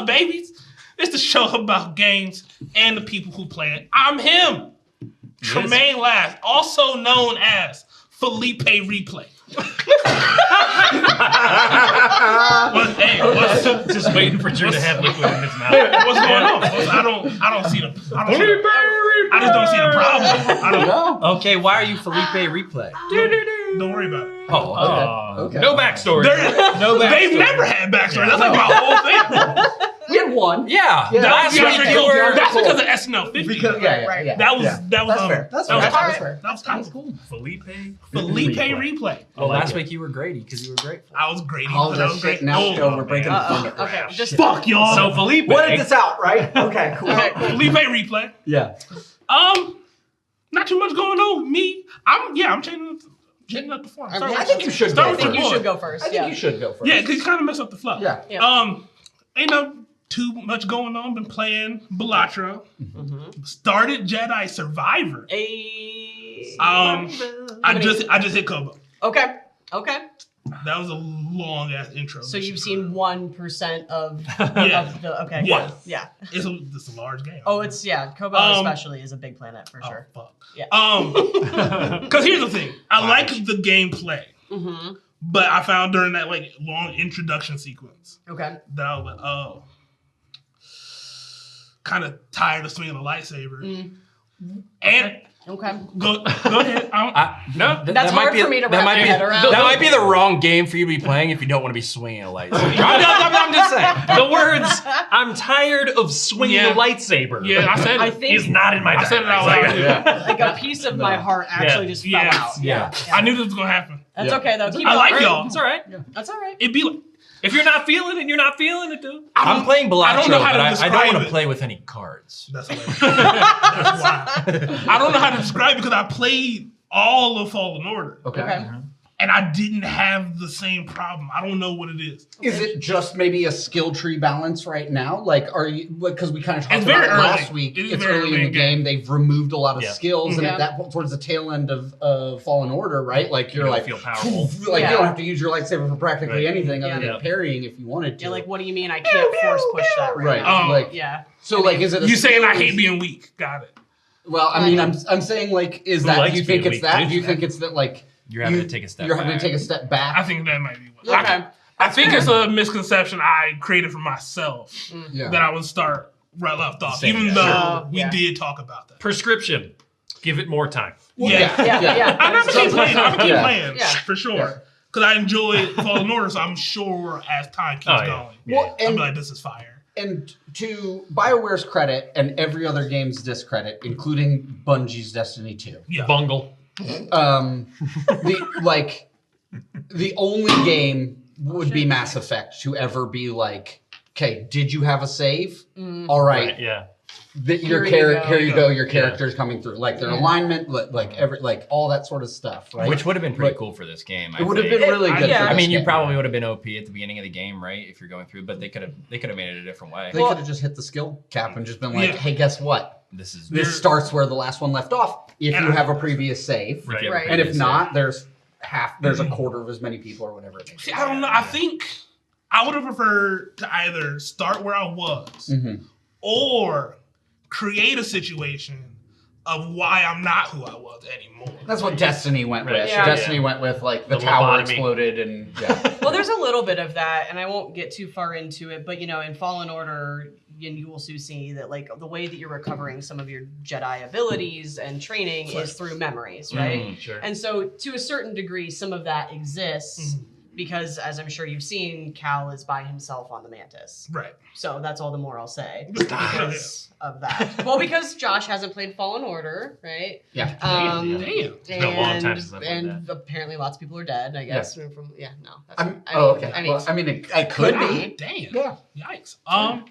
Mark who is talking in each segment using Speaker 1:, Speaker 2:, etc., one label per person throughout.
Speaker 1: up, babies? It's the show about games and the people who play it. I'm him, Tremayne Last, also known as Phillipe Replay.
Speaker 2: Just waiting for Drew to have liquid in his mouth.
Speaker 1: What's going on? I don't see the. I just don't see the problem. I don't know.
Speaker 3: Okay, why are you Phillipe Replay?
Speaker 1: Don't worry about it.
Speaker 3: Oh,
Speaker 2: okay. No backstory.
Speaker 1: They've never had backstory. That's like my whole thing.
Speaker 4: We had one.
Speaker 3: Yeah.
Speaker 1: That's because of SNL 50.
Speaker 4: Because, yeah.
Speaker 1: That was
Speaker 4: That's fair. That's fair.
Speaker 1: That was kind of
Speaker 2: cool. Phillipe
Speaker 1: Replay.
Speaker 3: Well, last week you were Grady because you were grateful.
Speaker 1: I was Grady.
Speaker 4: Oh, that's great. Now we're breaking the thunder.
Speaker 5: Okay, just
Speaker 1: fuck y'all.
Speaker 2: So Phillipe.
Speaker 4: We'll edit this out, right? Okay, cool.
Speaker 1: Phillipe Replay.
Speaker 4: Yeah.
Speaker 1: Not too much going on with me. I'm changing up the form.
Speaker 4: I think you should
Speaker 5: I think you should go first.
Speaker 4: I think you should go first.
Speaker 1: Yeah, because you kind of mess up the flow.
Speaker 4: Yeah.
Speaker 1: Ain't no too much going on. Been playing Balatro. Started Jedi Survivor. I just hit Kobo.
Speaker 5: Okay.
Speaker 1: That was a long ass intro.
Speaker 5: So you've seen 1% of the okay.
Speaker 1: Yeah. It's a large game.
Speaker 5: Oh, it's Kobo especially is a big planet for sure.
Speaker 1: Fuck.
Speaker 5: Yeah.
Speaker 1: Because here's the thing. I like the gameplay. But I found during that like long introduction sequence.
Speaker 5: Okay.
Speaker 1: That I was like, oh. Kind of tired of swinging a lightsaber. And
Speaker 5: okay.
Speaker 1: Go ahead.
Speaker 5: That's hard for me to wrap my head around.
Speaker 3: That might be the wrong game for you to be playing if you don't want to be swinging a lightsaber. I'm just saying.
Speaker 2: The words, I'm tired of swinging a lightsaber.
Speaker 1: Yeah, I said it.
Speaker 2: Is not in my
Speaker 1: I said it out loud.
Speaker 5: Like a piece of my heart actually just fell out.
Speaker 1: Yeah. I knew this was going to happen.
Speaker 5: That's okay, though.
Speaker 1: I like y'all.
Speaker 2: It's all right.
Speaker 5: That's all right.
Speaker 1: It'd be like,
Speaker 2: if you're not feeling it, you're not feeling it, dude.
Speaker 3: I'm playing Balatro,
Speaker 1: I don't know how to
Speaker 3: but I
Speaker 1: describe
Speaker 3: don't want
Speaker 1: it.
Speaker 3: to play with any cards.
Speaker 1: That's hilarious. That's why. I don't know how to describe it because I played all of Fallen Order.
Speaker 4: Okay.
Speaker 1: And I didn't have the same problem. I don't know what it is.
Speaker 4: Is it just maybe a skill tree balance right now? Like, are you, because we kind of talked
Speaker 1: It's
Speaker 4: about
Speaker 1: very
Speaker 4: it
Speaker 1: early.
Speaker 4: last week. It's early in the game. They've removed a lot of skills. And at that point, towards the tail end of Fallen Order, right? Like, you're like,
Speaker 2: feel powerful.
Speaker 4: Like, you don't have to use your lightsaber for practically anything other than parrying if you wanted to.
Speaker 5: Yeah, like, what do you mean I can't force push that right now?
Speaker 4: Like, so, like, is it a
Speaker 1: You saying I hate being weak. Got it.
Speaker 4: Well, I mean, I'm saying, like, is that, do you think it's that? Do you think it's that, like,
Speaker 3: you're having to take a step back.
Speaker 4: You're having to take a step back.
Speaker 1: I think that might be what. I think it's a misconception I created for myself that I would start right left off, even though we did talk about that.
Speaker 2: Prescription. Give it more time.
Speaker 5: Yeah.
Speaker 1: I'm gonna keep playing. I'm gonna keep playing for sure. Because I enjoy Fallen Order, so I'm sure as time keeps going, I'll be like, this is fire.
Speaker 4: And to BioWare's credit and every other game's discredit, including Bungie's Destiny 2.
Speaker 2: Bungle.
Speaker 4: The only game would be Mass Effect to ever be like, okay, did you have a save? All right. Here you go. Your character's coming through, like their alignment, like all that sort of stuff, right?
Speaker 3: Which would have been pretty cool for this game.
Speaker 4: It would have been really good.
Speaker 3: I mean, you probably would have been OP at the beginning of the game, right? If you're going through, but they could have made it a different way.
Speaker 4: They could have just hit the skill cap and just been like, hey, guess what?
Speaker 3: This
Speaker 4: starts where the last one left off. If you have a previous save,
Speaker 5: right.
Speaker 4: And if not, there's a quarter of as many people or whatever it is.
Speaker 1: See, I don't know. I think I would have preferred to either start where I was or create a situation of why I'm not who I was anymore.
Speaker 4: That's what Destiny went with.
Speaker 5: Yeah.
Speaker 4: Destiny went with like the tower exploded and
Speaker 5: Well, there's a little bit of that, and I won't get too far into it, but in Fallen Order, you will soon see that like the way that you're recovering some of your Jedi abilities and training is through memories, right?
Speaker 2: Sure.
Speaker 5: And so to a certain degree, some of that exists because, as I'm sure you've seen, Cal is by himself on the Mantis.
Speaker 1: Right.
Speaker 5: So that's all the more I'll say because of that. Well, because Josh hasn't played Fallen Order, right?
Speaker 4: Yeah.
Speaker 1: Damn.
Speaker 2: It's been a long time since I played
Speaker 5: and apparently lots of people are dead, I guess.
Speaker 4: Yeah.
Speaker 5: Okay.
Speaker 4: I mean, it could be.
Speaker 1: Damn.
Speaker 4: Yeah.
Speaker 1: Yikes.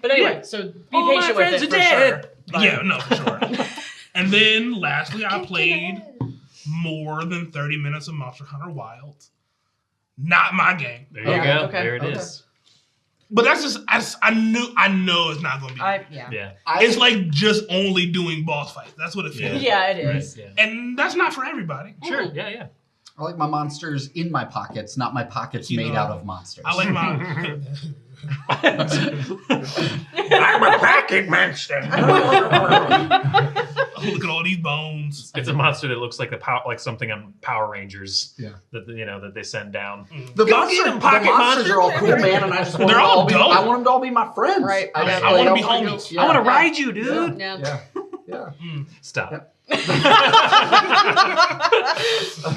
Speaker 5: But anyway, so be patient with it for sure. But
Speaker 1: Yeah, no, for sure. And then lastly, I played more than 30 minutes of Monster Hunter Wilds. Not my game.
Speaker 2: There you go.
Speaker 5: Okay.
Speaker 2: There it is.
Speaker 1: But that's just I know it's not gonna be. It's like just only doing boss fights. That's what it feels.
Speaker 5: Yeah, it is.
Speaker 2: Right.
Speaker 1: And that's not for everybody.
Speaker 2: Sure. Yeah.
Speaker 4: I like my monsters in my pockets, not my pockets made out of monsters.
Speaker 1: I like my
Speaker 2: I'm a packet monster.
Speaker 1: Look at all these bones.
Speaker 2: It's a monster that looks like like something on Power Rangers.
Speaker 4: Yeah.
Speaker 2: That they send down.
Speaker 4: The
Speaker 2: pocket
Speaker 4: monsters are all cool, man, and I just want
Speaker 1: They're all dope.
Speaker 4: I want them to all be my friends.
Speaker 5: Right.
Speaker 1: I want to be homies.
Speaker 4: Yeah.
Speaker 2: I want to ride you, dude.
Speaker 5: Yeah.
Speaker 4: Yeah.
Speaker 2: Stop.
Speaker 4: Yep.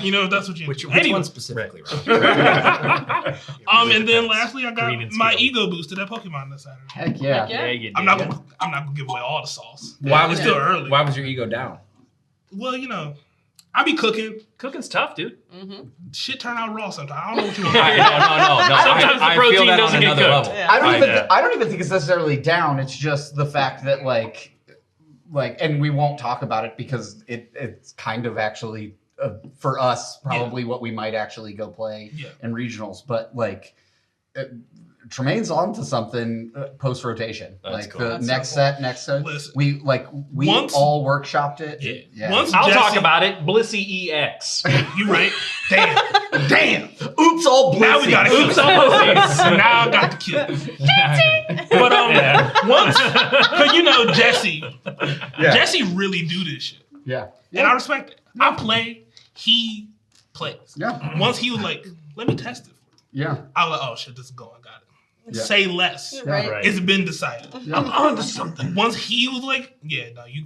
Speaker 1: You know, that's what you.
Speaker 3: Which
Speaker 1: Anyway.
Speaker 3: one specifically?
Speaker 1: And then lastly, I got
Speaker 2: Green and
Speaker 1: my
Speaker 2: Skittle.
Speaker 1: ego boosted at Pokemon this Saturday.
Speaker 4: Heck yeah.
Speaker 5: Heck yeah.
Speaker 2: You
Speaker 1: I'm
Speaker 2: did.
Speaker 1: not gonna give away all the sauce.
Speaker 3: Why
Speaker 1: It's
Speaker 3: was
Speaker 1: still early.
Speaker 3: Why was your ego down?
Speaker 1: Well, you know, I be cooking.
Speaker 2: Cooking's tough, dude.
Speaker 1: Shit turn out raw sometimes. I don't know what you want.
Speaker 3: No.
Speaker 2: Sometimes the
Speaker 3: I
Speaker 2: protein
Speaker 3: feel that
Speaker 2: doesn't
Speaker 3: on
Speaker 2: get
Speaker 3: another
Speaker 2: cooked.
Speaker 3: level.
Speaker 5: Yeah.
Speaker 4: I don't even think it's necessarily down. It's just the fact that like, and we won't talk about it because it's kind of actually for us probably what we might actually go play in regionals. But like, Tremayne's on to something post rotation.
Speaker 3: That's
Speaker 4: Like
Speaker 3: cool.
Speaker 4: the
Speaker 5: That's
Speaker 4: next
Speaker 5: so cool.
Speaker 4: set.
Speaker 1: Listen.
Speaker 4: We
Speaker 1: Once-
Speaker 4: all workshopped it.
Speaker 1: Yeah. Once
Speaker 2: I'll
Speaker 1: Jesse-
Speaker 2: talk about it. Blissey EX.
Speaker 1: You right? Damn.
Speaker 4: Oops, all blissy.
Speaker 1: Now we gotta kill.
Speaker 2: Oops, all blissy.
Speaker 1: Now I got to kill. But once, cause you know Jesse really do this shit,
Speaker 4: Yeah.
Speaker 1: and I respect it. I play, he plays.
Speaker 4: Yeah.
Speaker 1: Once he was like, "Let me test it,"
Speaker 4: Yeah.
Speaker 1: I was like, "Oh shit, this is going. Got it."
Speaker 4: Yeah.
Speaker 1: Say less.
Speaker 5: Right.
Speaker 2: Right.
Speaker 1: It's been decided.
Speaker 4: Yeah.
Speaker 1: I'm on to something. Once he was like, "Yeah, no, you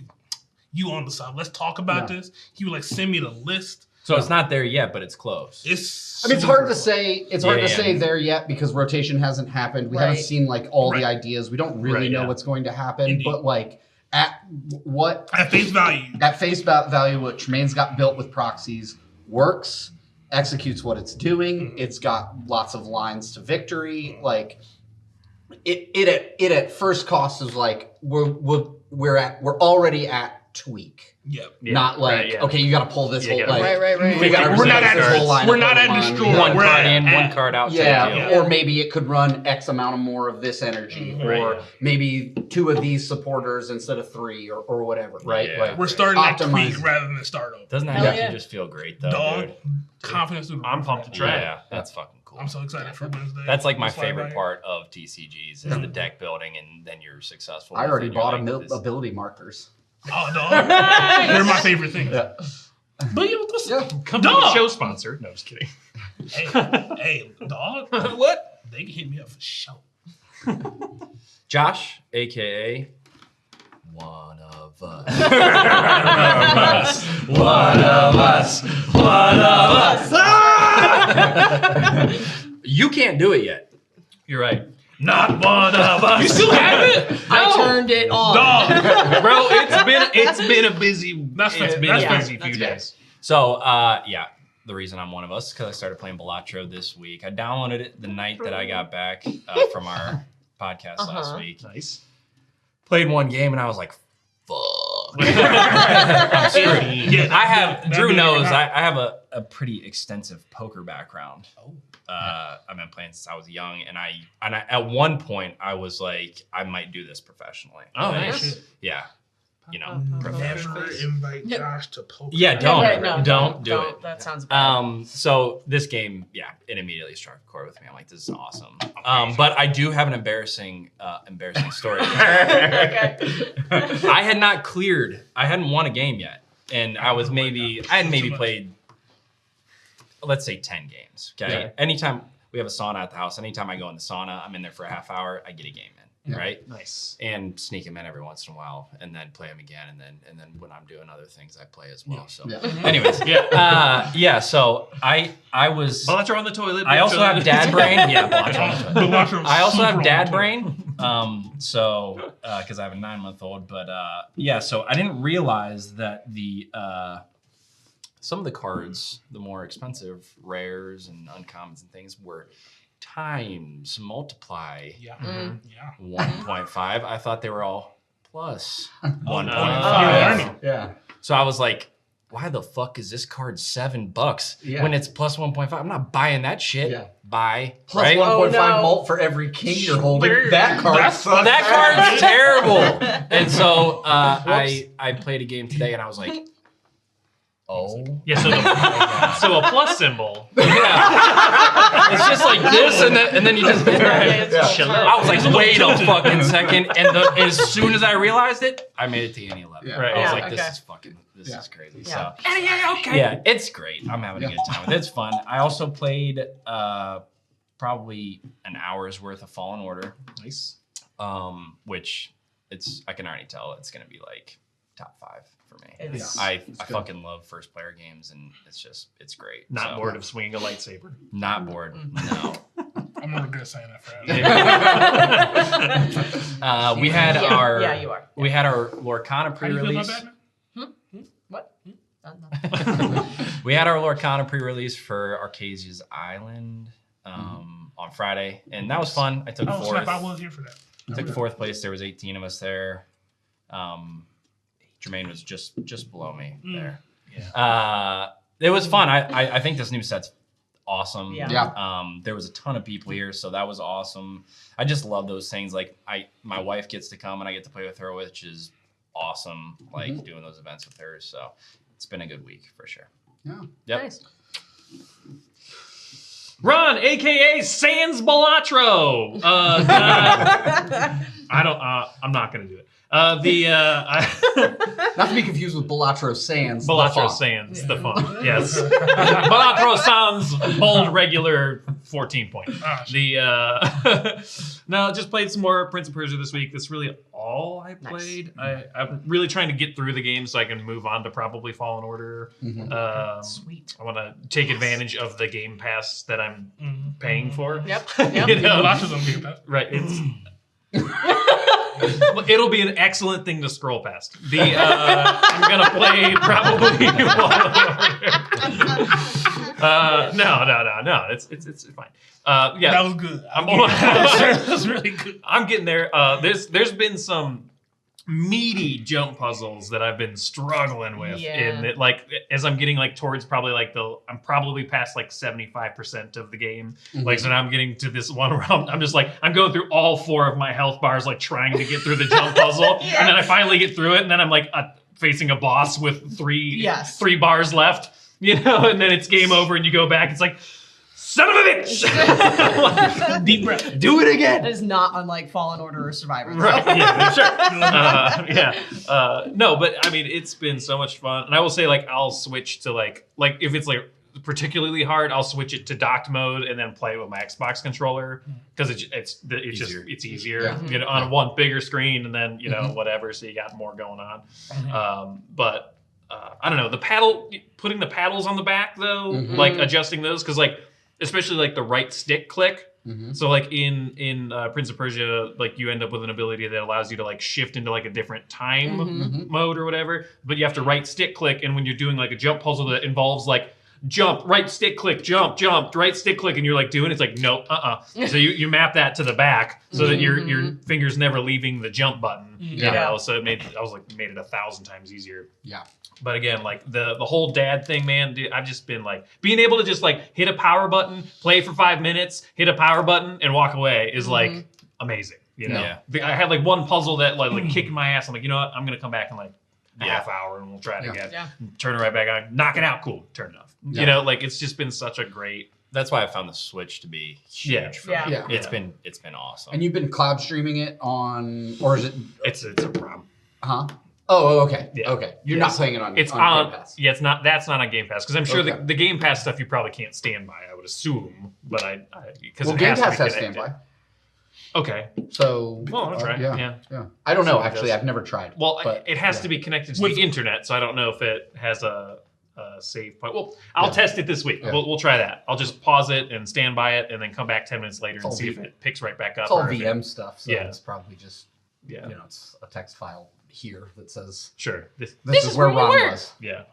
Speaker 1: on to something. Let's talk about this." He would like send me the list.
Speaker 3: So it's not there yet, but it's close.
Speaker 1: It's.
Speaker 4: I mean, it's hard to say. It's hard
Speaker 3: Yeah,
Speaker 4: to
Speaker 3: yeah.
Speaker 4: say there yet because rotation hasn't happened. We haven't
Speaker 5: Right.
Speaker 4: seen like all the
Speaker 1: Right.
Speaker 4: ideas. We don't really
Speaker 2: Right,
Speaker 4: know
Speaker 2: yeah.
Speaker 4: what's going to happen.
Speaker 1: Indeed.
Speaker 4: But like at
Speaker 1: face value.
Speaker 4: at face value, what Tremayne's got built with proxies works, executes what it's doing. It's got lots of lines to victory. Like it at first cost is like we're already at tweak.
Speaker 1: Yep.
Speaker 2: Yeah,
Speaker 4: Not like
Speaker 2: right, yeah.
Speaker 4: okay, you got to pull this
Speaker 2: Yeah,
Speaker 4: whole
Speaker 2: you gotta-
Speaker 4: like
Speaker 5: Right.
Speaker 4: we got to
Speaker 1: We're not at
Speaker 4: this whole line.
Speaker 1: We're
Speaker 4: of
Speaker 1: not at
Speaker 4: Pokemon.
Speaker 1: destroy.
Speaker 3: One
Speaker 1: We're
Speaker 3: card
Speaker 1: at-
Speaker 3: in,
Speaker 1: at-
Speaker 3: one card out.
Speaker 4: Yeah,
Speaker 3: type deal.
Speaker 1: Yeah.
Speaker 4: or maybe it could run X amount of more of this energy,
Speaker 2: Right,
Speaker 4: or
Speaker 2: yeah.
Speaker 4: maybe 2 of these supporters instead of 3, or whatever, right?
Speaker 3: Yeah.
Speaker 4: Like
Speaker 1: We're starting at
Speaker 4: optimize.
Speaker 1: tweak rather than start over.
Speaker 3: Doesn't that
Speaker 5: Hell
Speaker 3: actually
Speaker 5: yeah.
Speaker 3: just feel great though,
Speaker 1: Dog,
Speaker 3: dude?
Speaker 1: confidence through the
Speaker 2: I'm
Speaker 1: roof.
Speaker 2: pumped to try.
Speaker 3: Yeah, that's fucking cool.
Speaker 1: I'm so excited for Wednesday.
Speaker 3: That's like my
Speaker 1: It's like
Speaker 3: favorite
Speaker 1: right
Speaker 3: part of TCGs is the deck building, and then you're successful.
Speaker 4: I
Speaker 3: with
Speaker 4: already
Speaker 3: it, and you're
Speaker 4: bought
Speaker 3: like, this-
Speaker 4: ability markers.
Speaker 1: here. Oh, dog. They're my favorite thing.
Speaker 4: Yeah.
Speaker 1: But yeah, what's
Speaker 2: Come
Speaker 1: Dog.
Speaker 2: to the show sponsor. No, I'm just kidding.
Speaker 1: hey, dog. What? They can hit me up for show.
Speaker 3: Josh, aka one of us. One of us. You can't do it yet.
Speaker 2: You're right. Not one of us.
Speaker 1: You still have it?
Speaker 5: I turned it on.
Speaker 1: Dog.
Speaker 2: Bro, it's been a busy.
Speaker 1: That's fair.
Speaker 2: It's been
Speaker 1: That's
Speaker 2: a
Speaker 1: fair.
Speaker 2: busy few days.
Speaker 3: So, yeah, the reason I'm one of us is because I started playing Balatro this week. I downloaded it the night that I got back from our podcast last week.
Speaker 2: Nice.
Speaker 3: Played one game and I was like, fuck.
Speaker 2: I'm screwed.
Speaker 1: Yeah,
Speaker 3: I have,
Speaker 1: that'd
Speaker 3: Drew
Speaker 1: be
Speaker 3: knows,
Speaker 1: like-
Speaker 3: I have a pretty extensive poker background. I've been playing since I was young, and I at one point I was like, I might do this professionally.
Speaker 2: Oh,
Speaker 3: Like,
Speaker 2: nice.
Speaker 3: Yeah, you know,
Speaker 1: Never invite Josh to poker.
Speaker 3: Yeah, don't.
Speaker 5: Right, no,
Speaker 3: Don't do it.
Speaker 5: That sounds bad.
Speaker 3: So this game, yeah, it immediately struck a chord with me. I'm like, this is awesome. But I do have an embarrassing story.
Speaker 5: Okay.
Speaker 3: I had not cleared. I hadn't won a game yet, and I had maybe played, let's say 10 games. Okay.
Speaker 4: Yeah.
Speaker 3: Anytime we have a sauna at the house, anytime I go in the sauna, I'm in there for a half hour. I get a game in.
Speaker 4: Yeah.
Speaker 3: Right.
Speaker 2: Nice.
Speaker 3: And sneak them in every once in a while, and then play them again, and then when I'm doing other things, I play as well. So,
Speaker 4: Yeah.
Speaker 3: anyways, yeah. So I was.
Speaker 2: Balatro on the toilet.
Speaker 3: I also have dad brain. Yeah, Balatro on the toilet.
Speaker 1: Balatro
Speaker 3: I also
Speaker 1: super
Speaker 3: have
Speaker 1: on
Speaker 3: dad
Speaker 1: the
Speaker 3: brain. So because I have a 9-month-old, but yeah. So I didn't realize that the some of the cards, the more expensive rares and uncommons and things, were times multiply
Speaker 1: Yeah.
Speaker 5: Mm.
Speaker 1: Yeah.
Speaker 3: 1.5. I thought they were all plus
Speaker 1: Oh,
Speaker 3: 1.5.
Speaker 1: You're learning.
Speaker 4: Yeah.
Speaker 3: So I was like, why the fuck is this card $7
Speaker 4: Yeah.
Speaker 3: when it's plus 1.5? I'm not buying that shit.
Speaker 4: Yeah.
Speaker 3: Buy.
Speaker 4: Plus
Speaker 3: right?
Speaker 4: 1.5
Speaker 5: Oh, no.
Speaker 4: mult for every king you're holding. That card
Speaker 1: That's-
Speaker 4: sucks.
Speaker 3: That card's terrible. And so I played a game today and I was like,
Speaker 4: Oh.
Speaker 2: Yeah, so a plus symbol.
Speaker 3: Yeah. It's just like this, and then you just. I was like, wait a fucking second, and as soon as I realized it, I made it to any level.
Speaker 4: Yeah.
Speaker 2: Right.
Speaker 3: I was
Speaker 5: Yeah,
Speaker 3: like,
Speaker 5: okay.
Speaker 3: this is crazy.
Speaker 5: Yeah.
Speaker 3: So yeah, it's great. I'm having a good time. It's fun. I also played probably an hour's worth of Fallen Order.
Speaker 2: Nice.
Speaker 3: Which I can already tell it's gonna be like top 5 for me. I fucking love first player games, and it's great.
Speaker 2: Not bored of swinging a lightsaber.
Speaker 3: Not bored. No.
Speaker 1: I'm not good at saying that for
Speaker 3: We had our
Speaker 5: you are.
Speaker 3: we had our Lorcana
Speaker 1: How do you feel about
Speaker 3: pre-release.
Speaker 1: Batman?
Speaker 5: What?
Speaker 3: We had our Lorcana pre-release for Arcasia's Island on Friday, and that was fun. I took
Speaker 1: Oh,
Speaker 3: fourth.
Speaker 1: snap, I was here for that.
Speaker 3: Took fourth place. There was 18 of us there. Tremayne was just below me there.
Speaker 2: Yeah.
Speaker 3: It was fun. I think this new set's awesome.
Speaker 5: Yeah.
Speaker 3: There was a ton of people here, so that was awesome. I just love those things. Like my wife gets to come and I get to play with her, which is awesome. Like doing those events with her. So it's been a good week for sure.
Speaker 4: Yeah.
Speaker 3: Yep.
Speaker 5: Nice.
Speaker 2: Ron, aka Sans Balatro. I'm not gonna do it.
Speaker 4: Not to be confused with Balatro Sands.
Speaker 2: Balatro Sans, the font. Yes. Balatro Sans, bold, regular, 14 point. No, just played some more Prince of Persia this week. That's really all I played. Nice. I'm really trying to get through the game so I can move on to probably Fallen Order.
Speaker 5: Sweet.
Speaker 2: I want to take advantage of the Game Pass that I'm paying for.
Speaker 5: Yep.
Speaker 2: You know?
Speaker 1: Balatros on Game Pass.
Speaker 2: Right. It'll be an excellent thing to scroll past. I'm gonna play probably. No. It's fine. Yeah,
Speaker 1: That was good. That was really good.
Speaker 2: I'm getting there. There's been some meaty jump puzzles that I've been struggling with.
Speaker 5: Yeah.
Speaker 2: Like as I'm getting like towards probably like I'm probably past like 75% of the game. Like so now I'm getting to this one where I'm just like I'm going through all 4 of my health bars like trying to get through the jump puzzle, and then I finally get through it, and then I'm like facing a boss with 3 bars left, you know, and then it's game over, and you go back. It's like. Son of a bitch!
Speaker 1: Deep breath.
Speaker 2: Do it again.
Speaker 5: That is not unlike Fallen Order or Survivor.
Speaker 2: Right? Yeah, sure. No, but I mean, it's been so much fun, and I will say, like, I'll switch to like if it's like particularly hard, I'll switch it to docked mode and then play it with my Xbox controller because it's easier.
Speaker 4: Yeah.
Speaker 2: You know, on one bigger screen, and then you know whatever, so you got more going on. But I don't know, putting the paddles on the back though, like adjusting those because like. Especially like the right stick click. So like in Prince of Persia, like you end up with an ability that allows you to like shift into like a different time mode or whatever. But you have to right stick click, and when you're doing like a jump puzzle that involves like jump, right stick click, jump, right stick click, and you're like doing it's like no, So you map that to the back so that your fingers never leaving the jump button. You know, so it made it 1,000 times easier.
Speaker 4: Yeah.
Speaker 2: But again, like the whole dad thing, man, dude, I've just been like being able to just like hit a power button, play for 5 minutes, hit a power button, and walk away is like amazing. You know, I had like one puzzle that like kicking my ass. I'm like, you know what? I'm gonna come back in like a half hour and we'll try it again. Yeah. Turn it right back on, knock it out, cool, turn it off. Yeah. You know, like it's just been such a great.
Speaker 3: That's why I found the Switch to be huge for me.
Speaker 4: Yeah.
Speaker 3: It's been awesome.
Speaker 4: And you've been cloud streaming it on, or is it?
Speaker 2: It's a problem.
Speaker 4: Huh? Oh, okay.
Speaker 2: Yeah.
Speaker 4: Okay. You're not playing it on.
Speaker 2: It's
Speaker 4: on Game Pass.
Speaker 2: Yeah, it's not. That's not on Game Pass because I'm sure
Speaker 4: Okay.
Speaker 2: the Game Pass stuff you probably can't stand by. I would assume, but because
Speaker 4: Game Pass has standby.
Speaker 2: Okay.
Speaker 4: So.
Speaker 2: Well, I'll try. Yeah.
Speaker 4: I don't know.
Speaker 2: So
Speaker 4: Actually, I've never tried.
Speaker 2: Well,
Speaker 4: but,
Speaker 2: it has to be connected to the internet, so I don't know if it has a save point. Well, I'll test it this week.
Speaker 4: Yeah.
Speaker 2: We'll try that. I'll just pause it and stand by it, and then come back 10 minutes later and see if it picks right back up.
Speaker 4: It's all VM stuff, so
Speaker 2: Yeah.
Speaker 4: it's probably just it's a text file here that says
Speaker 2: Sure.
Speaker 4: this is where Ron was.
Speaker 2: Yeah.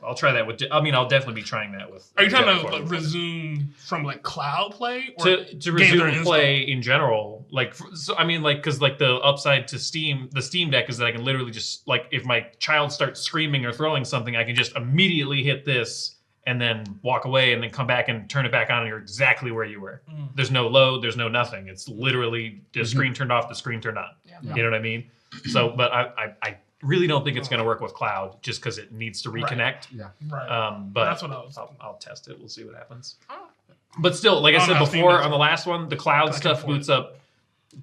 Speaker 2: I'll try that with. I mean, I'll definitely be trying that with.
Speaker 1: Are you trying to resume from like cloud play or
Speaker 2: to resume play in general? Like, so I mean, like, because like the upside to the Steam Deck is that I can literally just like if my child starts screaming or throwing something, I can just immediately hit this and then walk away and then come back and turn it back on, and you're exactly where you were. There's no load. There's no nothing. It's literally the screen turned off, the screen turned on.
Speaker 5: Yeah.
Speaker 2: You know what I mean? So, but I really don't think it's going to work with Cloud just because it needs to reconnect.
Speaker 4: Yeah.
Speaker 1: Right.
Speaker 2: But
Speaker 1: that's what
Speaker 2: I'll test it. We'll see what happens. But still, like I said before on the last one, the Cloud stuff boots up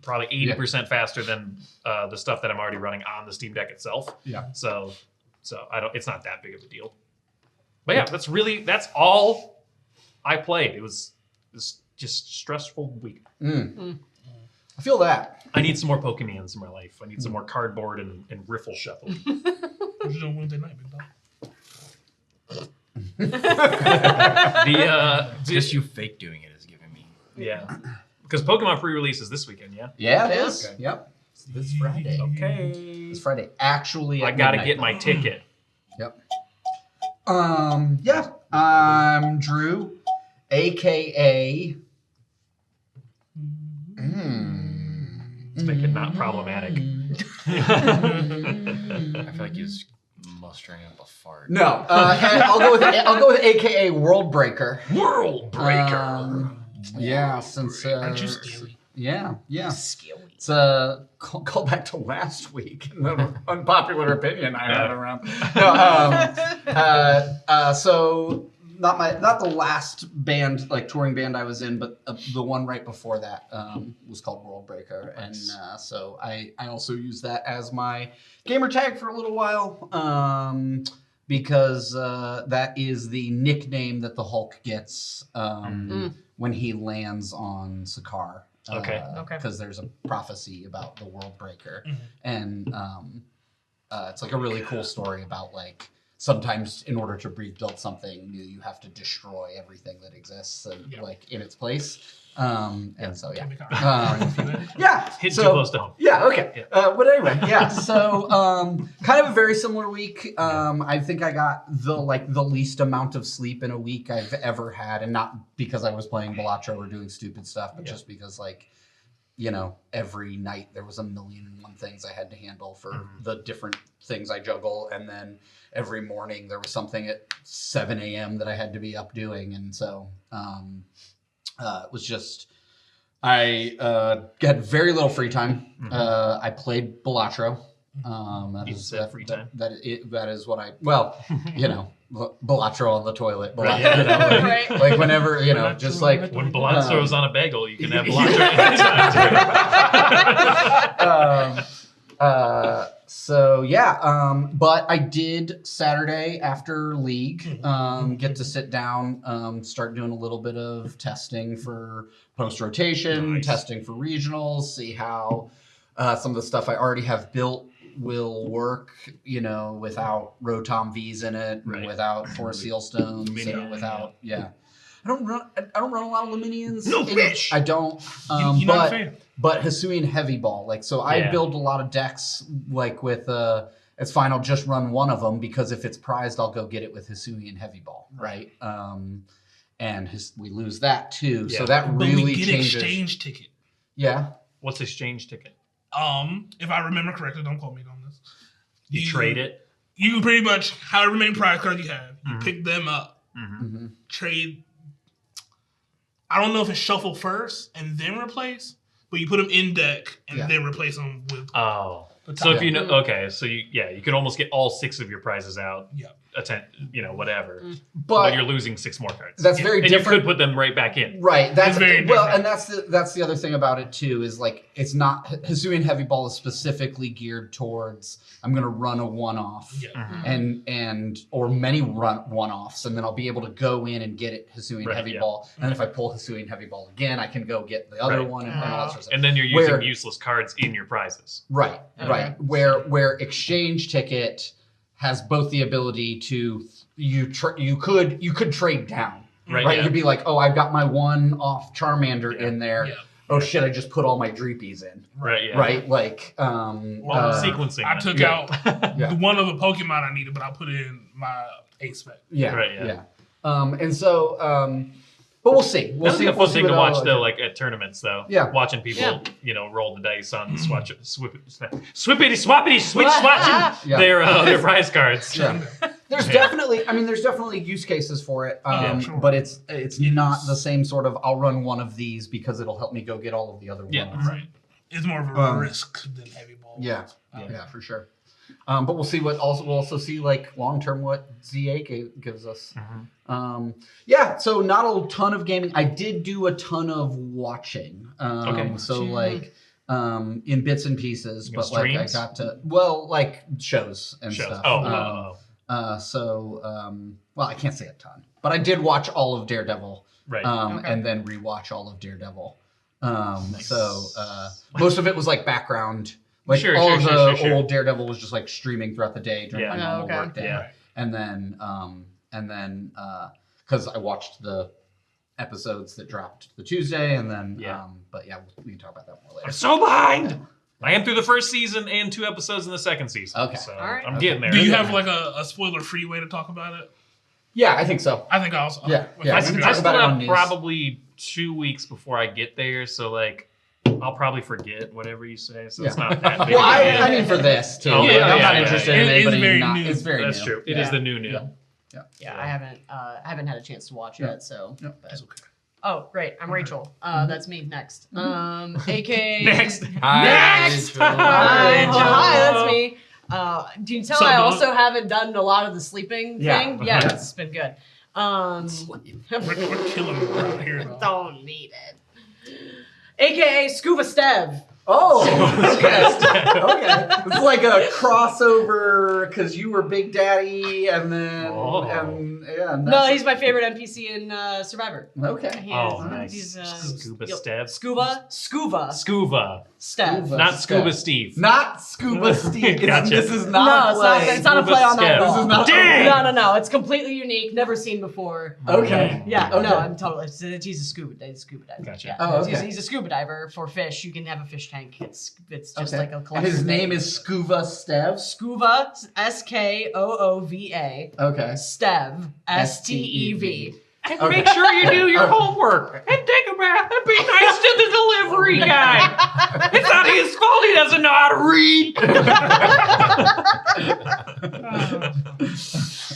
Speaker 2: probably 80% faster than the stuff that I'm already running on the Steam Deck itself.
Speaker 4: Yeah.
Speaker 2: So it's not that big of a deal. But yeah, that's all I played. It was just stressful week.
Speaker 4: I feel that.
Speaker 2: I need some more Pokemons in my life. I need some more cardboard and riffle shuffle.
Speaker 1: What you doing Wednesday night, big dog?
Speaker 3: Just you fake doing it is giving me.
Speaker 2: Yeah. Because Pokemon pre-release is this weekend, yeah?
Speaker 4: Yeah, it is.
Speaker 2: Okay.
Speaker 4: Yep. It's this Friday.
Speaker 2: Okay.
Speaker 4: This Friday. Actually,
Speaker 2: I got to get my ticket.
Speaker 4: Yep. Yeah. I'm Drew, a.k.a.
Speaker 2: Let's make it not problematic.
Speaker 3: I feel like he's mustering up a fart.
Speaker 4: No. I'll go with a.k.a. World Breaker.
Speaker 2: World Breaker.
Speaker 4: Yeah, since
Speaker 1: Aren't you scary?
Speaker 4: Yeah.
Speaker 5: Scary.
Speaker 4: It's a call back to last week. The unpopular opinion I had around. No, so not the last band, like touring band I was in, but the one right before that was called World Breaker, and so I also used that as my gamer tag for a little while. Because that is the nickname that the Hulk gets when he lands on Sakaar.
Speaker 2: Okay.
Speaker 4: Because there's a prophecy about the World Breaker, and it's like a really cool story about like sometimes in order to rebuild something new, you have to destroy everything that exists and like in its place. And so yeah,
Speaker 2: Hit too close to home.
Speaker 4: Yeah, okay. But anyway, yeah. So kind of a very similar week. I think I got the least amount of sleep in a week I've ever had, and not because I was playing Balatro or doing stupid stuff, but just because every night there was 1,000,001 things I had to handle for the different things I juggle, and then every morning there was something at 7 a.m. that I had to be up doing, and so it was just I had very little free time. I played Balatro. That is what I Balatro on the toilet. Balatro, like whenever just like
Speaker 2: when Balancero's on a bagel, you can have Balancer anytime.
Speaker 4: So yeah, but I did Saturday after League get to sit down, start doing a little bit of testing for post-rotation, testing for regionals, see how some of the stuff I already have built will work, without Rotom V's in it, without 4 Sealstones, without I don't run a lot of Luminions.
Speaker 1: No, bitch.
Speaker 4: I don't.
Speaker 1: You're not a fan.
Speaker 4: But Hisuian Heavy Ball, I build a lot of decks with it's fine. I'll just run one of them because if it's prized, I'll go get it with Hisuian Heavy Ball, right? And we lose that too, so that really
Speaker 1: we get
Speaker 4: changes.
Speaker 1: Exchange ticket.
Speaker 4: Yeah.
Speaker 2: What's exchange ticket?
Speaker 1: If I remember correctly, don't quote me on this.
Speaker 2: You trade it.
Speaker 1: You pretty much however many prize cards you have, you pick them up, trade. I don't know if it's shuffle first and then replace, but you put them in deck and then replace them with.
Speaker 2: Oh, so if you so you can almost get all 6 of your prizes out. Yeah. Whatever. But you're losing 6 more cards.
Speaker 4: That's very different.
Speaker 2: And you could put them right back in.
Speaker 4: Right. That's
Speaker 1: very
Speaker 4: well, and that's the other thing about it too is it's not Hisuian Heavy Ball is specifically geared towards I'm going to run a one-off and or many one-offs, and then I'll be able to go in and get it Hisuian Heavy Ball, and then if I pull Hisuian Heavy Ball again, I can go get the other one and all that sort of stuff.
Speaker 2: And then you're using useless cards in your prizes.
Speaker 4: Right. Right. Where exchange ticket has both the ability to you could trade down, right? You'd be like, oh, I've got my one off Charmander in there. Yeah. Oh shit! I just put all my Dreepies in.
Speaker 2: Right. Yeah.
Speaker 4: Right. Like
Speaker 2: sequencing.
Speaker 1: I took out one of the Pokemon I needed, but I put in my 8 spec.
Speaker 4: Yeah. Right. Yeah. And so. But we'll see. We'll see.
Speaker 2: That's a fun thing to watch though, like at tournaments though.
Speaker 4: Yeah.
Speaker 2: Watching people, roll the dice on swippity swappity switch swatching their prize cards.
Speaker 4: Yeah. There's definitely use cases for it. But it's not the same sort of I'll run one of these because it'll help me go get all of the other ones.
Speaker 1: Right. It's more of a risk than Heavy Ball.
Speaker 4: Yeah, for sure. But we'll see we'll also see like long term what ZA gives us. Yeah, so not a ton of gaming. I did do a ton of watching. So like in bits and pieces, but like I got to like shows and stuff. Well, I can't say a ton, but I did watch all of Daredevil, and then rewatch all of Daredevil. So most of it was like background. Like all of the old Daredevil was just like streaming throughout the day during my normal work day, and then because I watched the episodes that dropped the Tuesday, and then but yeah, we can talk about that more later.
Speaker 2: I'm so behind. I am through the first season and 2 episodes in the second season.
Speaker 4: Okay,
Speaker 2: so I'm getting there.
Speaker 1: Do you have like a spoiler-free way to talk about it?
Speaker 4: Yeah, I think so.
Speaker 1: I think I also.
Speaker 2: I still have probably 2 weeks before I get there, so like. I'll probably forget whatever you say, so it's not that big.
Speaker 4: Well, I mean for this too. I'm not interested in anybody.
Speaker 1: It's
Speaker 4: very new.
Speaker 2: That's true. It is the new.
Speaker 5: Yeah, I haven't had a chance to watch yet, so.
Speaker 1: That's okay.
Speaker 5: Oh, great! I'm Rachel. That's me next. AK
Speaker 2: Next.
Speaker 3: Hi,
Speaker 2: Next.
Speaker 5: Hi, that's me. Do you tell I also haven't done a lot of the sleeping thing? Yeah, it's been good.
Speaker 1: We're killing it around here.
Speaker 5: Don't need it. AKA Scuba Stev.
Speaker 4: Oh, okay. Okay. It's like a crossover because you were Big Daddy, and then
Speaker 5: No, he's my favorite NPC in Survivor.
Speaker 4: Okay.
Speaker 2: Nice.
Speaker 5: He's,
Speaker 2: Scuba Stev.
Speaker 5: Scuba. Stev.
Speaker 2: Not Scuba Steve.
Speaker 4: Not Scuba Steve.
Speaker 2: Gotcha.
Speaker 4: This is not
Speaker 5: It's not a play on that at all.
Speaker 4: This is not.
Speaker 2: Dang!
Speaker 5: No. It's completely unique. Never seen before.
Speaker 4: Okay.
Speaker 5: Yeah.
Speaker 4: Okay.
Speaker 5: No, I'm totally. He's a scuba diver.
Speaker 2: Gotcha.
Speaker 5: Yeah.
Speaker 4: Oh, okay.
Speaker 5: He's a scuba diver for fish. You can have a fish tank. It's just like a
Speaker 4: And
Speaker 5: collection.
Speaker 4: his name is Scuba Stev.
Speaker 5: Scuba Skoova.
Speaker 4: Okay.
Speaker 5: Stev Stev.
Speaker 2: And make sure you do your homework and take a bath and be nice to the delivery guy. It's not his fault he doesn't know how to read.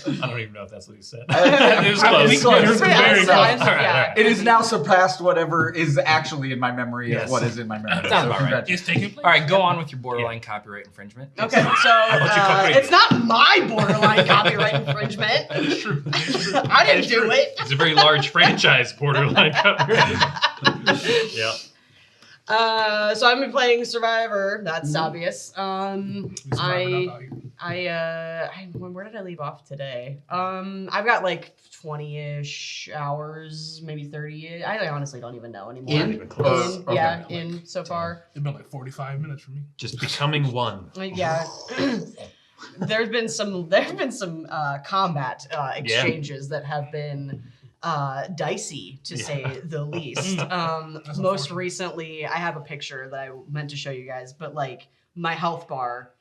Speaker 2: I don't even know if that's what he said. It was close.
Speaker 1: Very close.
Speaker 2: All right.
Speaker 4: It has now surpassed whatever is actually in my memory of what is in my memory.
Speaker 3: Sounds about right.
Speaker 1: It's taking place.
Speaker 3: All right, go on with your borderline copyright infringement.
Speaker 5: Okay, so it's not my borderline copyright infringement.
Speaker 1: It's true.
Speaker 5: I didn't do it.
Speaker 2: It's a very large franchise, borderline copyright. Yeah.
Speaker 5: So I've been playing Survivor. That's obvious. Where did I leave off today? I've got like 20-ish hours, maybe 30. I honestly don't even know anymore. In so far.
Speaker 1: It's been like 45 minutes for me.
Speaker 2: Just becoming one.
Speaker 5: Yeah. There's been some combat exchanges that have been dicey to say the least. Most recently, I have a picture that I meant to show you guys, but like my health bar,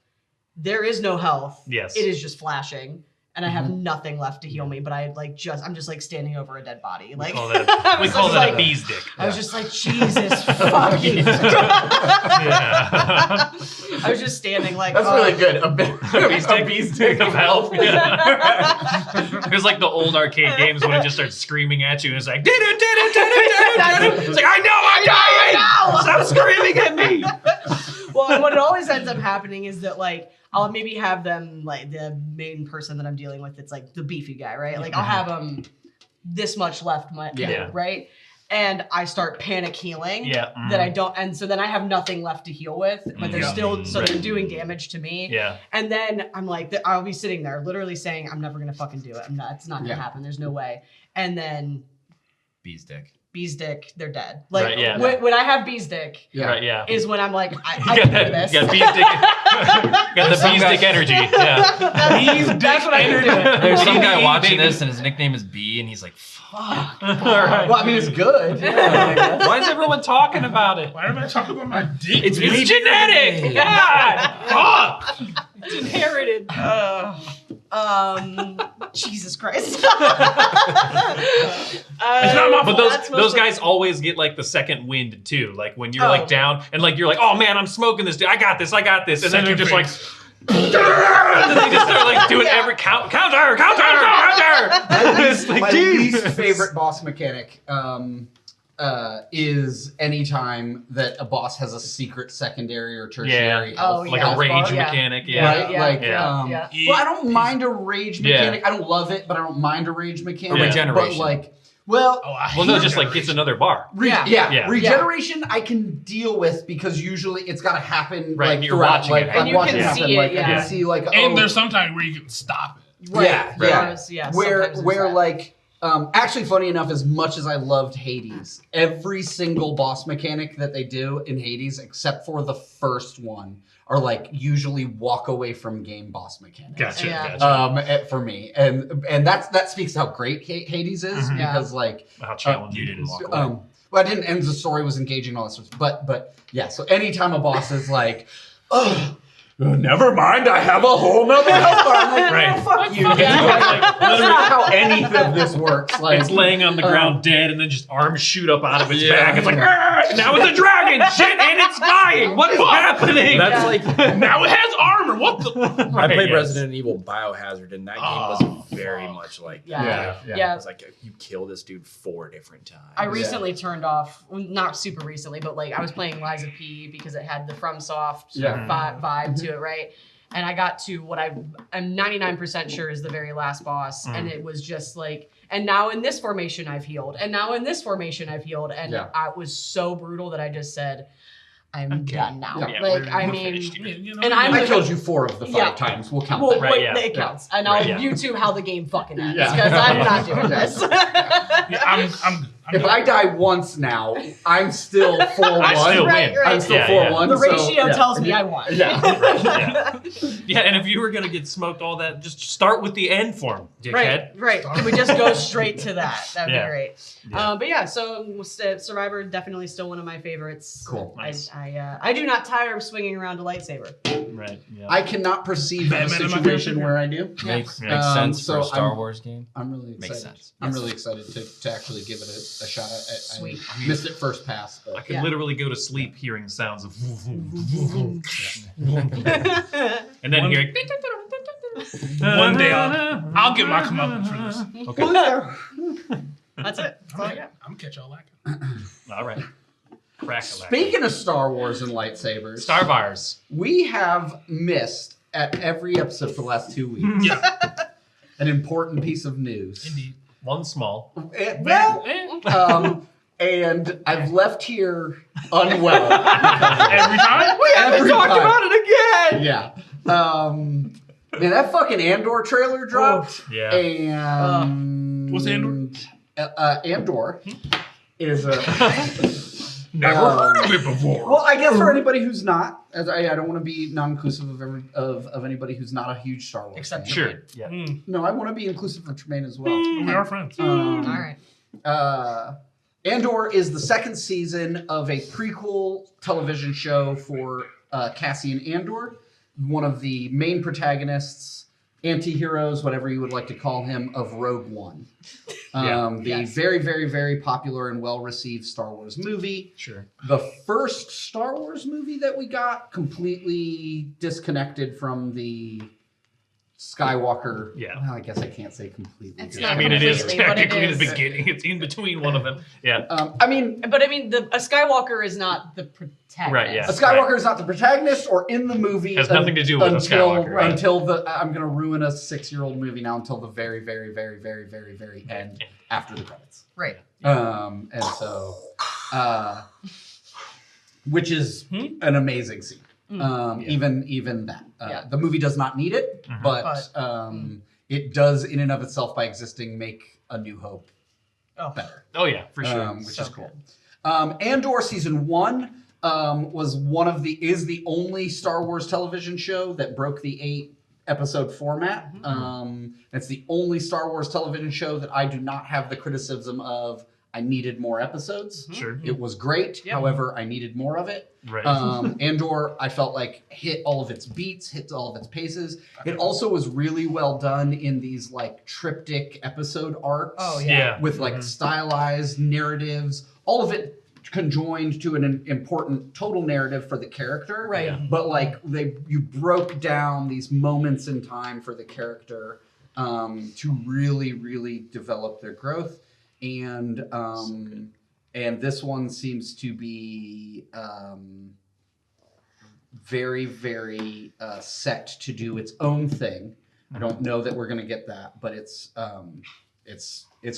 Speaker 5: there is no health.
Speaker 2: Yes.
Speaker 5: It is just flashing. And I have nothing left to heal me, but I'm just like standing over a dead body. Like
Speaker 2: we call that a bee's dick.
Speaker 5: I was just like, Jesus fucking Christ. I was just standing like,
Speaker 4: That's really good. A
Speaker 2: bee's dick of health. Yeah. It was like the old arcade games when it just starts screaming at you and it's like, it's like, I know I'm dying. Stop screaming at me.
Speaker 5: Well, and what it always ends up happening is that like I'll maybe have them like the main person that I'm dealing with. It's like the beefy guy, right? Like I'll have them this much left, right? And I start panic healing. That I don't, and so then I have nothing left to heal with, but they're still they're doing damage to me.
Speaker 2: Yeah.
Speaker 5: And then I'm like, I'll be sitting there, literally saying, I'm never gonna fucking do it. It's not gonna happen. There's no way. And then
Speaker 3: Bee's dick.
Speaker 5: They're dead. Like when I have bee's dick, is when I'm like, I can do this.
Speaker 2: You got bee's dick. Got the bee's dick energy. Yeah.
Speaker 5: That's what I can do.
Speaker 3: There's some guy watching this and his nickname is B, and he's like, fuck.
Speaker 4: Well, I mean, it's good.
Speaker 3: Why is everyone talking about it?
Speaker 1: Why am I talking about my dick?
Speaker 2: It's genetic. God. Fuck.
Speaker 5: It's inherited. Jesus Christ.
Speaker 1: It's not my
Speaker 2: But
Speaker 1: fault.
Speaker 2: those guys always get like the second wind too. Like when you're like down and like you're like, oh man, I'm smoking this. I got this. And then you're just like, and then they just start like doing every counter.
Speaker 4: My least favorite boss mechanic is anytime that a boss has a secret secondary or tertiary health.
Speaker 2: Like a rage mechanic.
Speaker 4: Right?
Speaker 5: Yeah.
Speaker 4: Well, I don't mind a rage mechanic. I don't love it, but I don't mind a rage mechanic.
Speaker 3: Or regeneration.
Speaker 4: But like, well,
Speaker 2: no, just like gets another bar.
Speaker 4: Regeneration I can deal with because usually it's got to happen
Speaker 2: right.
Speaker 4: like
Speaker 2: You're
Speaker 4: throughout.
Speaker 2: watching
Speaker 4: Like
Speaker 2: it.
Speaker 5: And you can see it.
Speaker 4: I can see like,
Speaker 1: and there's sometimes where you can stop it.
Speaker 5: Right.
Speaker 4: Where like. Actually, funny enough, as much as I loved Hades, every single boss mechanic that they do in Hades, except for the first one, are like usually walk away from game boss mechanics.
Speaker 2: Gotcha.
Speaker 4: For me, and that speaks to how great Hades is because like
Speaker 2: how challenging you didn't walk away.
Speaker 4: Well, I didn't, and the story was engaging and all that stuff. But yeah, so anytime a boss is like, oh. Never mind, I have a whole nother health bar. I'm like, fuck you. That's not how any of this works. Like,
Speaker 2: it's laying on the ground dead, and then just arms shoot up out of its back. It's like, now it's a dragon! Shit, and it's dying! What is happening?
Speaker 3: That's like
Speaker 1: now it has armor. What the?
Speaker 6: I played Resident Evil Biohazard, and that game was very much like that.
Speaker 5: Yeah.
Speaker 6: It's like you kill this dude 4 different times.
Speaker 5: I recently turned off, not super recently, but like I was playing Lies of P because it had the FromSoft vibe to it, right? And I got to what I'm 99% sure is the very last boss, and it was just like, and now in this formation I've healed, and now in this formation I've healed, and I was so brutal that I just said, I'm done now. Like, I mean, and I
Speaker 4: killed you 4 of the 5 times. We'll count that.
Speaker 5: It counts. And I'll YouTube how the game fucking ends, because I'm not doing this.
Speaker 1: I'm
Speaker 4: if I die once now, I'm still 4-1.
Speaker 2: I still win.
Speaker 4: I'm still 4-1.
Speaker 5: The ratio tells me I won.
Speaker 2: Yeah, and if you were gonna get smoked all that, just start with the end form, dickhead.
Speaker 5: Right. Can we just go straight to that? That'd be great. But yeah, so Survivor definitely still one of my favorites.
Speaker 4: Cool.
Speaker 2: Nice.
Speaker 5: I do not tire of swinging around a lightsaber.
Speaker 2: Right. Yeah.
Speaker 4: I cannot perceive a situation where I do.
Speaker 3: Makes sense for a Star Wars game.
Speaker 4: I'm really excited.
Speaker 3: Makes sense.
Speaker 4: I'm really excited to actually give it a shot.
Speaker 5: Sweet.
Speaker 4: I missed it first pass, but
Speaker 2: I could literally go to sleep hearing sounds of and then hearing
Speaker 1: one day I'll get my comeuppance for this.
Speaker 2: Okay.
Speaker 5: That's it. That's all I got.
Speaker 1: I'm gonna catch y'all lacking.
Speaker 2: All right.
Speaker 4: Speaking of Star Wars and lightsabers,
Speaker 2: Starvires,
Speaker 4: we have missed at every episode for the last 2 weeks. An important piece of news.
Speaker 1: Indeed.
Speaker 2: one small.
Speaker 4: And I've left here unwell.
Speaker 1: Every time?
Speaker 4: We haven't talked
Speaker 5: about it again!
Speaker 4: Yeah. Man, that fucking Andor trailer dropped.
Speaker 2: Yeah.
Speaker 4: And
Speaker 1: what's Andor?
Speaker 4: Andor is a
Speaker 1: never heard of it before.
Speaker 4: Well, I guess for anybody who's not, as I don't want to be non-inclusive of anybody who's not a huge Star Wars
Speaker 5: Except
Speaker 4: fan.
Speaker 2: Sure. Yeah.
Speaker 4: No, I want to be inclusive of Tremayne as well.
Speaker 1: We are friends.
Speaker 5: All right.
Speaker 4: Andor is the second season of a prequel television show for Cassian Andor, one of the main protagonists, anti-heroes, whatever you would like to call him, of Rogue One. Very, very, very popular and well-received Star Wars movie.
Speaker 2: Sure.
Speaker 4: The first Star Wars movie that we got completely disconnected from the Skywalker.
Speaker 2: Yeah.
Speaker 4: Well, I guess I can't say completely.
Speaker 5: It's
Speaker 2: Yeah,
Speaker 5: not
Speaker 2: I mean, it is
Speaker 5: completely, but it
Speaker 2: technically the
Speaker 5: is.
Speaker 2: beginning. It's in between one of them. Yeah.
Speaker 4: I mean,
Speaker 5: But I mean, a Skywalker is not the protagonist.
Speaker 2: Right, yeah.
Speaker 4: a Skywalker is not the protagonist or in the movie.
Speaker 2: Has nothing to do with a Skywalker, right?
Speaker 4: Until I'm going to ruin a 6-year-old movie now until the very, very, very, very, very, very end after the credits.
Speaker 5: Right.
Speaker 4: And so, which is an amazing scene. Even that. The movie does not need it, but it does in and of itself by existing make A New Hope better.
Speaker 2: Oh yeah, for sure.
Speaker 4: Which is cool. Andor season 1 is the only Star Wars television show that broke the 8-episode format. It's the only Star Wars television show that I do not have the criticism of I needed more episodes.
Speaker 2: Sure.
Speaker 4: It was great.
Speaker 5: Yep.
Speaker 4: However, I needed more of it.
Speaker 2: Right.
Speaker 4: Andor, I felt like hit all of its beats, hit all of its paces. It also was really well done in these like triptych episode arcs.
Speaker 5: Oh,
Speaker 2: yeah.
Speaker 4: With like stylized narratives, all of it conjoined to an important total narrative for the character.
Speaker 5: Right.
Speaker 2: Yeah.
Speaker 4: But like you broke down these moments in time for the character to really, really develop their growth. And And this one seems to be very, very set to do its own thing. I don't know that we're gonna get that, but it's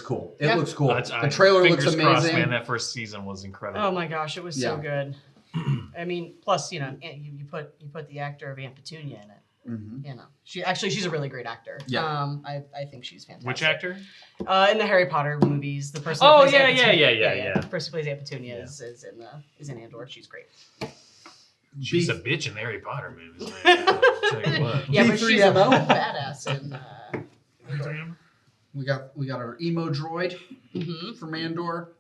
Speaker 4: cool. It looks cool. The trailer looks amazing.
Speaker 2: Crossed, man, that first season was incredible.
Speaker 5: Oh my gosh, it was so good. I mean, plus you put the actor of Aunt Petunia in it. You know, she's a really great actor. Yeah. I think she's fantastic.
Speaker 2: Which actor?
Speaker 5: In the Harry Potter movies, the person.
Speaker 2: Oh
Speaker 5: who plays
Speaker 2: yeah.
Speaker 5: The person who plays Aunt Petunia is in Andor. She's great.
Speaker 2: She's a bitch in the Harry Potter movies. Man. Tell you what.
Speaker 5: Yeah, but she's a badass in.
Speaker 4: We got our emo droid from Andor.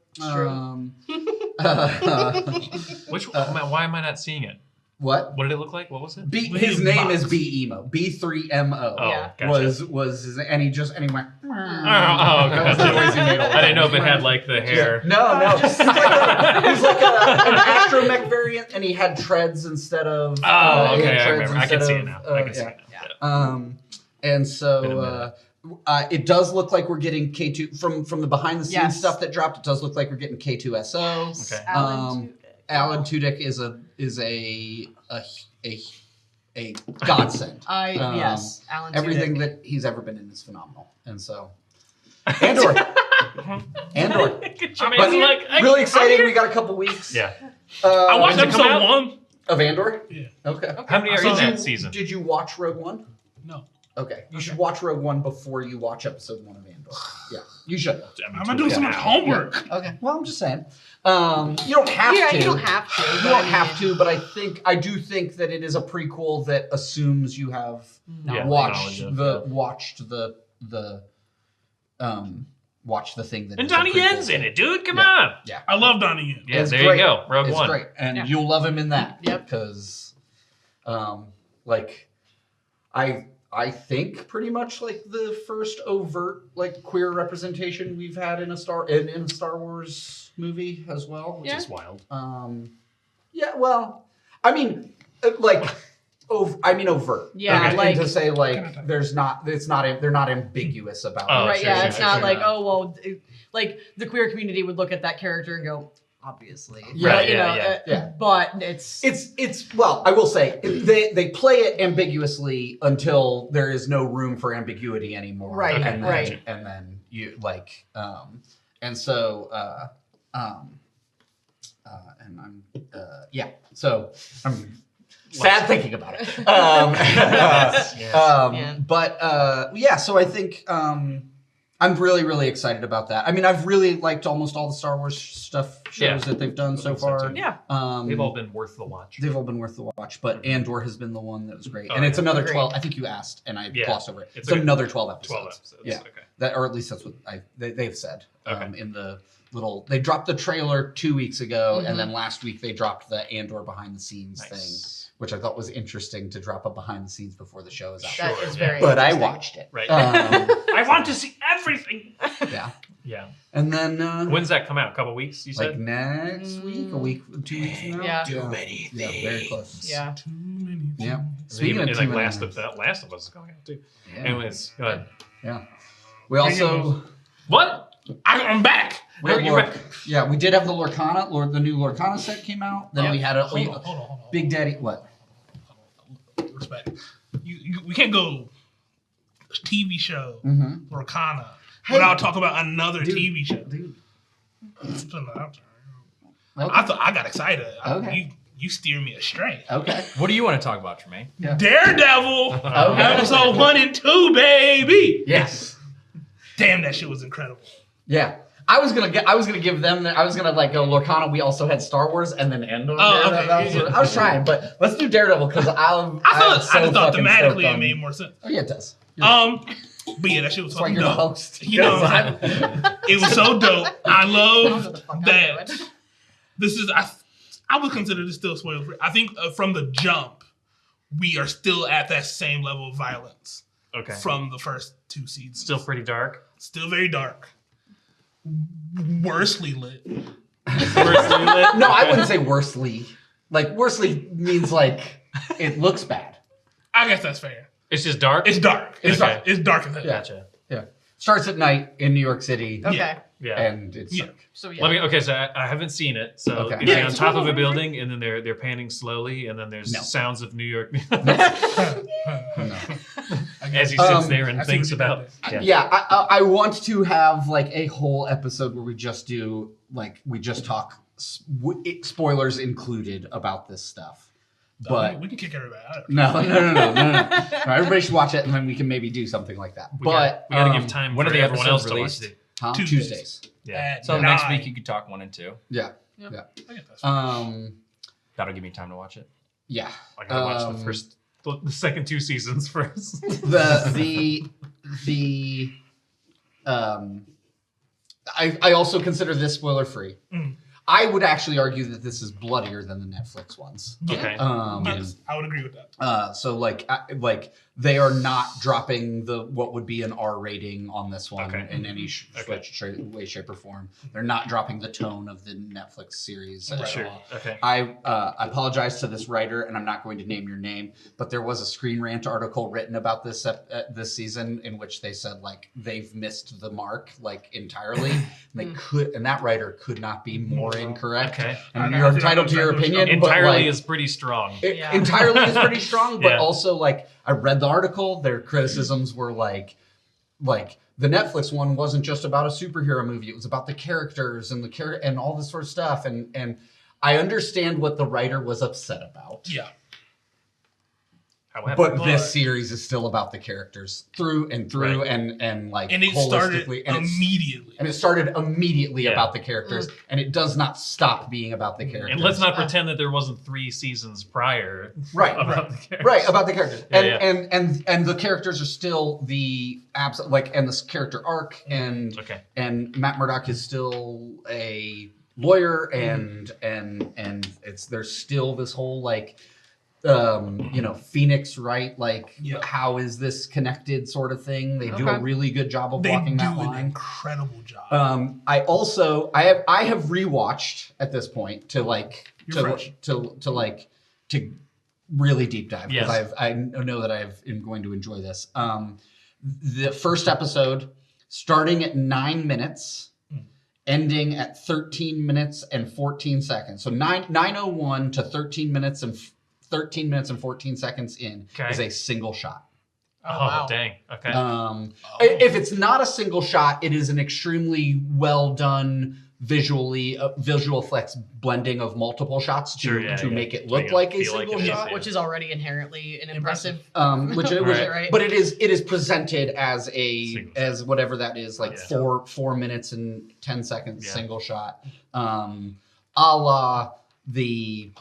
Speaker 2: Which? Why am I not seeing it?
Speaker 4: What?
Speaker 2: What did it look like? What was it?
Speaker 4: His name is B-Emo. B3MO.
Speaker 2: Oh, gotcha.
Speaker 4: was his, and he went.
Speaker 2: Oh, gotcha. I didn't know if it had like the hair.
Speaker 4: No. He's like an astromech variant, and he had treads instead of.
Speaker 2: Oh, okay. I remember. I can see it now.
Speaker 4: And so. It does look like we're getting K2 from the behind the scenes stuff that dropped. It does look like we're getting K2SO.
Speaker 2: Okay.
Speaker 4: Alan Tudyk is a godsend.
Speaker 5: Yes, Alan Tudyk.
Speaker 4: Everything that he's ever been in is phenomenal, and so Andor. Really exciting. We got a couple weeks.
Speaker 2: Yeah.
Speaker 1: I watched episode 1
Speaker 4: of Andor.
Speaker 1: Yeah.
Speaker 4: Okay.
Speaker 2: How many are in that season?
Speaker 4: Did you watch Rogue One?
Speaker 1: No.
Speaker 4: Okay. You should watch Rogue One before you watch episode 1 of Andor. Yeah, you should.
Speaker 1: I'm doing so much homework.
Speaker 4: Yeah. Okay. Well, I'm just saying. You don't have to.
Speaker 5: You don't have to.
Speaker 4: You don't have to, but I do think that it is a prequel that assumes you have watched the thing that.
Speaker 2: And Donnie Yen's in it, dude. Come on.
Speaker 4: Yeah.
Speaker 1: I love Donnie Yen.
Speaker 2: Yeah, there you go. Rogue One.
Speaker 4: It's great, and you'll love him in that.
Speaker 5: Yep.
Speaker 4: Because, I think pretty much like the first overt like queer representation we've had in a Star Wars movie as well, which
Speaker 2: is wild.
Speaker 4: Yeah, well, I mean, overt.
Speaker 5: Yeah,
Speaker 4: and to say like they're not ambiguous about it.
Speaker 5: Right? Yeah, it's not like like the queer community would look at that character and go, obviously.
Speaker 2: Yeah,
Speaker 5: but it's
Speaker 4: well, I will say they play it ambiguously until there is no room for ambiguity anymore.
Speaker 5: Right.
Speaker 2: Okay.
Speaker 4: And then you like and so and I'm so I'm sad thinking about it. So I think I'm really, really excited about that. I mean, I've really liked almost all the Star Wars shows that they've done so far.
Speaker 5: Yeah.
Speaker 2: They've all been worth the watch.
Speaker 4: But Andor has been the one that was great. And it's another 12. I think you asked, and I glossed over it. It's another 12 episodes.
Speaker 2: 12 episodes.
Speaker 4: Yeah.
Speaker 2: Okay.
Speaker 4: Or at least that's what they've said.
Speaker 2: Okay.
Speaker 4: In the little... They dropped the trailer 2 weeks ago, and then last week they dropped the Andor behind the scenes thing. Which I thought was interesting to drop a behind the scenes before the show is out.
Speaker 5: That is very
Speaker 4: But I watched it.
Speaker 2: Right.
Speaker 1: I want to see everything.
Speaker 4: Yeah.
Speaker 2: Yeah.
Speaker 4: And then
Speaker 2: when's that come out? A couple weeks, you said?
Speaker 4: Like next week, 2 weeks from now.
Speaker 5: Yeah.
Speaker 6: Too many things.
Speaker 4: Yeah, very close.
Speaker 5: Yeah.
Speaker 1: Too many.
Speaker 4: Yeah.
Speaker 2: Speaking of
Speaker 4: like
Speaker 2: Last of Us is going out too.
Speaker 4: Yeah.
Speaker 2: Anyways, go ahead.
Speaker 4: Yeah. We also
Speaker 2: What?
Speaker 1: I'm back.
Speaker 4: we did have the Lorcana, the new Lorcana set came out. Then we had a
Speaker 1: Hold on.
Speaker 4: Big Daddy what?
Speaker 1: Respect. We can't go TV show Lorcana without talking about another TV show.
Speaker 4: Dude.
Speaker 1: Just putting that out there.
Speaker 4: Okay.
Speaker 1: I got excited.
Speaker 4: Okay.
Speaker 1: You steer me astray.
Speaker 4: Okay.
Speaker 3: What do you want to talk about, Tremayne?
Speaker 4: Yeah.
Speaker 1: Daredevil, episode 1 and 2, baby.
Speaker 4: Yes.
Speaker 1: Damn, that shit was incredible.
Speaker 4: Yeah. I was gonna give them. I was gonna like go Lorcana. We also had Star Wars and then Andor. I was trying, but let's do Daredevil because I
Speaker 1: just thought thematically it made more sense.
Speaker 4: Oh yeah, it does.
Speaker 1: But yeah, that shit was
Speaker 4: That's why
Speaker 1: fucking
Speaker 4: you're the
Speaker 1: dope.
Speaker 4: host.
Speaker 1: You know, it was so dope. I love that. This is I would consider this still spoiler free. I think from the jump, we are still at that same level of violence.
Speaker 2: Okay.
Speaker 1: From the first 2 seasons.
Speaker 2: Still pretty dark.
Speaker 1: Still very dark. Worsely lit.
Speaker 2: Worsely lit?
Speaker 4: No, I wouldn't say worsely. Like worsely means like it looks bad.
Speaker 1: I guess that's fair.
Speaker 2: It's just dark?
Speaker 1: It's dark. It's
Speaker 2: Okay.
Speaker 1: dark. It's dark as hell.
Speaker 4: Yeah.
Speaker 2: Gotcha.
Speaker 4: Yeah. Starts at night in New York City.
Speaker 5: Okay.
Speaker 2: Yeah.
Speaker 4: And it's
Speaker 5: So
Speaker 2: So I haven't seen it. So
Speaker 4: Okay.
Speaker 2: is he on top of a building, and then they're panning slowly, and then there's sounds of New York as he sits there and thinks about.
Speaker 4: I want to have like a whole episode where we just talk spoilers included about this stuff. But
Speaker 1: we can kick everybody out.
Speaker 4: No. Everybody should watch it, and then we can maybe do something like that.
Speaker 2: We gotta give time.
Speaker 3: When
Speaker 2: for
Speaker 3: are the
Speaker 2: everyone else
Speaker 3: episodes
Speaker 2: to watch
Speaker 3: released?
Speaker 2: it.
Speaker 4: Tuesdays.
Speaker 2: Yeah.
Speaker 3: So next week you could talk 1 and 2.
Speaker 4: Yeah.
Speaker 1: I get that.
Speaker 3: That'll give me time to watch it.
Speaker 4: Yeah.
Speaker 2: I gotta watch the second 2 seasons first.
Speaker 4: I also consider this spoiler free. I would actually argue that this is bloodier than the Netflix ones.
Speaker 2: Okay.
Speaker 1: Yes, I would agree with that.
Speaker 4: So like they are not dropping what would be an R rating on this one in any way, shape, or form. They're not dropping the tone of the Netflix series at all.
Speaker 2: Okay.
Speaker 4: I apologize to this writer, and I'm not going to name your name, but there was a Screen Rant article written about this this season in which they said like they've missed the mark like entirely. And that writer could not be more incorrect.
Speaker 2: Okay.
Speaker 4: And you're entitled to your opinion.
Speaker 2: Entirely is pretty strong.
Speaker 4: Entirely is pretty strong, but also like I read the article. Their criticisms were like the Netflix one wasn't just about a superhero movie. It was about the characters and and all this sort of stuff. And I understand what the writer was upset about.
Speaker 1: Yeah.
Speaker 2: However,
Speaker 4: but this series is still about the characters through and through and like
Speaker 1: and it started immediately.
Speaker 4: And it started immediately about the characters, and it does not stop being about the characters.
Speaker 2: And let's not pretend that there wasn't 3 seasons prior about the characters.
Speaker 4: Right, about the characters. And the characters are still the and this character arc and Matt Murdock is still a lawyer and there's still this whole like Phoenix, right? Like, how is this connected sort of thing? They do a really good job of walking that line.
Speaker 1: They do an incredible job.
Speaker 4: I have rewatched at this point to really deep dive because I know that I'm going to enjoy this. The first episode starting at 9 minutes, ending at 13 minutes and 14 seconds. So 9:01 to 13 minutes and 14 seconds in is a single shot.
Speaker 2: Oh, wow. Dang. Okay.
Speaker 4: If it's not a single shot, it is an extremely well done visual effects blending of multiple shots to make it look like a single shot,
Speaker 5: which is already inherently an impressive.
Speaker 4: But it is presented as as whatever that is, like 4 minutes and 10 seconds single shot, a la the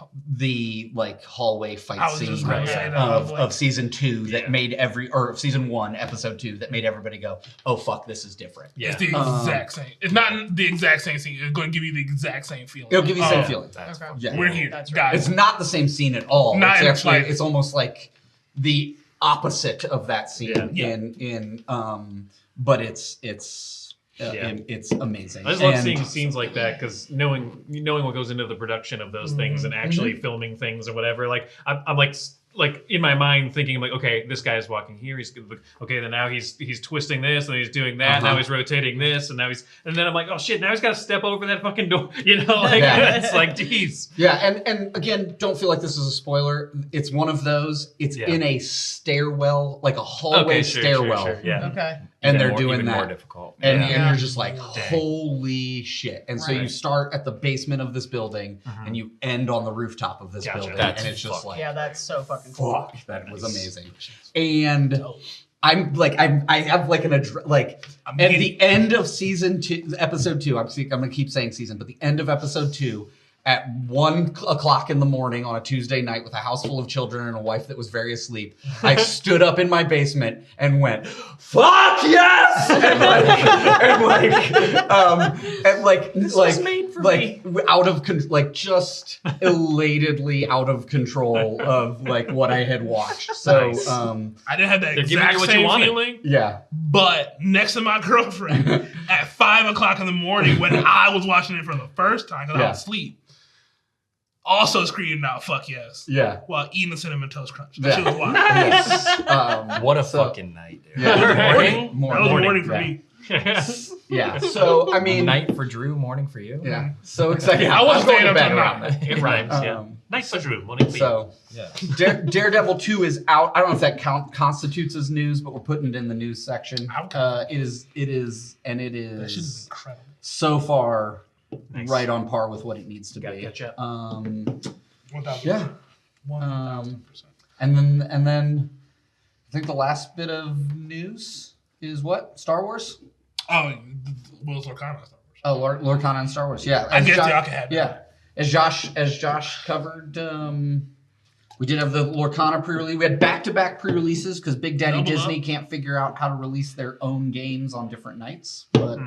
Speaker 4: like hallway fight scene of season 2 that made season 1 episode 2 that made everybody go, oh fuck, this is different.
Speaker 1: It's the exact same. It's not the exact same scene. It's going to give you the exact same feeling.
Speaker 4: It'll give you the same feeling.
Speaker 1: We're here.
Speaker 5: That's right.
Speaker 4: It's not the same scene at all. It's almost like the opposite of that scene. But it's amazing.
Speaker 2: I just love seeing scenes like that because knowing what goes into the production of those things and actually filming things or whatever. Like I'm like in my mind thinking like, okay, this guy's walking here. He's okay. Then now he's twisting this and he's doing that. Now he's rotating this and then I'm like, oh shit. Now he's got to step over that fucking door. It's like, geez.
Speaker 4: Yeah, and again, don't feel like this is a spoiler. It's one of those. It's in a stairwell, like a hallway stairwell.
Speaker 2: Sure. Yeah.
Speaker 5: Okay.
Speaker 4: And they're doing that.
Speaker 3: More difficult.
Speaker 4: And you're just like, holy shit. And so you start at the basement of this building and you end on the rooftop of this building. And it's just like,
Speaker 5: that's so fucking cool.
Speaker 4: Fuck, that was amazing. And I'm like, I have like at the end of season 2, episode 2, I'm gonna keep saying season, but the end of episode 2, at 1:00 in the morning on a Tuesday night with a house full of children and a wife that was very asleep, I stood up in my basement and went, "Fuck yes!" Just elatedly out of control of like what I had watched. So
Speaker 1: I didn't have that exact same feeling.
Speaker 4: Yeah,
Speaker 1: but next to my girlfriend at 5:00 in the morning when I was watching it for the first time because I was asleep. Also screaming out, fuck yes.
Speaker 4: Yeah.
Speaker 1: While eating the Cinnamon Toast Crunch. That shit was wild.
Speaker 3: Nice. What a fucking night, dude.
Speaker 4: Yeah.
Speaker 1: That was morning for me.
Speaker 4: Yeah. So I mean,
Speaker 3: night for Drew, morning for you.
Speaker 4: yeah. So excited. Yeah,
Speaker 1: I was
Speaker 4: I'm going
Speaker 1: staying
Speaker 4: to
Speaker 1: up
Speaker 4: bed
Speaker 1: till
Speaker 4: around
Speaker 1: 9.
Speaker 4: that.
Speaker 2: It rhymes, yeah. Nice for Drew, morning for you.
Speaker 4: So
Speaker 3: Yeah.
Speaker 4: Daredevil 2 is out. I don't know if that constitutes as news, but we're putting it in the news section. It is, and it
Speaker 1: That shit is
Speaker 4: is
Speaker 1: incredible.
Speaker 4: so far
Speaker 2: Nice.
Speaker 4: right on par with what it needs to
Speaker 2: Gotta
Speaker 4: be.
Speaker 2: catch up.
Speaker 1: 1,000%.
Speaker 4: Yeah.
Speaker 1: 1,000%.
Speaker 4: And then I think the last bit of news is what? Star Wars?
Speaker 1: Oh, Will's Lorcana Star Wars.
Speaker 4: Oh, Lorcana and Star Wars. Yeah.
Speaker 1: I
Speaker 4: As
Speaker 1: guess
Speaker 4: Josh-
Speaker 1: y'all can have that.
Speaker 4: Yeah. As Josh covered, we did have the Lorcana pre-release. We had back-to-back pre-releases because Big Daddy
Speaker 1: Double
Speaker 4: Disney
Speaker 1: up.
Speaker 4: can't figure out how to release their own games on different nights. But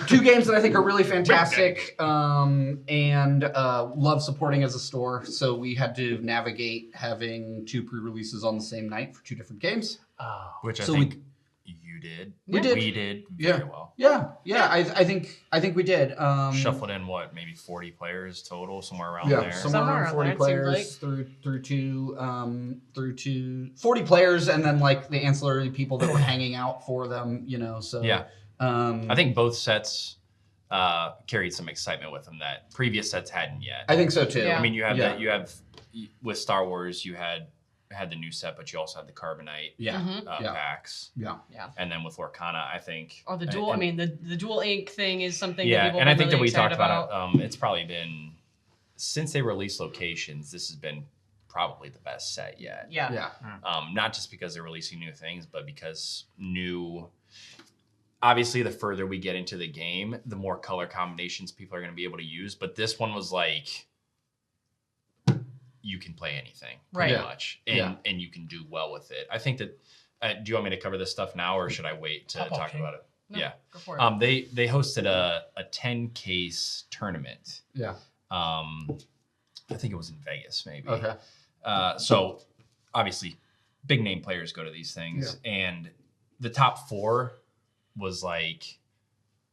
Speaker 4: two games that I think are really fantastic and love supporting as a store. So we had to navigate having two pre-releases on the same night for two different games.
Speaker 2: Oh.
Speaker 3: Which I
Speaker 4: So
Speaker 3: think you did.
Speaker 4: We did.
Speaker 3: We did
Speaker 4: Yeah.
Speaker 3: very well.
Speaker 4: Yeah. I think we did.
Speaker 3: Shuffled in what, maybe 40 players total, somewhere around
Speaker 4: Yeah,
Speaker 3: there.
Speaker 4: somewhere
Speaker 5: Somewhere
Speaker 4: around
Speaker 5: around
Speaker 4: 40
Speaker 5: there, it
Speaker 4: players
Speaker 5: seemed
Speaker 4: through to 40 players, and then like the ancillary people that were hanging out for them, you know. So
Speaker 3: Yeah. I think both sets carried some excitement with them that previous sets hadn't yet.
Speaker 4: I think so too.
Speaker 5: Yeah.
Speaker 3: I mean, you have
Speaker 4: Yeah.
Speaker 3: that. You have with Star Wars, you had the new set, but you also had the Carbonite
Speaker 4: Yeah. Yeah.
Speaker 3: packs.
Speaker 4: Yeah.
Speaker 3: And then with Lorcana, I think.
Speaker 5: Or the dual. I mean, the dual ink thing is something.
Speaker 3: Yeah,
Speaker 5: that people
Speaker 3: and I
Speaker 5: are
Speaker 3: think
Speaker 5: really
Speaker 3: that we talked
Speaker 5: excited
Speaker 3: about it. It's probably been since they released locations. This has been probably the best set yet.
Speaker 5: Yeah.
Speaker 4: Yeah.
Speaker 3: Not just because they're releasing new things, but because obviously the further we get into the game, the more color combinations people are going to be able to use. But this one was like, you can play anything pretty
Speaker 5: Right.
Speaker 3: much, and you can do well with it. I think that. Do you want me to cover this stuff now, or should I wait to talk about it?
Speaker 5: No,
Speaker 3: Yeah.
Speaker 5: Go for it.
Speaker 3: They hosted a 10 case tournament.
Speaker 4: Yeah.
Speaker 3: I think it was in Vegas, maybe.
Speaker 4: Okay.
Speaker 3: So obviously, big name players go to these things, and the top 4 was like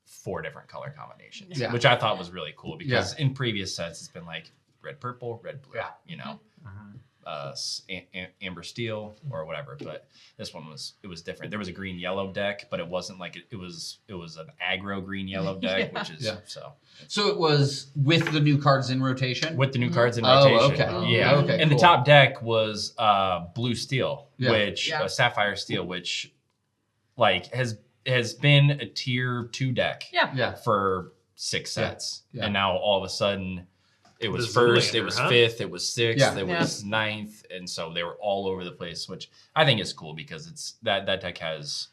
Speaker 3: 4 different color combinations,
Speaker 4: Yeah.
Speaker 3: which I thought was really cool because in previous sets it's been like red, purple, red, blue,
Speaker 4: Yeah.
Speaker 3: you know, amber, steel, or whatever. But this one was different. There was a green, yellow deck, but it wasn't like it was an aggro green, yellow deck, which is
Speaker 4: So it was with the new cards in rotation.
Speaker 3: with the new cards in
Speaker 4: Oh,
Speaker 3: rotation.
Speaker 4: okay.
Speaker 3: Yeah.
Speaker 4: Okay,
Speaker 3: And
Speaker 4: cool.
Speaker 3: the top deck was blue steel,
Speaker 4: Yeah.
Speaker 3: which
Speaker 5: Yeah.
Speaker 3: sapphire steel, which like has been a tier 2 deck
Speaker 4: Yeah.
Speaker 3: for 6 sets.
Speaker 4: Yeah.
Speaker 3: And now all of a sudden it was
Speaker 2: The
Speaker 3: first,
Speaker 2: Zoolander,
Speaker 3: it was
Speaker 2: huh?
Speaker 3: 5th, it was 6th,
Speaker 4: Yeah.
Speaker 3: it was 9th, and so they were all over the place, which I think is cool because it's that deck has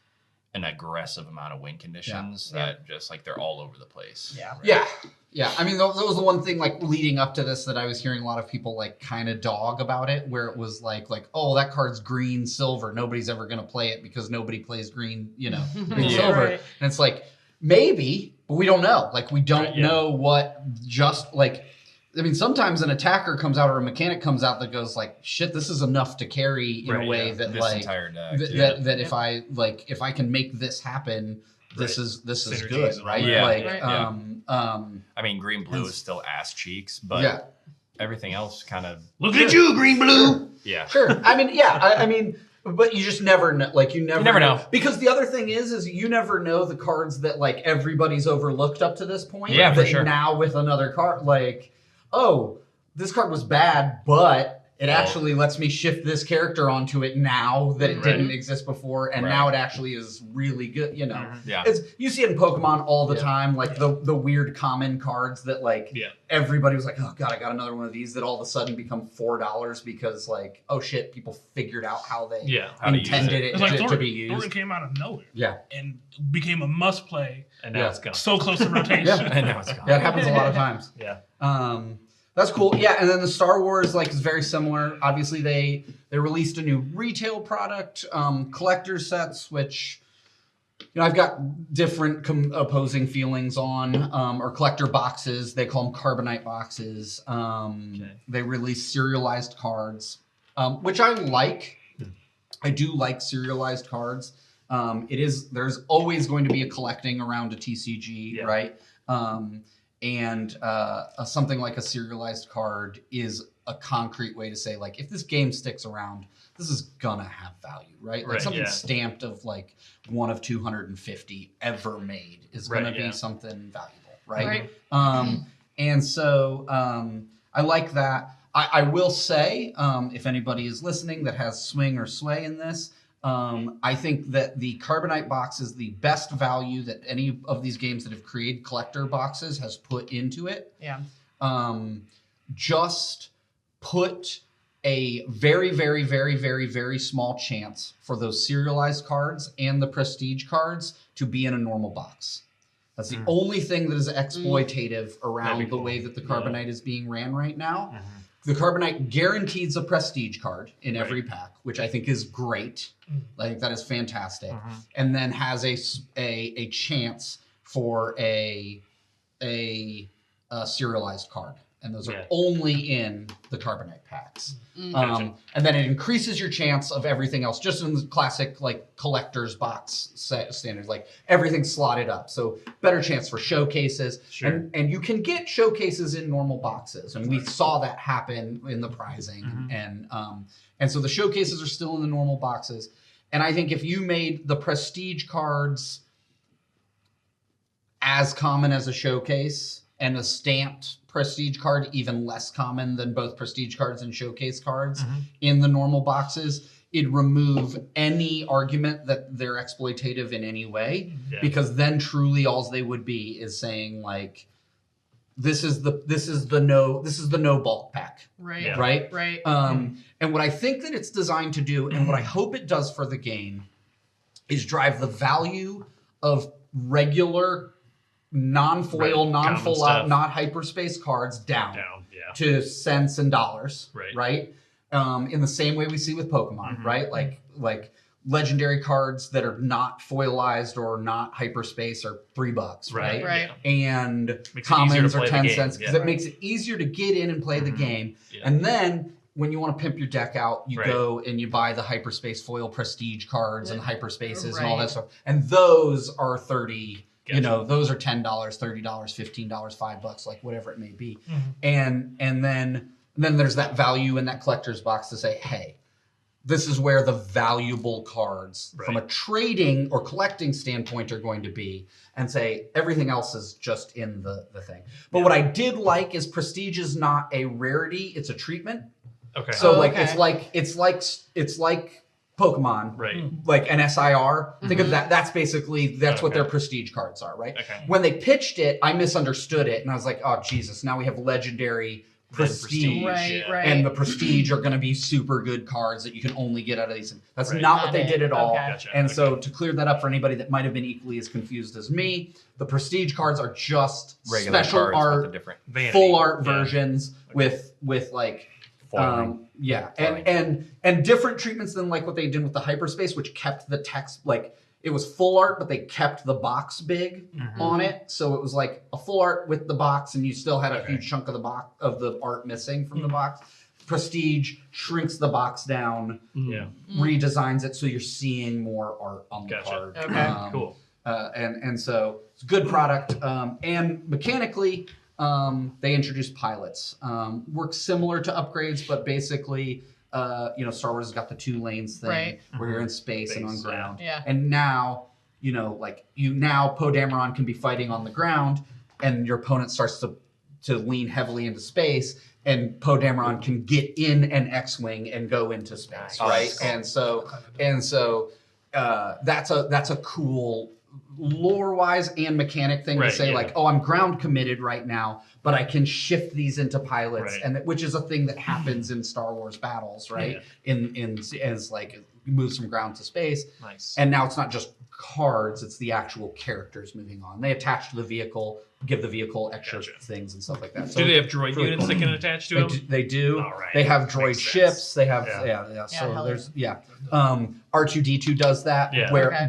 Speaker 3: an aggressive amount of win conditions that just like they're all over the place.
Speaker 5: Yeah.
Speaker 4: Yeah. Yeah. I mean, that was the one thing like leading up to this that I was hearing a lot of people like kind of dog about it, where it was like, oh, that card's green, silver. Nobody's ever going to play it because nobody plays green, green,
Speaker 3: Yeah.
Speaker 4: silver.
Speaker 5: Right.
Speaker 4: And it's like, maybe, but we don't know. Like, we don't
Speaker 2: Right, yeah.
Speaker 4: know what just like, I mean, sometimes an attacker comes out or a mechanic comes out that goes like, shit, this is enough to carry in
Speaker 2: Right,
Speaker 4: a way
Speaker 2: yeah.
Speaker 4: that
Speaker 3: This
Speaker 4: like,
Speaker 3: entire deck.
Speaker 4: that if I can make this happen, this is
Speaker 1: Synergies
Speaker 4: good,
Speaker 1: and
Speaker 4: right?
Speaker 1: all
Speaker 3: that.
Speaker 4: Like,
Speaker 3: Yeah. I mean, green, blue is still ass cheeks, but everything else kind of
Speaker 1: Look at you, green blue.
Speaker 3: yeah.
Speaker 4: Sure. I mean, I mean, but you just never know. Like, you never
Speaker 3: know.
Speaker 4: Because the other thing is you never know the cards that like everybody's overlooked up to this point.
Speaker 3: Yeah, for
Speaker 4: that
Speaker 3: sure.
Speaker 4: Now with another card, like, oh, this card was bad, but it actually lets me shift this character onto it now that it didn't exist before, and now it actually is really good.
Speaker 3: Yeah.
Speaker 4: You see it in Pokemon all the time, like the weird common cards that like everybody was like, oh god, I got another one of these, that all of a sudden become $4 because like, oh shit, people figured out how they
Speaker 2: how to use
Speaker 4: intended it
Speaker 1: It's like
Speaker 4: to be
Speaker 1: Thorin
Speaker 4: used.
Speaker 1: came out of nowhere.
Speaker 4: Yeah.
Speaker 1: And became a must play.
Speaker 2: And now it's gone.
Speaker 1: So close to rotation.
Speaker 3: And now it's gone.
Speaker 4: Yeah, it happens a lot of times.
Speaker 2: Yeah.
Speaker 4: That's cool. Yeah, and then the Star Wars like is very similar. Obviously, they released a new retail product, collector sets, which I've got different opposing feelings on, or collector boxes. They call them Carbonite boxes. They release serialized cards, which I like. I do like serialized cards. There's always going to be a collecting around a TCG, right? And something like a serialized card is a concrete way to say like if this game sticks around, this is gonna have value, right? Like something stamped of like 1 of 250 ever made is gonna be something valuable, right? And so I like that. I will say, if anybody is listening that has swing or sway in this, I think that the Carbonite box is the best value that any of these games that have created collector boxes has put into it.
Speaker 5: Yeah.
Speaker 4: Just put a very, very, very, very, very small chance for those serialized cards and the prestige cards to be in a normal box. That's the only thing that is exploitative around the way that the Carbonite is being ran right now. The Carbonite guarantees a prestige card in every pack, which I think is great. I think that is fantastic. And then has a chance for a serialized card. And those are only in the Carbonite packs. And then it increases your chance of everything else, just in the classic like collector's box standards, like everything's slotted up. So better chance for showcases. And you can get showcases in normal boxes. And we saw that happen in the prizing. And so the showcases are still in the normal boxes. And I think if you made the prestige cards as common as a showcase and a stamped prestige card even less common than both prestige cards and showcase cards in the normal boxes, it'd remove any argument that they're exploitative in any way, because then truly all they would be is saying like, this is the no bulk pack, right. And what I think that it's designed to do, and what I hope it does for the game, is drive the value of regular non-foil, non-full out, not hyperspace cards down to cents and dollars, right? In the same way we see with Pokemon, right? Like legendary cards that are not foilized or not hyperspace are $3, right? And commons are 10 cents because it makes it easier to get in and play the game. And then when you want to pimp your deck out, you go and you buy the hyperspace foil prestige cards and hyperspaces and all that stuff. And those are 30. You know, those are $10, $30, $15, $5, like whatever it may be. And then there's that value in that collector's box to say, hey, this is where the valuable cards from a trading or collecting standpoint are going to be, and say everything else is just in the thing. But what I did like is prestige is not a rarity, it's a treatment. So it's like Pokemon, like an SIR. Think of that. That's basically what their prestige cards are, right? When they pitched it, I misunderstood it, and I was like, "Oh Jesus!" Now we have legendary prestige, and the prestige are going to be super good cards that you can only get out of these. That's not what they did at all. And so to clear that up for anybody that might have been equally as confused as me, the prestige cards are just regular special art, with the different full art versions with like. And different treatments than like what they did with the hyperspace, which kept the text like it was full art, but they kept the box big on it, so it was like a full art with the box, and you still had a huge chunk of the box of the art missing from the box. Prestige shrinks the box down, redesigns it so you're seeing more art on the card.
Speaker 2: Cool.
Speaker 4: And so it's a good product, and mechanically. They introduced pilots. Works similar to upgrades, but basically, Star Wars has got the 2 lanes thing where you're in space and on ground. And now, Poe Dameron can be fighting on the ground, and your opponent starts to lean heavily into space, and Poe Dameron can get in an X-wing and go into space, right? And so that's a cool lore-wise and mechanic thing to say like, oh, I'm ground committed right now, but I can shift these into pilots, and which is a thing that happens in Star Wars battles, right? In as like it moves from ground to space. And now it's not just cards; it's the actual characters moving on. They attach to the vehicle, give the vehicle extra things and stuff like that. So
Speaker 2: do they have droid units that can attach to them?
Speaker 4: They do. All right. They have droid ships. They have So there's R2D2 does that.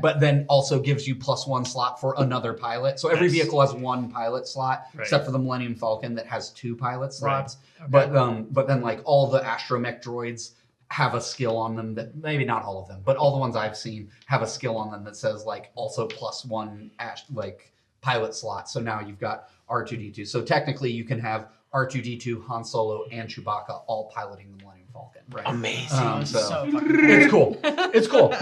Speaker 4: But then also gives you +1 slot for another pilot. So every vehicle has 1 pilot slot, except for the Millennium Falcon that has 2 pilot slots. But then like all the astromech droids have a skill on them that maybe not all of them, but all the ones I've seen have a skill on them that says like also +1 like pilot slot. So now you've got R2D2. So technically you can have R2-D2, Han Solo, and Chewbacca all piloting the Millennium Falcon. Right.
Speaker 3: Amazing.
Speaker 4: So
Speaker 5: fucking
Speaker 4: it's cool. It's cool.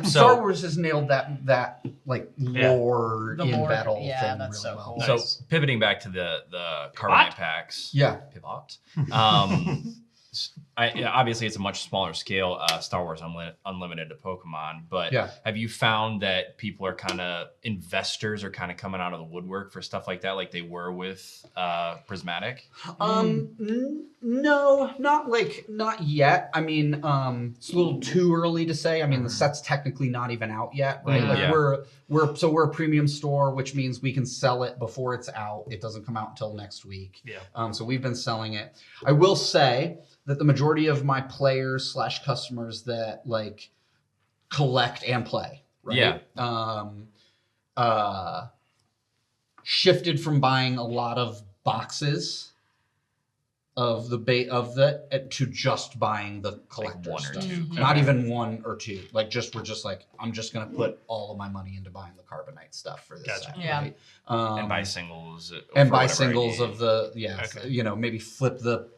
Speaker 4: Star Wars has nailed that like lore
Speaker 5: The
Speaker 4: in
Speaker 5: lore,
Speaker 4: battle
Speaker 5: yeah,
Speaker 4: thing
Speaker 5: that's
Speaker 4: really
Speaker 5: so
Speaker 4: well.
Speaker 5: cool.
Speaker 3: So pivoting back to the carbonite packs.
Speaker 4: Yeah.
Speaker 3: Pivot. Obviously, it's a much smaller scale, Star Wars Unlimited to Pokemon. But have you found that people are kind of investors are kind of coming out of the woodwork for stuff like that, like they were with Prismatic?
Speaker 4: No, not yet. I mean, it's a little too early to say. I mean, the set's technically not even out yet, right? Like we're a premium store, which means we can sell it before it's out. It doesn't come out until next week.
Speaker 2: Yeah.
Speaker 4: So we've been selling it. I will say that the majority of my players / customers that like collect and play, right? Shifted from buying a lot of boxes of the to just buying the collector
Speaker 3: one or
Speaker 4: stuff.
Speaker 3: two.
Speaker 4: Not even one or two. Like we're just like, I'm just gonna put all of my money into buying the carbonite stuff for this set.
Speaker 5: Yeah.
Speaker 4: Right?
Speaker 3: And buy singles.
Speaker 4: And buy singles of the maybe flip the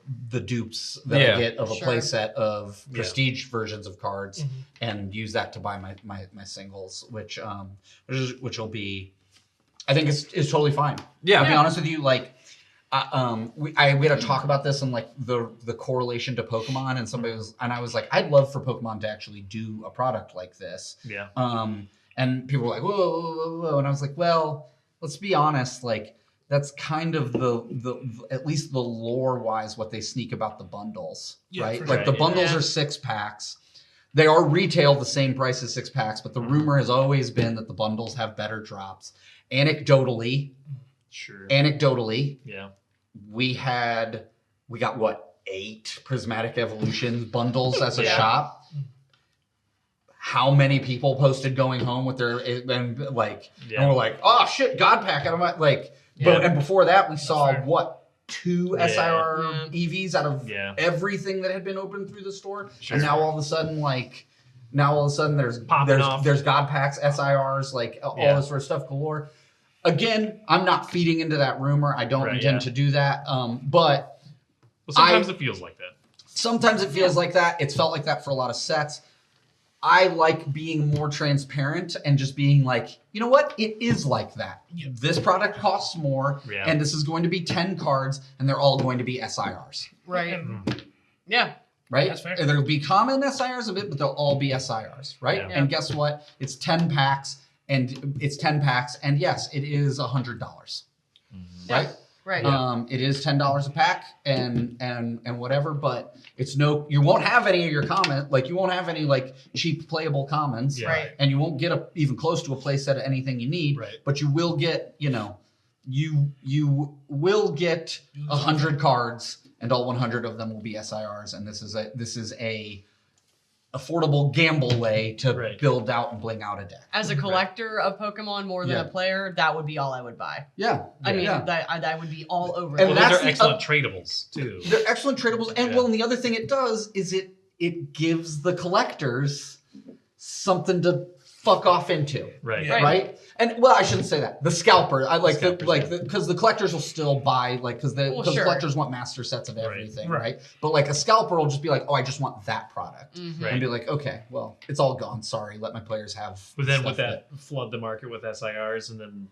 Speaker 4: dupes that I get of a playset of prestige versions of cards and use that to buy my singles, which will be, I think it's totally fine.
Speaker 3: Yeah.
Speaker 4: I'll be honest with you, like we had to talk about this and like the correlation to Pokemon, and I was like, I'd love for Pokemon to actually do a product like this.
Speaker 2: Yeah.
Speaker 4: And people were like, whoa, and I was like, well, let's be honest, like that's kind of the at least the lore wise what they sneak about the bundles, right? Like the bundles are 6-packs. They are retail the same price as 6-packs, but the rumor has always been that the bundles have better drops. Anecdotally,
Speaker 2: yeah,
Speaker 4: we got what, 8 Prismatic Evolutions bundles as a shop. How many people posted going home with their and we're like, oh shit, God Pack, and I'm like, and before that we saw what, 2 SIR EVs out of everything that had been opened through the store, and now all of a sudden there's God Packs, SIRs, like all this sort of stuff galore. Again, I'm not feeding into that rumor. I don't intend to do that. But
Speaker 2: sometimes it feels like that.
Speaker 4: Sometimes it feels like that. It's felt like that for a lot of sets. I like being more transparent and just being like, you know what? It is like that. Yeah. This product costs more, and this is going to be 10 cards, and they're all going to be SIRs.
Speaker 5: Right. Yeah.
Speaker 4: Right?
Speaker 5: That's fair.
Speaker 4: There'll be common SIRs of it, but they'll all be SIRs, right?
Speaker 5: Yeah.
Speaker 4: And guess what? It's 10 packs. And yes, it is $100, right?
Speaker 5: Right.
Speaker 4: It is $10 a pack, and whatever. But it's you won't have any of your you won't have any like cheap playable commons,
Speaker 5: right?
Speaker 4: And you won't get even close to a play set of anything you need,
Speaker 1: right?
Speaker 4: But you will get, you will get 100 cards, and all 100 of them will be SIRs, and this is a affordable gamble way to build out and bling out a deck.
Speaker 5: As a collector of Pokemon more than a player, that would be all I would buy.
Speaker 4: Yeah.
Speaker 5: I mean, that would be all over.
Speaker 2: And those are excellent tradables too.
Speaker 4: They're excellent tradables. And and the other thing it does is it gives the collectors something to fuck off into. Right? And I shouldn't say that. The scalper, I like because the collectors will still buy because the collectors want master sets of everything, right? But like a scalper will just be like, oh, I just want that product, and be like, okay, well, it's all gone. Sorry, let my players have.
Speaker 2: But then with that, flood the market with SIRs, and then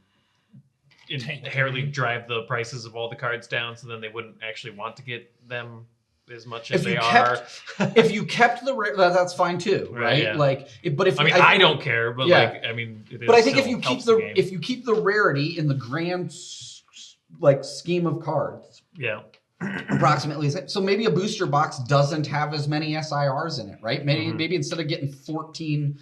Speaker 2: inherently drive the prices of all the cards down, so then they wouldn't actually want to get them as much as they are.
Speaker 4: If you kept that's fine too, right?
Speaker 2: Yeah.
Speaker 4: But if
Speaker 2: I don't care, but
Speaker 4: but I think if you keep the rarity in the grand scheme of cards, approximately. So maybe a booster box doesn't have as many SIRs in it, right? Maybe instead of getting 14,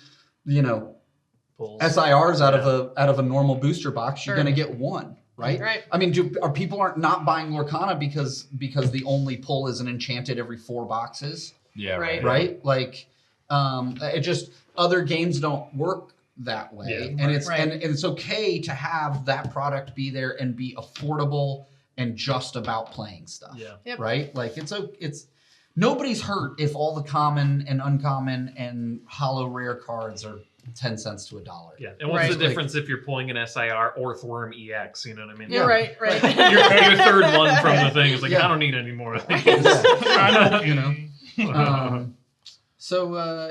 Speaker 4: SIRs out of a normal booster box, you're going to get 1. Right. I mean, people not buying Lorcana because the only pull is an enchanted every 4 boxes?
Speaker 3: Yeah.
Speaker 4: Right. Like, it just other games don't work that way, and it's okay to have that product be there and be affordable and just about playing stuff.
Speaker 2: Yeah.
Speaker 5: Yep.
Speaker 4: Right. Like it's nobody's hurt if all the common and uncommon and hollow rare cards are 10 cents to $1.
Speaker 2: Yeah, and what's the difference if you're pulling an SIR or Orthworm EX? You know what I mean?
Speaker 5: Yeah, right.
Speaker 2: Your third one from the thing is like, I don't need any more of these.
Speaker 1: I know,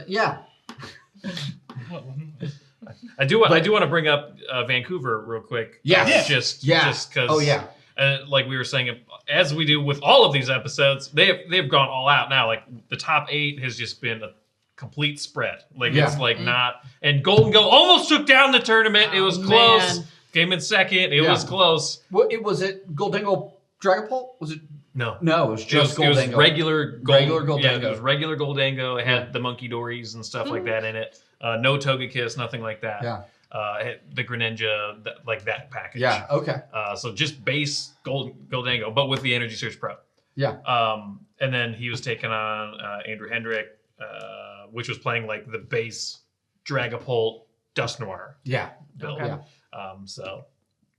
Speaker 4: Yeah.
Speaker 2: I do want to bring up Vancouver real quick.
Speaker 4: Yeah.
Speaker 2: Just because.
Speaker 4: Oh yeah.
Speaker 2: Like we were saying, as we do with all of these episodes, they've gone all out now. Like the top 8 has just been a complete spread. Like it's like not. And Golden Go almost took down the tournament. It was close. Man. Came in second. It was close.
Speaker 4: What was it? Goldengo Dragapult? Was it?
Speaker 2: No,
Speaker 4: it was just Goldengo.
Speaker 2: It was regular Goldengo.
Speaker 4: Yeah,
Speaker 2: it was regular Goldengo. It had the Monkey Dories and stuff like that in it. No Togekiss, nothing like that.
Speaker 4: Yeah.
Speaker 2: The Greninja, like that package.
Speaker 4: Yeah. Okay.
Speaker 2: So just base Goldengo, but with the Energy Surge Pro.
Speaker 4: Yeah.
Speaker 2: And then he was taking on Andrew Hendrick, which was playing like the base Dragapult Dust Noir.
Speaker 4: Yeah.
Speaker 2: Build.
Speaker 4: Okay.
Speaker 2: So,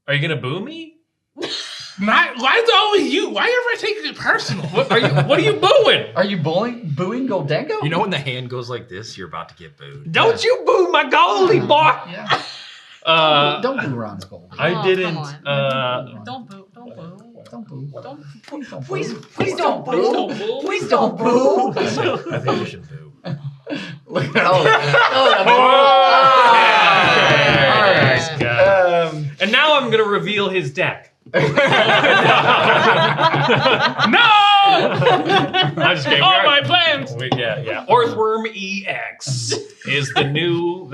Speaker 2: are you gonna boo me?
Speaker 1: Why is it always you? Why are you ever taking it personal?
Speaker 2: What are you booing?
Speaker 4: Are you booing Goldengo?
Speaker 6: You know when the hand goes like this, you're about to get booed.
Speaker 2: Don't you boo my Goldie boy!
Speaker 4: Yeah. Don't boo around Goldie.
Speaker 2: I didn't.
Speaker 5: Don't boo. Don't boo.
Speaker 4: Don't boo.
Speaker 5: Please don't boo. Please don't boo.
Speaker 6: I think you should boo.
Speaker 4: Look at
Speaker 2: And now I'm gonna reveal his deck.
Speaker 1: No!
Speaker 2: I'm just kidding.
Speaker 1: All my plans.
Speaker 2: Yeah. Orthworm EX is the new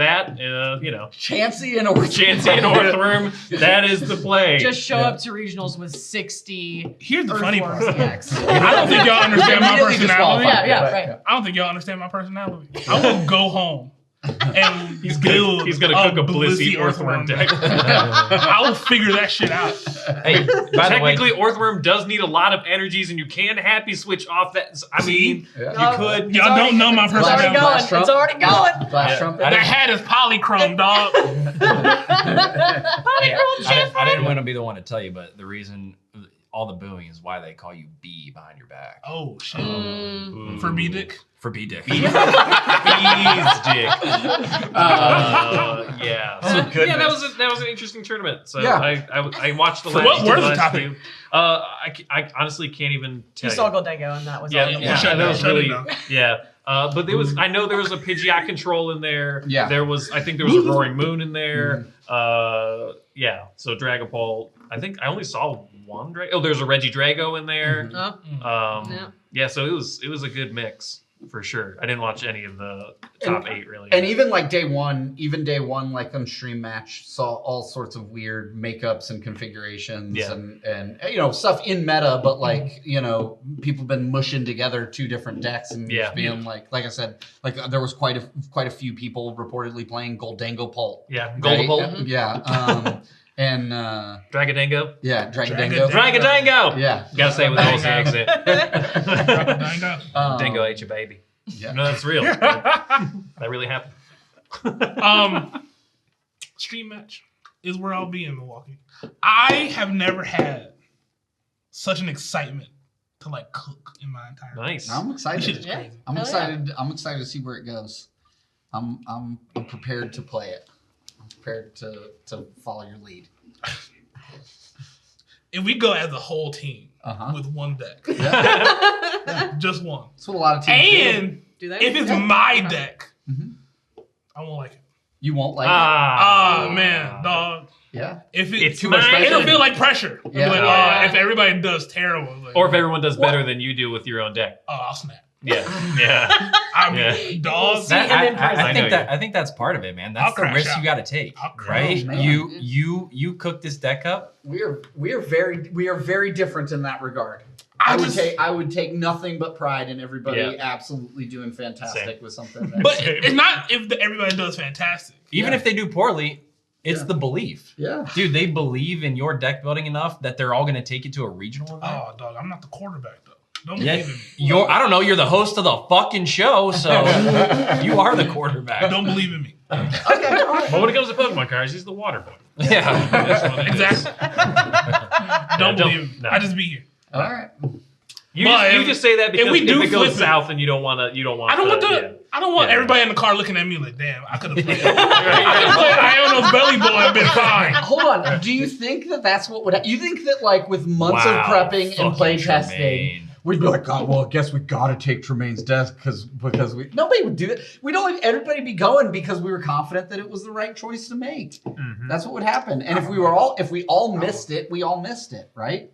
Speaker 4: Chansey and
Speaker 2: Orthworm. That is the play.
Speaker 5: Just show up to regionals with 60.
Speaker 1: Here's the funny part.
Speaker 5: EX.
Speaker 1: I don't think y'all understand my personality.
Speaker 5: Right.
Speaker 1: I don't think y'all understand my personality. I will go home and
Speaker 2: he's gonna cook a Blissey Orthworm deck.
Speaker 1: I will figure that shit out.
Speaker 3: Hey, by
Speaker 2: technically,
Speaker 3: the way,
Speaker 2: Orthworm does need a lot of energies, and you can happy switch off that. I mean, you could.
Speaker 1: Y'all don't know my personality.
Speaker 5: It's already going.
Speaker 4: Flash Trumpet.
Speaker 1: That hat is polychrome, dog.
Speaker 3: I didn't want to be the one to tell you, but the reason all the booing is why they call you B behind your back.
Speaker 1: Oh shit! For B Dick.
Speaker 3: For B Dick.
Speaker 2: Bees dick. Yeah. That was an interesting tournament. So I watched the last.
Speaker 1: What were the top 8?
Speaker 2: I honestly can't even tell you.
Speaker 5: Saw Goldengo, and that was all.
Speaker 2: That was really but there was. I know there was a Pidgeot control in there.
Speaker 4: Yeah.
Speaker 2: I think there was a Roaring Moon in there. So Dragapult. I think I only saw one Drago. Oh, there's a Regidrago in there. So it was a good mix. For sure. I didn't watch any of the top 8 really.
Speaker 4: And even like day one, like on Stream Match, saw all sorts of weird makeups and configurations and stuff in meta, but like, people have been mushing together 2 different decks and just being like I said, like there was quite a few people reportedly playing Goldengo Pult.
Speaker 2: Yeah, Goldengo.
Speaker 4: Right? Yeah. And
Speaker 2: Dragadango?
Speaker 4: Yeah, Dragadango.
Speaker 2: Dragadango!
Speaker 4: Yeah.
Speaker 2: You gotta say it with the whole accent.
Speaker 1: Dragadango.
Speaker 2: Dingo ate your baby.
Speaker 4: Yeah.
Speaker 2: No, that's real. That really happened.
Speaker 1: Stream Match is where I'll be in Milwaukee. I have never had such an excitement to like cook in my entire life.
Speaker 2: Nice.
Speaker 4: I'm excited.
Speaker 1: This shit is crazy.
Speaker 4: I'm excited. I'm excited to see where it goes. I'm prepared to play it. I'm prepared to follow your lead.
Speaker 1: If we go as a whole team with one deck, just one.
Speaker 4: That's what a lot of teams
Speaker 1: do. If it's my deck, I won't like it.
Speaker 4: You won't like it?
Speaker 1: Man, dog.
Speaker 4: Yeah.
Speaker 1: If
Speaker 2: it's
Speaker 1: too much pressure, it'll feel like pressure.
Speaker 4: Yeah.
Speaker 1: It'll be like, if everybody does terrible. Like,
Speaker 2: or if everyone does better than you do with your own deck.
Speaker 1: Oh, I'll snap.
Speaker 2: Yeah.
Speaker 1: Dog.
Speaker 3: I think that's part of it, man. That's the risk you got to take, right? You cook this deck up.
Speaker 4: We are very different in that regard. I would take nothing but pride in everybody absolutely doing fantastic with something.
Speaker 1: But it's not if everybody does fantastic.
Speaker 3: Even if they do poorly, it's the belief.
Speaker 4: Yeah.
Speaker 3: Dude, they believe in your deck building enough that they're all going to take you to a regional event.
Speaker 1: Oh, dog, I'm not the quarterback, though. Don't believe in me.
Speaker 3: I don't know, you're the host of the fucking show, so you are the quarterback.
Speaker 1: Don't believe in me.
Speaker 4: Okay, all right.
Speaker 2: But when it comes to Pokemon cards, he's the water boy.
Speaker 3: Yeah.
Speaker 1: Exactly. Don't believe in me.
Speaker 2: No.
Speaker 1: I just be here.
Speaker 4: All right.
Speaker 2: You
Speaker 1: But
Speaker 2: just say that because
Speaker 1: we do
Speaker 2: if it goes
Speaker 1: flip it-
Speaker 2: south and you don't want to.
Speaker 1: I don't want
Speaker 2: Yeah.
Speaker 1: everybody in the car looking at me like, damn, I could have played. I could have played Iono's Belly Boy and been fine.
Speaker 4: Hold on. Do you think that that's what would happen? You think that, like, with months of prepping and play testing, we'd be like, oh, well, I guess we got to take Tremayne's desk because we... Nobody would do that. We'd only... Everybody be going because we were confident that it was the right choice to make.
Speaker 2: Mm-hmm.
Speaker 4: That's what would happen. And if we all missed it, we all missed it, right?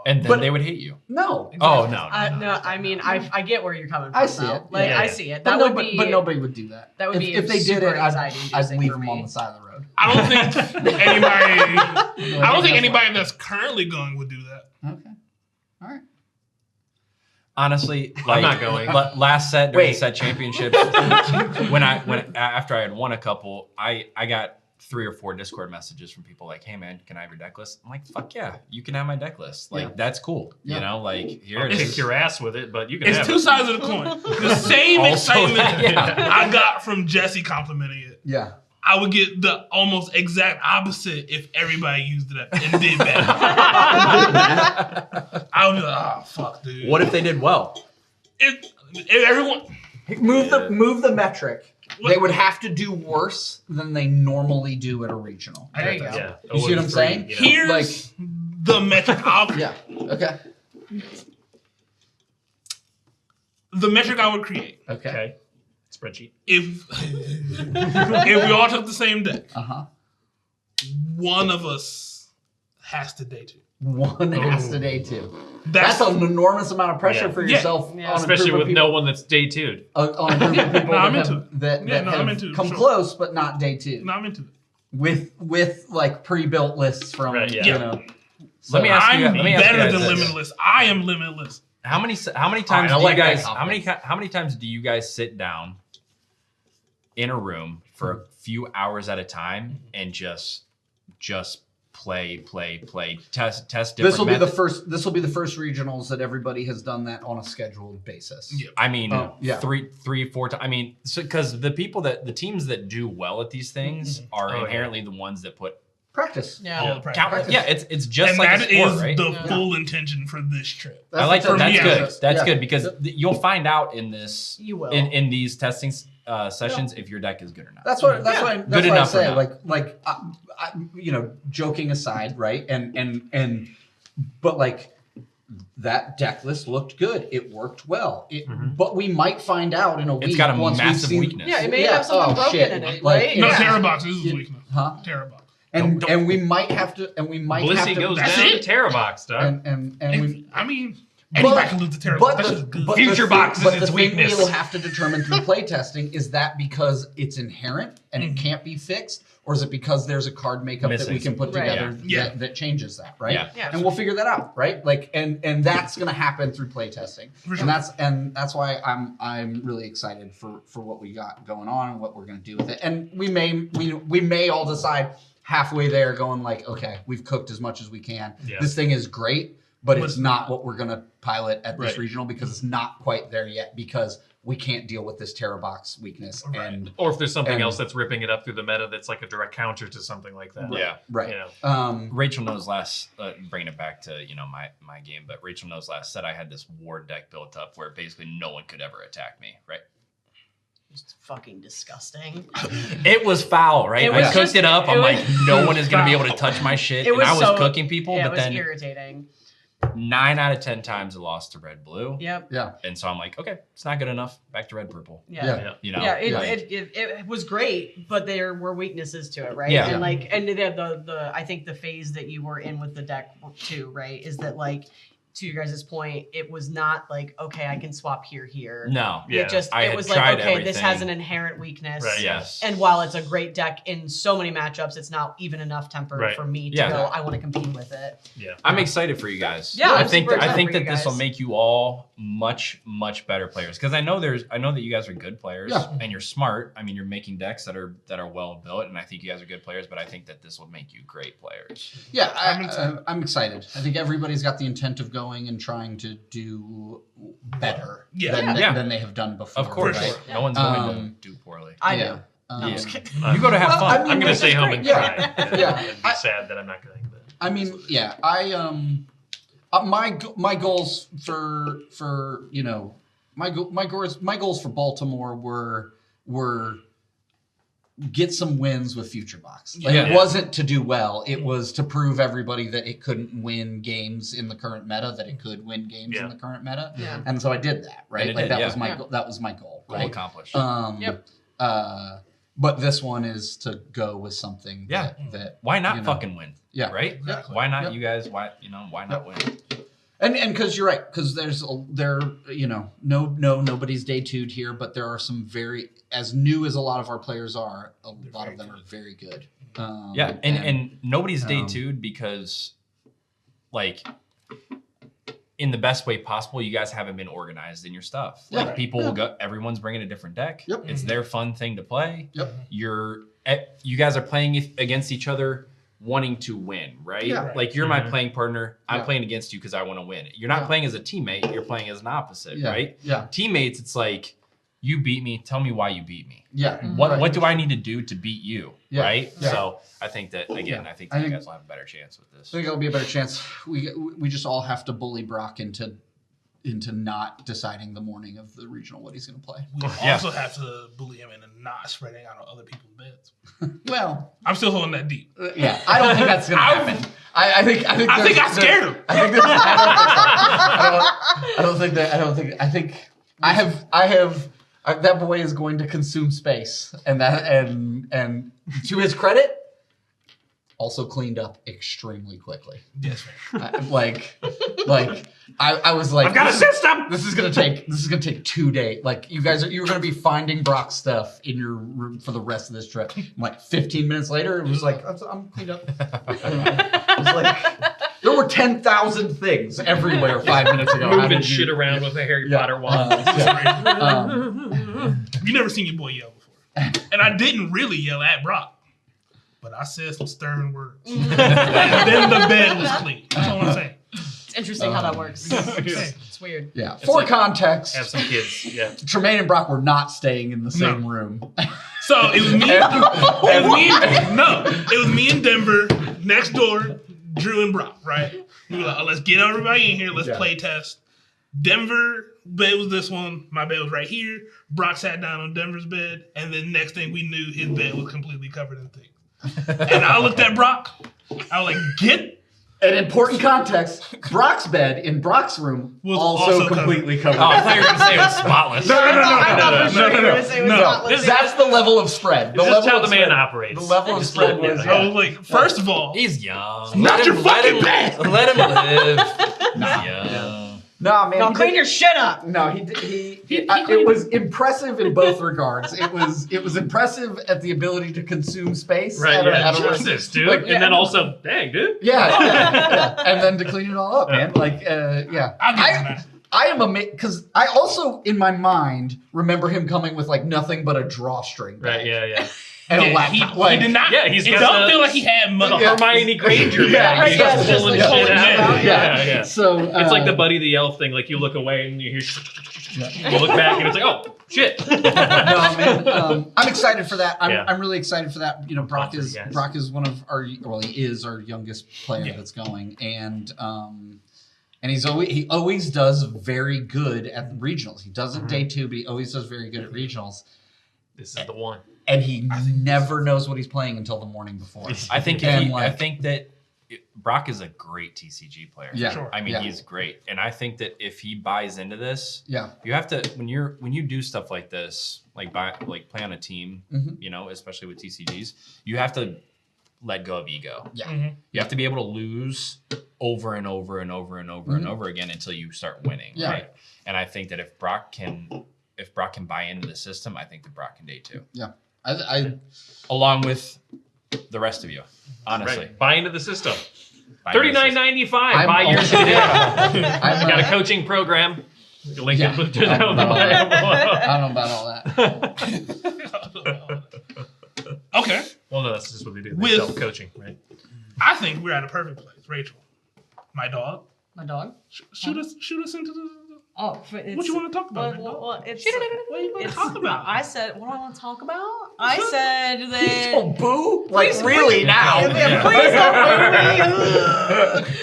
Speaker 3: And then they would hate you.
Speaker 4: No.
Speaker 3: Oh, no.
Speaker 5: No, I mean, I get where you're coming from.
Speaker 4: I see
Speaker 5: though.
Speaker 4: it.
Speaker 5: Like,
Speaker 2: Yeah.
Speaker 5: I see it.
Speaker 4: But,
Speaker 5: That would be.
Speaker 4: but nobody would do that.
Speaker 5: That would be
Speaker 4: if they did
Speaker 5: super
Speaker 4: it,
Speaker 5: anxiety-inducing
Speaker 4: I'd leave
Speaker 5: for
Speaker 4: them
Speaker 5: me.
Speaker 4: on the side of the road.
Speaker 1: I don't think anybody that's currently going would do that.
Speaker 4: Okay. All right.
Speaker 3: Honestly,
Speaker 2: I'm not going.
Speaker 3: Last set during the set championships, after I had won a couple, I got 3 or 4 Discord messages from people like, "Hey man, can I have your deck list?" I'm like, "Fuck yeah, you can have my deck list. Like that's cool.
Speaker 4: Yeah.
Speaker 3: You know, like here
Speaker 2: I'll
Speaker 3: it
Speaker 2: kick
Speaker 3: is."
Speaker 2: your ass with it, but you can
Speaker 1: It's
Speaker 2: have
Speaker 1: two
Speaker 2: it.
Speaker 1: sides of the coin. The same
Speaker 3: Also,
Speaker 1: excitement
Speaker 3: yeah.
Speaker 1: I got from Jesse complimenting it.
Speaker 4: Yeah.
Speaker 1: I would get the almost exact opposite if everybody used it and did better. I would be like, oh, fuck, dude.
Speaker 3: What if they did well?
Speaker 1: If everyone...
Speaker 4: Move the metric.
Speaker 1: What-
Speaker 4: They would have to do worse than they normally do at a regional.
Speaker 1: There you go.
Speaker 2: Yeah.
Speaker 4: You see what I'm saying?
Speaker 2: You know?
Speaker 1: Here's the metric I'll...
Speaker 4: Yeah. Okay.
Speaker 1: The metric I would create.
Speaker 4: Okay.
Speaker 2: Okay. Spreadsheet.
Speaker 1: If we all took the same deck,
Speaker 4: Uh-huh.
Speaker 1: one of us has to day 2.
Speaker 4: One has to day 2.
Speaker 1: That's
Speaker 4: That's an enormous amount of pressure
Speaker 2: Yeah.
Speaker 4: for
Speaker 1: Yeah.
Speaker 4: yourself.
Speaker 5: Yeah.
Speaker 4: On
Speaker 2: Especially
Speaker 4: a group
Speaker 2: with
Speaker 4: of
Speaker 2: no
Speaker 4: people,
Speaker 2: one that's day 2'd.
Speaker 4: on a group of people
Speaker 1: No, I'm
Speaker 4: that
Speaker 1: into
Speaker 4: have,
Speaker 1: it.
Speaker 4: that,
Speaker 1: Yeah,
Speaker 4: that
Speaker 1: no,
Speaker 4: have
Speaker 1: I'm into it,
Speaker 4: come
Speaker 1: sure.
Speaker 4: close but not day 2.
Speaker 1: No, I'm into it.
Speaker 4: With like pre-built lists from
Speaker 2: Right, yeah.
Speaker 4: you know.
Speaker 3: Let me ask you.
Speaker 1: I'm
Speaker 3: Let me ask you
Speaker 1: better
Speaker 3: guys
Speaker 1: than
Speaker 3: this.
Speaker 1: limitless. I am limitless.
Speaker 3: How many times
Speaker 4: Alright,
Speaker 3: do
Speaker 4: I
Speaker 3: you
Speaker 4: like that
Speaker 3: guys?
Speaker 4: confidence.
Speaker 3: How many times do you guys sit down in a room for a few hours at a time and just play, test different
Speaker 4: This will be the
Speaker 3: methods?
Speaker 4: first. This will be the first regionals that everybody has done that on a scheduled basis.
Speaker 1: Yeah.
Speaker 3: I mean,
Speaker 4: Oh, yeah.
Speaker 3: 3, 4 times. I mean, because the teams that do well at these things are
Speaker 2: Oh, yeah.
Speaker 3: inherently the ones that put
Speaker 4: Practice.
Speaker 1: All
Speaker 5: Yeah.
Speaker 1: the practice.
Speaker 3: count. Yeah, it's just
Speaker 1: And
Speaker 3: like
Speaker 1: that
Speaker 3: a sport,
Speaker 1: is
Speaker 3: right?
Speaker 1: the
Speaker 5: Yeah.
Speaker 1: full intention for this trip.
Speaker 3: I like that.
Speaker 1: for
Speaker 3: That's
Speaker 1: me,
Speaker 3: good.
Speaker 1: yes.
Speaker 3: That's
Speaker 4: Yeah.
Speaker 3: good because you'll find out in this
Speaker 5: You will.
Speaker 3: in these testing sessions if your deck is good or not.
Speaker 4: That's what. That's
Speaker 5: Yeah.
Speaker 4: why.
Speaker 3: Good
Speaker 4: That's why I
Speaker 3: enough or
Speaker 4: say,
Speaker 3: not.
Speaker 4: like, you know, joking aside, right? And but like that deck list looked good. It worked well. But we might find out in a week.
Speaker 3: It's got a
Speaker 4: once we've
Speaker 3: massive
Speaker 4: seen-
Speaker 3: weekness.
Speaker 5: Yeah, it may have something broken
Speaker 4: shit.
Speaker 5: in it,
Speaker 4: Like,
Speaker 5: right?
Speaker 1: No,
Speaker 4: yeah.
Speaker 1: Terra Box is his
Speaker 4: Yeah.
Speaker 1: weakness.
Speaker 4: Huh?
Speaker 1: Terra Box.
Speaker 4: And we might have to. And we might have
Speaker 2: Blissey
Speaker 4: to.
Speaker 2: goes
Speaker 1: That's
Speaker 2: down
Speaker 1: it?
Speaker 2: to Terra Box, dog.
Speaker 4: and we.
Speaker 1: I mean, anybody can lose the Terra Box.
Speaker 4: But
Speaker 1: That's
Speaker 4: the,
Speaker 1: just good.
Speaker 4: but
Speaker 2: Future
Speaker 4: the,
Speaker 2: box is
Speaker 4: but
Speaker 2: its
Speaker 4: the
Speaker 2: weakness.
Speaker 4: thing we'll have to determine through playtesting is that because it's inherent and it can't be fixed, or is it because there's a card makeup that we
Speaker 3: Missing
Speaker 4: can put
Speaker 5: Right.
Speaker 4: together
Speaker 1: Yeah.
Speaker 4: that changes that, right?
Speaker 3: Yeah.
Speaker 5: Yeah.
Speaker 4: And we'll figure that out, right? Like, and that's gonna happen through playtesting,
Speaker 1: For sure.
Speaker 4: and that's why I'm really excited for what we got going on and what we're gonna do with it. And we may all decide halfway there, going like, okay, we've cooked as much as we can.
Speaker 2: Yeah.
Speaker 4: This thing is great. But
Speaker 1: But
Speaker 4: it's not what we're gonna pilot at this
Speaker 1: Right.
Speaker 4: regional because it's not quite there yet because we can't deal with this Terra Box weakness.
Speaker 1: Right.
Speaker 4: And
Speaker 2: Or if there's something
Speaker 4: and-
Speaker 2: else that's ripping it up through the meta that's like a direct counter to something like that.
Speaker 3: Yeah.
Speaker 4: right.
Speaker 2: You know.
Speaker 3: Rachel knows last, bringing it back to my game, but Rachel knows last set I had this ward deck built up where basically no one could ever attack me, right?
Speaker 5: It's fucking disgusting.
Speaker 3: It was foul, right?
Speaker 5: It
Speaker 3: I
Speaker 5: was
Speaker 3: cooked
Speaker 5: just-
Speaker 3: it up.
Speaker 5: it
Speaker 3: I'm
Speaker 5: was-
Speaker 3: like, no one is gonna be able to touch my shit,
Speaker 5: It
Speaker 3: and
Speaker 5: was
Speaker 3: I was
Speaker 5: so-
Speaker 3: cooking people.
Speaker 5: Yeah,
Speaker 3: But
Speaker 5: it was
Speaker 3: then
Speaker 5: irritating.
Speaker 3: 9 out of 10 times it lost to red blue,
Speaker 5: Yep.
Speaker 4: Yeah.
Speaker 3: and so I'm like, okay, it's not good enough. Back to red purple.
Speaker 5: Yeah.
Speaker 4: Yeah.
Speaker 2: Yeah.
Speaker 3: You know,
Speaker 5: Yeah,
Speaker 3: like-
Speaker 5: it was great, but there were weaknesses to it, right?
Speaker 3: Yeah.
Speaker 5: And like, and the I think the phase that you were in with the deck too, right, is that like, to your guys' point, it was not like, okay, I can swap here.
Speaker 3: no,
Speaker 2: Yeah.
Speaker 5: It was like,
Speaker 3: tried
Speaker 5: okay, this has
Speaker 3: everything.
Speaker 5: an inherent weakness.
Speaker 2: Right,
Speaker 3: yes,
Speaker 5: And while it's a great deck in so many matchups, it's not even enough temper
Speaker 2: Right.
Speaker 5: for me to
Speaker 3: Yeah.
Speaker 5: go, I want to compete with it.
Speaker 2: Yeah.
Speaker 3: I'm excited for you guys.
Speaker 5: Yeah,
Speaker 3: I
Speaker 5: I'm
Speaker 3: think
Speaker 5: super
Speaker 3: I
Speaker 5: excited
Speaker 3: think
Speaker 5: for
Speaker 3: that
Speaker 5: you
Speaker 3: this will
Speaker 5: guys.
Speaker 3: make you all much better players because I know that you guys are good players
Speaker 4: Yeah.
Speaker 3: and you're smart. I mean, you're making decks that are well built, and I think you guys are good players. But I think that this will make you great players.
Speaker 4: Yeah,
Speaker 1: I'm
Speaker 4: I'm excited. I think everybody's got the intent of going and trying to do better
Speaker 1: Yeah.
Speaker 4: than they have done before.
Speaker 3: Of course,
Speaker 4: right?
Speaker 3: no one's going
Speaker 4: Um,
Speaker 3: to do poorly.
Speaker 5: I
Speaker 4: yeah.
Speaker 5: do.
Speaker 4: Um,
Speaker 5: I'm just kidding.
Speaker 3: You go to have
Speaker 4: Well,
Speaker 3: fun.
Speaker 4: I mean,
Speaker 2: I'm gonna
Speaker 4: which
Speaker 2: stay
Speaker 4: is
Speaker 2: home
Speaker 4: great.
Speaker 2: and
Speaker 4: Yeah.
Speaker 2: cry.
Speaker 4: Yeah.
Speaker 2: And be sad that I'm not going. But
Speaker 4: I mean, yeah, My goals for you know my goals for Baltimore were get some wins with Future Box. Like, it wasn't to do well. It was to prove everybody that it couldn't win games in the current meta, that it could win games in the current meta. Yeah. And so I did that, right? Like that was my goal, right?
Speaker 3: Goal accomplished.
Speaker 4: But this one is to go with something that
Speaker 3: why not fucking win?
Speaker 4: Yeah.
Speaker 3: Right?
Speaker 1: Exactly.
Speaker 3: Why not you guys? Why not win?
Speaker 4: And because you're right, because nobody's day 2'd here, but there are some very, as new as a lot of our players are, a lot of them are very good.
Speaker 3: And nobody's day 2'd because, like, in the best way possible, you guys haven't been organized in your stuff. Like, people will go, everyone's bringing a different deck.
Speaker 4: Yep.
Speaker 3: It's their fun thing to play.
Speaker 4: Yep.
Speaker 3: You guys are playing against each other wanting to win, right?
Speaker 4: Yeah.
Speaker 3: Like, you're my playing partner. I'm playing against you because I want to win. You're not playing as a teammate. You're playing as an opposite, right?
Speaker 4: Yeah.
Speaker 3: Teammates, it's like, you beat me. Tell me why you beat me.
Speaker 4: Yeah.
Speaker 3: What do I need to do to beat you, right?
Speaker 4: Yeah.
Speaker 3: So I think that, again, I think you guys will have a better chance with this.
Speaker 4: I think it'll be a better chance. We just all have to bully Brock into not deciding the morning of the regional what he's going to play.
Speaker 1: We also have to bully him into not spreading out on other people's beds.
Speaker 4: Well,
Speaker 1: I'm still holding that deep.
Speaker 4: Yeah, I don't think that's going to happen. I think
Speaker 1: I scared him.
Speaker 4: I have that boy is going to consume space, and to his credit, also cleaned up extremely quickly.
Speaker 1: Yes, man.
Speaker 4: I was like,
Speaker 2: I've got a system.
Speaker 4: This is gonna take 2 days. Like, you're gonna be finding Brock's stuff in your room for the rest of this trip. Like 15 minutes later, it was like, I'm cleaned up. It was like there were 10,000 things everywhere 5 minutes ago.
Speaker 2: Moving shit around with a Harry Potter wand.
Speaker 1: You never seen your boy yell before, and I didn't really yell at Brock, but I said some stern words, and then the bed was clean. That's all I'm saying.
Speaker 5: It's interesting how that works. It's weird.
Speaker 4: Yeah. For context,
Speaker 2: Have some kids. Yeah.
Speaker 4: Tremayne and Brock were not staying in the same room.
Speaker 1: So it was me. It was me and Denver next door, Drew and Brock. Right? We were like, oh, let's get everybody in here. Let's play test. Denver bed was this one. My bed was right here. Brock sat down on Denver's bed, and then next thing we knew, his bed was completely covered in things. And I looked at Brock. I was like, get.
Speaker 4: An important context, Brock's bed in Brock's room was also completely covered.
Speaker 3: Oh, I thought you were going to say it was spotless.
Speaker 4: No. That's the level of spread.
Speaker 2: This is how the man operates.
Speaker 4: The level of spread was.
Speaker 1: I was like, first of all,
Speaker 3: he's young.
Speaker 1: Not your fucking bed.
Speaker 3: Let him live. He's young.
Speaker 4: No, man.
Speaker 5: No, clean your shit up.
Speaker 4: No, it was impressive in both regards. It was impressive at the ability to consume space.
Speaker 2: Right, Jesus, dude.
Speaker 4: Like,
Speaker 2: and then also, dang, dude.
Speaker 4: Yeah. And then to clean it all up, man. Like, yeah. I am amazed because I also, in my mind, remember him coming with like nothing but a drawstring.
Speaker 2: Right, yeah.
Speaker 4: And a laptop.
Speaker 1: He did not.
Speaker 2: Yeah,
Speaker 1: it don't feel like he had
Speaker 2: Hermione Granger.
Speaker 4: Yeah,
Speaker 2: He's just pulling shit out.
Speaker 4: Yeah. So
Speaker 2: it's like the Buddy the Elf thing. Like, you look away and you hear, you look back and it's like, oh shit.
Speaker 4: No, man. I'm excited for that. I'm really excited for that. You know, Brock is one of our. Well, he is our youngest player that's going, and he always does very good at regionals. He doesn't day 2, but he always does very good at regionals.
Speaker 2: This is the one.
Speaker 4: And he never knows what he's playing until the morning before.
Speaker 3: I think that Brock is a great TCG player.
Speaker 4: Yeah, sure.
Speaker 3: I mean, he's great, and I think that if he buys into this,
Speaker 4: you
Speaker 3: have to when you do stuff like this, like play on a team, you know, especially with TCGs, you have to let go of ego.
Speaker 4: Yeah,
Speaker 3: you have to be able to lose over and over and over and over and over again until you start winning.
Speaker 4: Yeah.
Speaker 3: Right? And I think that if Brock can buy into the system, I think that Brock can day 2.
Speaker 4: Yeah. I
Speaker 3: along with the rest of you, honestly.
Speaker 2: Right. Buy into the system. $39.95. Buy yours today. I got a coaching program. Link in the bio.
Speaker 4: I don't know about all that.
Speaker 1: Okay.
Speaker 2: Well, no, that's just what they do. They self-coaching, right?
Speaker 1: I think we're at a perfect place. Rachel, my dog.
Speaker 5: My dog?
Speaker 1: Shoot us into
Speaker 5: Oh,
Speaker 1: What you want to talk about?
Speaker 5: Well, it's,
Speaker 1: what are you going to talk about?
Speaker 5: I said, what do I want to talk about? I said that.
Speaker 4: Don't boo? Like, really now?
Speaker 5: Please don't boo me.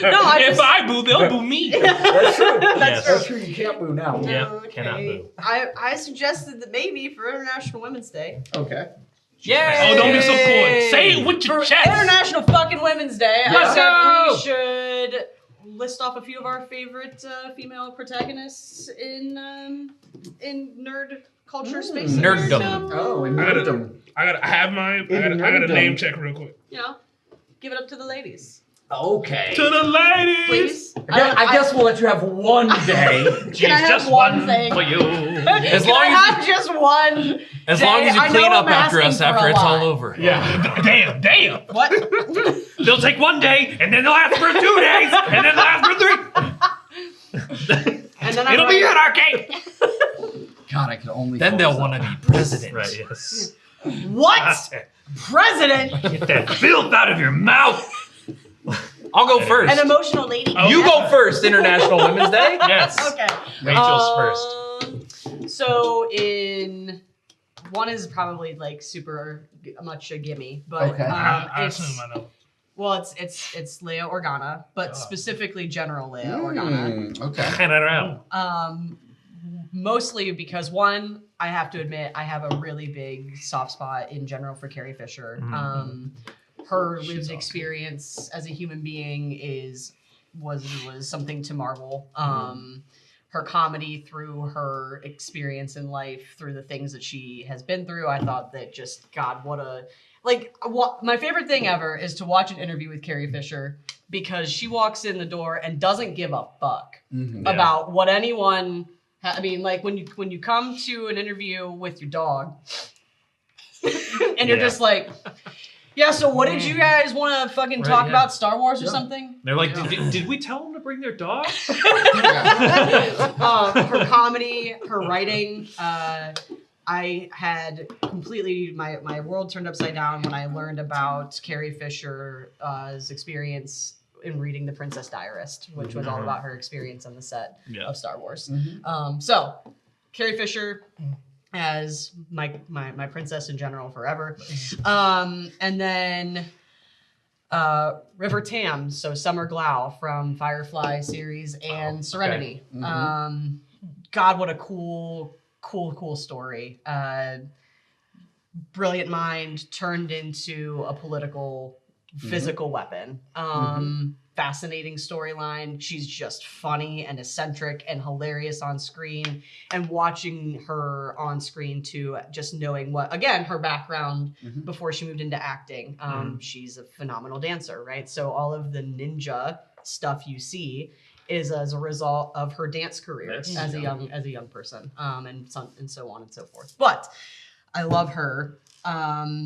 Speaker 5: No,
Speaker 1: if I boo, they'll boo me.
Speaker 4: That's true.
Speaker 5: That's
Speaker 4: true. You can't boo now.
Speaker 2: Yeah, cannot boo.
Speaker 5: I suggested that maybe for International Women's Day.
Speaker 4: Okay.
Speaker 5: Yay!
Speaker 1: Oh, don't be so coy. Say it with your chest.
Speaker 5: International fucking Women's Day.
Speaker 4: Yeah.
Speaker 5: I said we should list off a few of our favorite female protagonists in nerd culture space.
Speaker 3: Nerddom.
Speaker 4: Oh, and
Speaker 1: I
Speaker 4: nerddom.
Speaker 1: gotta have my. I gotta name check real quick.
Speaker 5: You know, give it up to the ladies.
Speaker 4: Okay.
Speaker 1: To the ladies.
Speaker 5: Please.
Speaker 4: I guess we'll let you have one day.
Speaker 5: Can I have
Speaker 2: just
Speaker 5: one thing?
Speaker 2: for you.
Speaker 3: As
Speaker 5: Can
Speaker 3: long
Speaker 5: I
Speaker 3: as
Speaker 5: have just one?
Speaker 3: As long as you
Speaker 5: I know
Speaker 3: clean up
Speaker 5: I'm
Speaker 3: after us
Speaker 5: asking for
Speaker 3: after
Speaker 5: a
Speaker 3: it's all
Speaker 5: lot.
Speaker 3: over.
Speaker 1: Yeah. Damn.
Speaker 5: What?
Speaker 2: They'll take 1 day, and then they'll ask for 2 days, and then they'll ask for 3.
Speaker 5: And then
Speaker 2: It'll be anarchy.
Speaker 4: God, I could only.
Speaker 3: Then they'll want to be president.
Speaker 2: Right. Yes.
Speaker 5: What? President?
Speaker 2: Get that filth out of your mouth.
Speaker 3: I'll go first.
Speaker 5: An emotional lady?
Speaker 3: You go first, International Women's Day.
Speaker 2: Yes.
Speaker 5: Okay.
Speaker 2: Rachel's first.
Speaker 5: So one is probably like super much a gimme, but
Speaker 4: Okay.
Speaker 1: I
Speaker 5: it's
Speaker 1: assume I know.
Speaker 5: well, it's Leia Organa, but specifically General Leia Organa.
Speaker 4: Okay.
Speaker 2: And I don't know.
Speaker 5: Mostly because one, I have to admit, I have a really big soft spot in general for Carrie Fisher. Her lived experience as a human being was something to marvel. Her comedy through her experience in life, through the things that she has been through, I thought that just, God, my favorite thing ever is to watch an interview with Carrie Fisher because she walks in the door and doesn't give a fuck about what anyone. I mean, like when you come to an interview with your dog, and you're just like, yeah. So what did you guys want to fucking talk about? Star Wars or something?
Speaker 2: They're like, did we tell them to bring their dog?
Speaker 5: Her comedy, her writing. I had completely my world turned upside down when I learned about Carrie Fisher's experience in reading The Princess Diarist, which was all about her experience on the set of Star Wars. So Carrie Fisher as my princess in general forever. And then River Tam, so Summer Glau from Firefly series and Serenity. God, what a cool story. Brilliant mind turned into a political physical weapon. Fascinating storyline. She's just funny and eccentric and hilarious on screen. And watching her on screen too, just knowing her background before she moved into acting. She's a phenomenal dancer, right? So all of the ninja stuff you see is as a result of her dance career as a young person, and so on and so forth. But I love her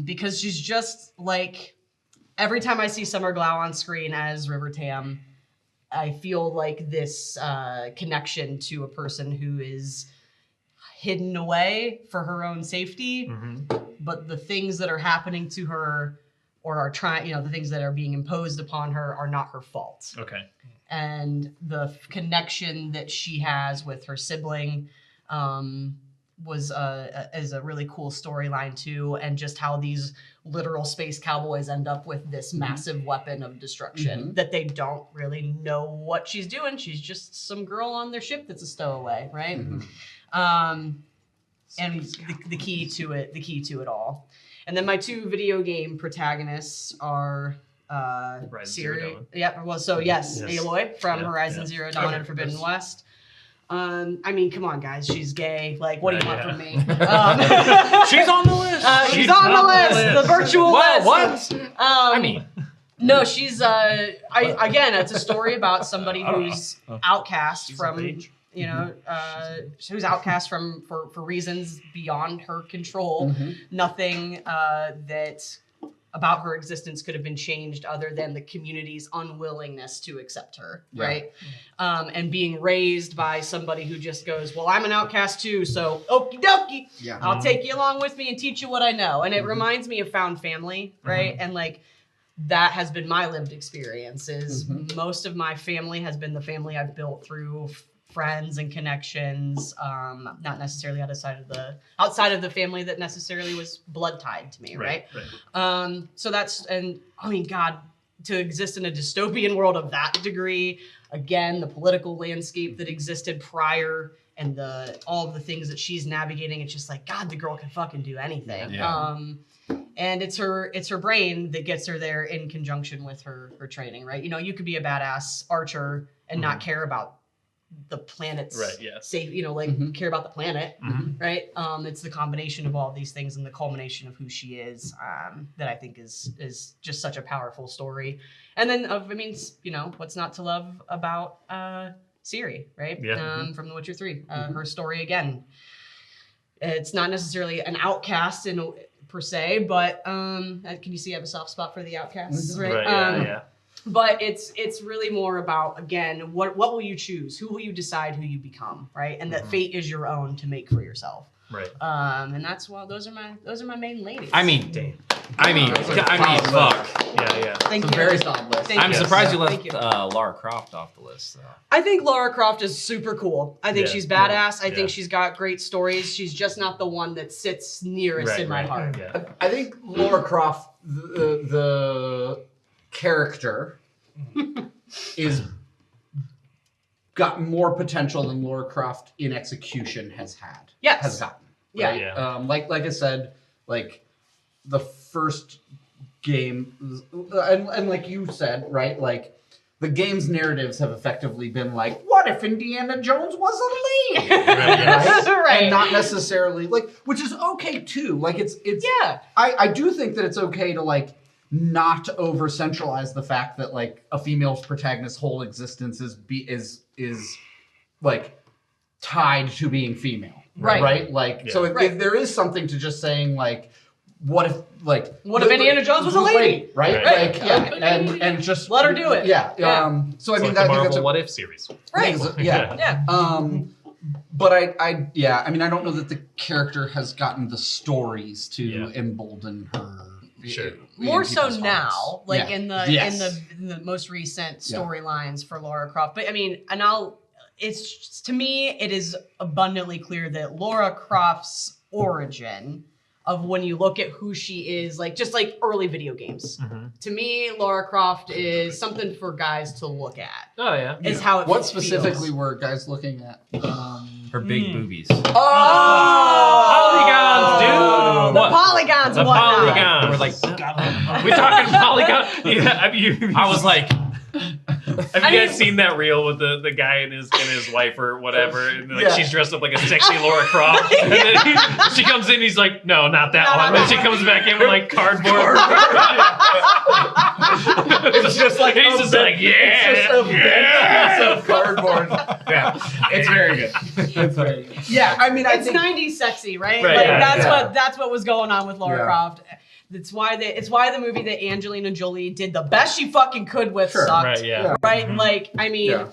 Speaker 5: because she's just like, every time I see Summer Glau on screen as River Tam, I feel like this connection to a person who is hidden away for her own safety, but the things that are happening to her or are trying, the things that are being imposed upon her are not her fault.
Speaker 2: Okay.
Speaker 5: And the connection that she has with her sibling is a really cool storyline too, and just how these literal space cowboys end up with this massive weapon of destruction that they don't really know what she's doing. She's just some girl on their ship that's a stowaway, right? And the key to it all. And then my two video game protagonists are
Speaker 2: Zero Dawn.
Speaker 5: Aloy from Horizon Zero Dawn and Forbidden West. I mean, come on, guys. She's gay. Like, what do you want from me?
Speaker 2: She's on the list.
Speaker 5: She's on the list. The virtual list.
Speaker 3: What?
Speaker 5: No, she's again, it's a story about somebody who's outcast from, who's outcast for reasons beyond her control. Nothing that about her existence could have been changed other than the community's unwillingness to accept her, right? And being raised by somebody who just goes, well, I'm an outcast too, so okie dokie, I'll take you along with me and teach you what I know. And it reminds me of Found Family, right? And like, that has been my lived experience is most of my family has been the family I've built through friends and connections, not necessarily outside of the family that necessarily was blood tied to me, right? So that's, and I mean, God, to exist in a dystopian world of that degree, again, the political landscape that existed prior and all of the things that she's navigating, it's just like, God, the girl can fucking do anything.
Speaker 3: Yeah.
Speaker 5: And it's her brain that gets her there in conjunction with her training, right? You know, you could be a badass archer and not care about the planet's safe, you know, like care about the planet, right? It's the combination of all of these things and the culmination of who she is that I think is just such a powerful story. And then, I mean, you know, what's not to love about Ciri, right? From The Witcher 3. Her story, again, it's not necessarily an outcast per se, but can you see I have a soft spot for the outcasts, right? But it's really more about, again, what will you choose? Who will you decide who you become, right? And that fate is your own to make for yourself.
Speaker 2: Right.
Speaker 5: And that's why those are my main ladies.
Speaker 3: I mean, fuck.
Speaker 2: Yeah.
Speaker 5: Thank you.
Speaker 4: Very solid list.
Speaker 3: I'm surprised you left Lara Croft off the list, though.
Speaker 5: I think Lara Croft is super cool. I think she's badass. I think she's got great stories. She's just not the one that sits nearest in my heart.
Speaker 2: Yeah.
Speaker 4: I think Lara Croft, the character, is got more potential than Lara Croft in execution has gotten.
Speaker 5: Yeah.
Speaker 4: Right? Like I said, like the first game, and like you said, right? Like the game's narratives have effectively been like, what if Indiana Jones was a lead? Right? And not necessarily like, which is okay too. Like it's I do think that it's okay to like not over centralize the fact that like a female protagonist's whole existence is like tied to being female. Right? Like so if there is something to just saying like, what if Indiana Jones was a lady? Right? Like, and just
Speaker 5: let her do it.
Speaker 2: So I mean,
Speaker 5: that,
Speaker 2: Marvel What If series.
Speaker 5: Right.
Speaker 4: But I mean, I don't know that the character has gotten the stories to embolden her.
Speaker 2: Sure.
Speaker 5: More so now, like in the most recent storylines for Lara Croft. But I mean, it's to me, it is abundantly clear that Lara Croft's origin of when you look at who she is, like just like early video games. To me, Lara Croft is something for guys to look at.
Speaker 2: Oh yeah.
Speaker 5: Is how it
Speaker 4: What specifically were guys looking at?
Speaker 3: Her big boobies.
Speaker 2: Polygons, dude.
Speaker 5: The polygons.
Speaker 2: The polygons.
Speaker 3: We're like,
Speaker 2: we're talking polygon. Yeah,
Speaker 3: I was like,
Speaker 2: have you guys seen that reel with the guy and his wife or whatever? And like she's dressed up like a sexy Lara Croft. And then she comes in, he's like, no, not that one. And then she comes back in with like cardboard.
Speaker 4: It's just like
Speaker 2: he's just like,
Speaker 4: it's just a piece of cardboard. Yeah, it's very good. It's very good. Yeah, I mean,
Speaker 5: it's 90s sexy, right?
Speaker 2: Right,
Speaker 5: like that's what was going on with Lara Croft. It's why the movie that Angelina Jolie did the best she fucking could with sucked. Right? Like, I mean,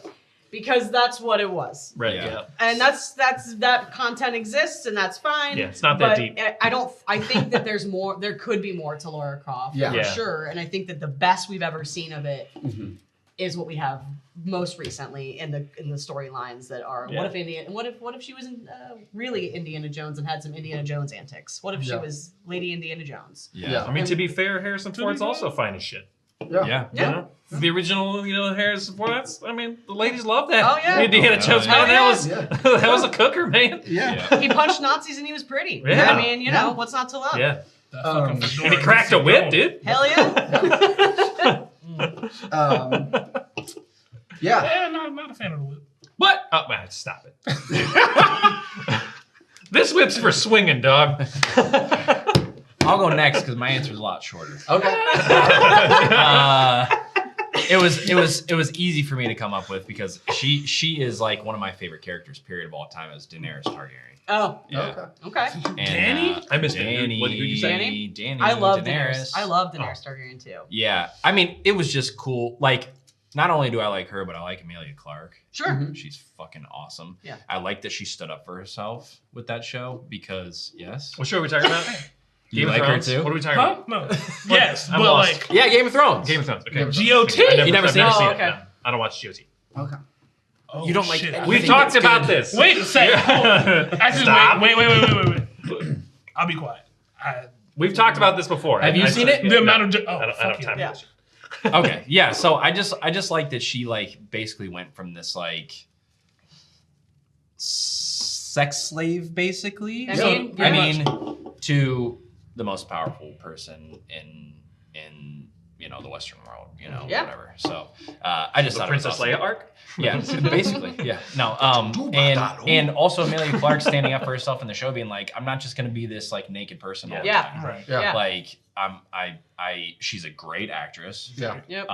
Speaker 5: because that's what it was.
Speaker 2: Right. Yeah.
Speaker 5: And that's that content exists and that's fine.
Speaker 2: Yeah, it's not that deep.
Speaker 5: I think that there could be more to Lara Croft for sure. And I think that the best we've ever seen of it is what we have most recently in the storylines that are what if she was really Indiana Jones and had some Indiana Jones antics? What if she was Lady Indiana Jones?
Speaker 2: Yeah. I mean, to be fair, Harrison Ford's also fine as shit.
Speaker 3: Yeah.
Speaker 2: You know? The original, Harrison Ford. The ladies love that.
Speaker 5: Oh yeah.
Speaker 2: Indiana Jones, man. That was a cooker, man.
Speaker 5: Yeah. He punched Nazis and he was pretty.
Speaker 2: Yeah.
Speaker 5: I mean, what's not to love?
Speaker 2: Yeah. And he cracked a whip, dude.
Speaker 5: Hell yeah.
Speaker 1: I'm not a fan of the whip.
Speaker 2: What? Oh man, stop it. This whip's for swinging, dog.
Speaker 3: I'll go next because my answer is a lot shorter.
Speaker 4: Okay.
Speaker 3: It was easy for me to come up with because she is like one of my favorite characters, period, of all time, as Daenerys Targaryen.
Speaker 5: Oh.
Speaker 3: Yeah.
Speaker 5: Okay.
Speaker 3: And,
Speaker 2: Danny? I missed
Speaker 3: Danny.
Speaker 2: Who'd you say?
Speaker 3: Danny.
Speaker 5: I love
Speaker 3: Daenerys.
Speaker 5: I love Daenerys Targaryen too.
Speaker 3: Yeah. I mean, it was just cool. Like, not only do I like her, but I like Emilia Clarke.
Speaker 5: Sure.
Speaker 3: She's fucking awesome.
Speaker 5: Yeah.
Speaker 3: I like that she stood up for herself with that show because,
Speaker 2: What show are we talking about?
Speaker 3: You
Speaker 2: Game of
Speaker 3: like her
Speaker 2: Thrones?
Speaker 3: too?
Speaker 2: What are we talking about?
Speaker 1: No. Yes,
Speaker 2: I'm
Speaker 1: but
Speaker 2: lost.
Speaker 1: like
Speaker 3: Yeah, Game of Thrones.
Speaker 2: Game of Thrones. Okay.
Speaker 1: GOT.
Speaker 2: I've
Speaker 3: You never
Speaker 2: never
Speaker 3: seen it?
Speaker 2: seen
Speaker 5: Oh,
Speaker 2: it.
Speaker 5: okay.
Speaker 2: No, I don't watch GOT.
Speaker 4: Okay.
Speaker 1: Oh,
Speaker 3: you don't like.
Speaker 1: shit.
Speaker 2: We've talked about this.
Speaker 1: Wait a second. Actually,
Speaker 2: Stop.
Speaker 1: wait. I'll be quiet.
Speaker 2: We've talked about this before.
Speaker 3: Have you seen it?
Speaker 1: The amount of
Speaker 2: I don't have time.
Speaker 5: Yeah.
Speaker 3: Okay, yeah. So I just like that she like basically went from this like sex slave, basically.
Speaker 5: I mean,
Speaker 3: to the most powerful person in the Western world, whatever. So I just
Speaker 2: The
Speaker 3: thought
Speaker 2: Princess
Speaker 3: it was awesome.
Speaker 2: Leia arc.
Speaker 3: Yeah, basically, yeah. No, and also Amelia Clark standing up for herself in the show, being like, I'm not just gonna be this like naked person all the time.
Speaker 1: Right.
Speaker 5: Yeah.
Speaker 3: Like she's a great actress.
Speaker 4: Yeah.
Speaker 5: Yep.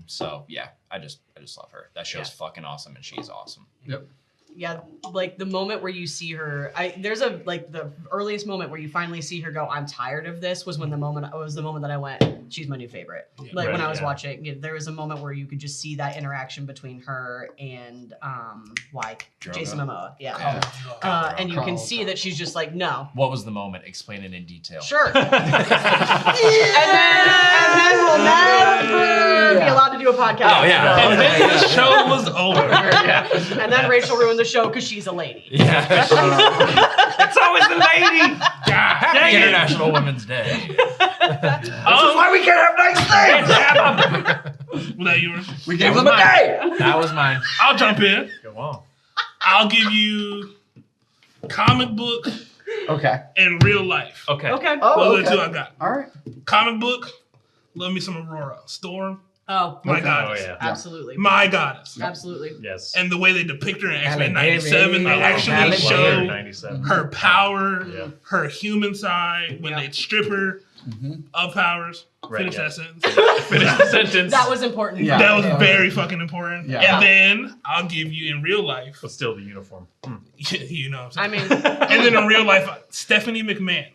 Speaker 3: So yeah, I just love her. That show's fucking awesome, and she's awesome.
Speaker 4: Yep.
Speaker 5: Yeah, like the moment where you see her, there's a like the earliest moment where you finally see her go, I'm tired of this, was the moment that I went, she's my new favorite.
Speaker 1: Yeah.
Speaker 5: Like when I was
Speaker 2: yeah.
Speaker 5: watching, there was a moment where you could just see that interaction between her and Jason Momoa. Yeah. And you can see that she's just like, no.
Speaker 3: What was the moment? Explain it in detail.
Speaker 5: Sure. and then we'll never be allowed to do a podcast.
Speaker 3: Oh, yeah.
Speaker 1: And then the show was over.
Speaker 5: And then Rachel ruined the show because she's a lady.
Speaker 3: Yeah.
Speaker 2: It's always the lady.
Speaker 3: Happy International Women's Day.
Speaker 6: This is why we can't have nice things.
Speaker 1: Was that yours?
Speaker 4: We gave them a day.
Speaker 3: That was mine.
Speaker 1: I'll jump in.
Speaker 2: Go on.
Speaker 1: I'll give you comic book
Speaker 4: Okay.
Speaker 1: and real life.
Speaker 2: Okay.
Speaker 5: Okay.
Speaker 4: Oh,
Speaker 1: Those are the two
Speaker 4: okay.
Speaker 1: I got.
Speaker 4: All right.
Speaker 1: Comic book, love me some Aurora. Storm,
Speaker 5: Oh,
Speaker 1: my
Speaker 4: Okay.
Speaker 1: goddess.
Speaker 2: Oh yeah.
Speaker 5: absolutely.
Speaker 1: My goddess.
Speaker 5: Absolutely.
Speaker 2: Yes.
Speaker 1: And the way they depict her in X-Men
Speaker 4: Halle
Speaker 1: 97, they
Speaker 4: Berry.
Speaker 1: actually
Speaker 4: Halle
Speaker 1: show
Speaker 4: Berry.
Speaker 2: 97.
Speaker 1: her power,
Speaker 2: Yeah.
Speaker 1: her human side, when
Speaker 5: Yeah.
Speaker 1: they strip her of powers.
Speaker 2: Right,
Speaker 1: Finish
Speaker 2: yeah.
Speaker 1: that sentence.
Speaker 2: Finish the sentence.
Speaker 5: That was important.
Speaker 4: Yeah.
Speaker 1: That was very fucking important.
Speaker 4: Yeah.
Speaker 1: And then I'll give you in real life,
Speaker 2: But still the uniform.
Speaker 1: you know what
Speaker 5: I
Speaker 1: I'm saying?
Speaker 5: mean,
Speaker 1: And then in real life, Stephanie McMahon,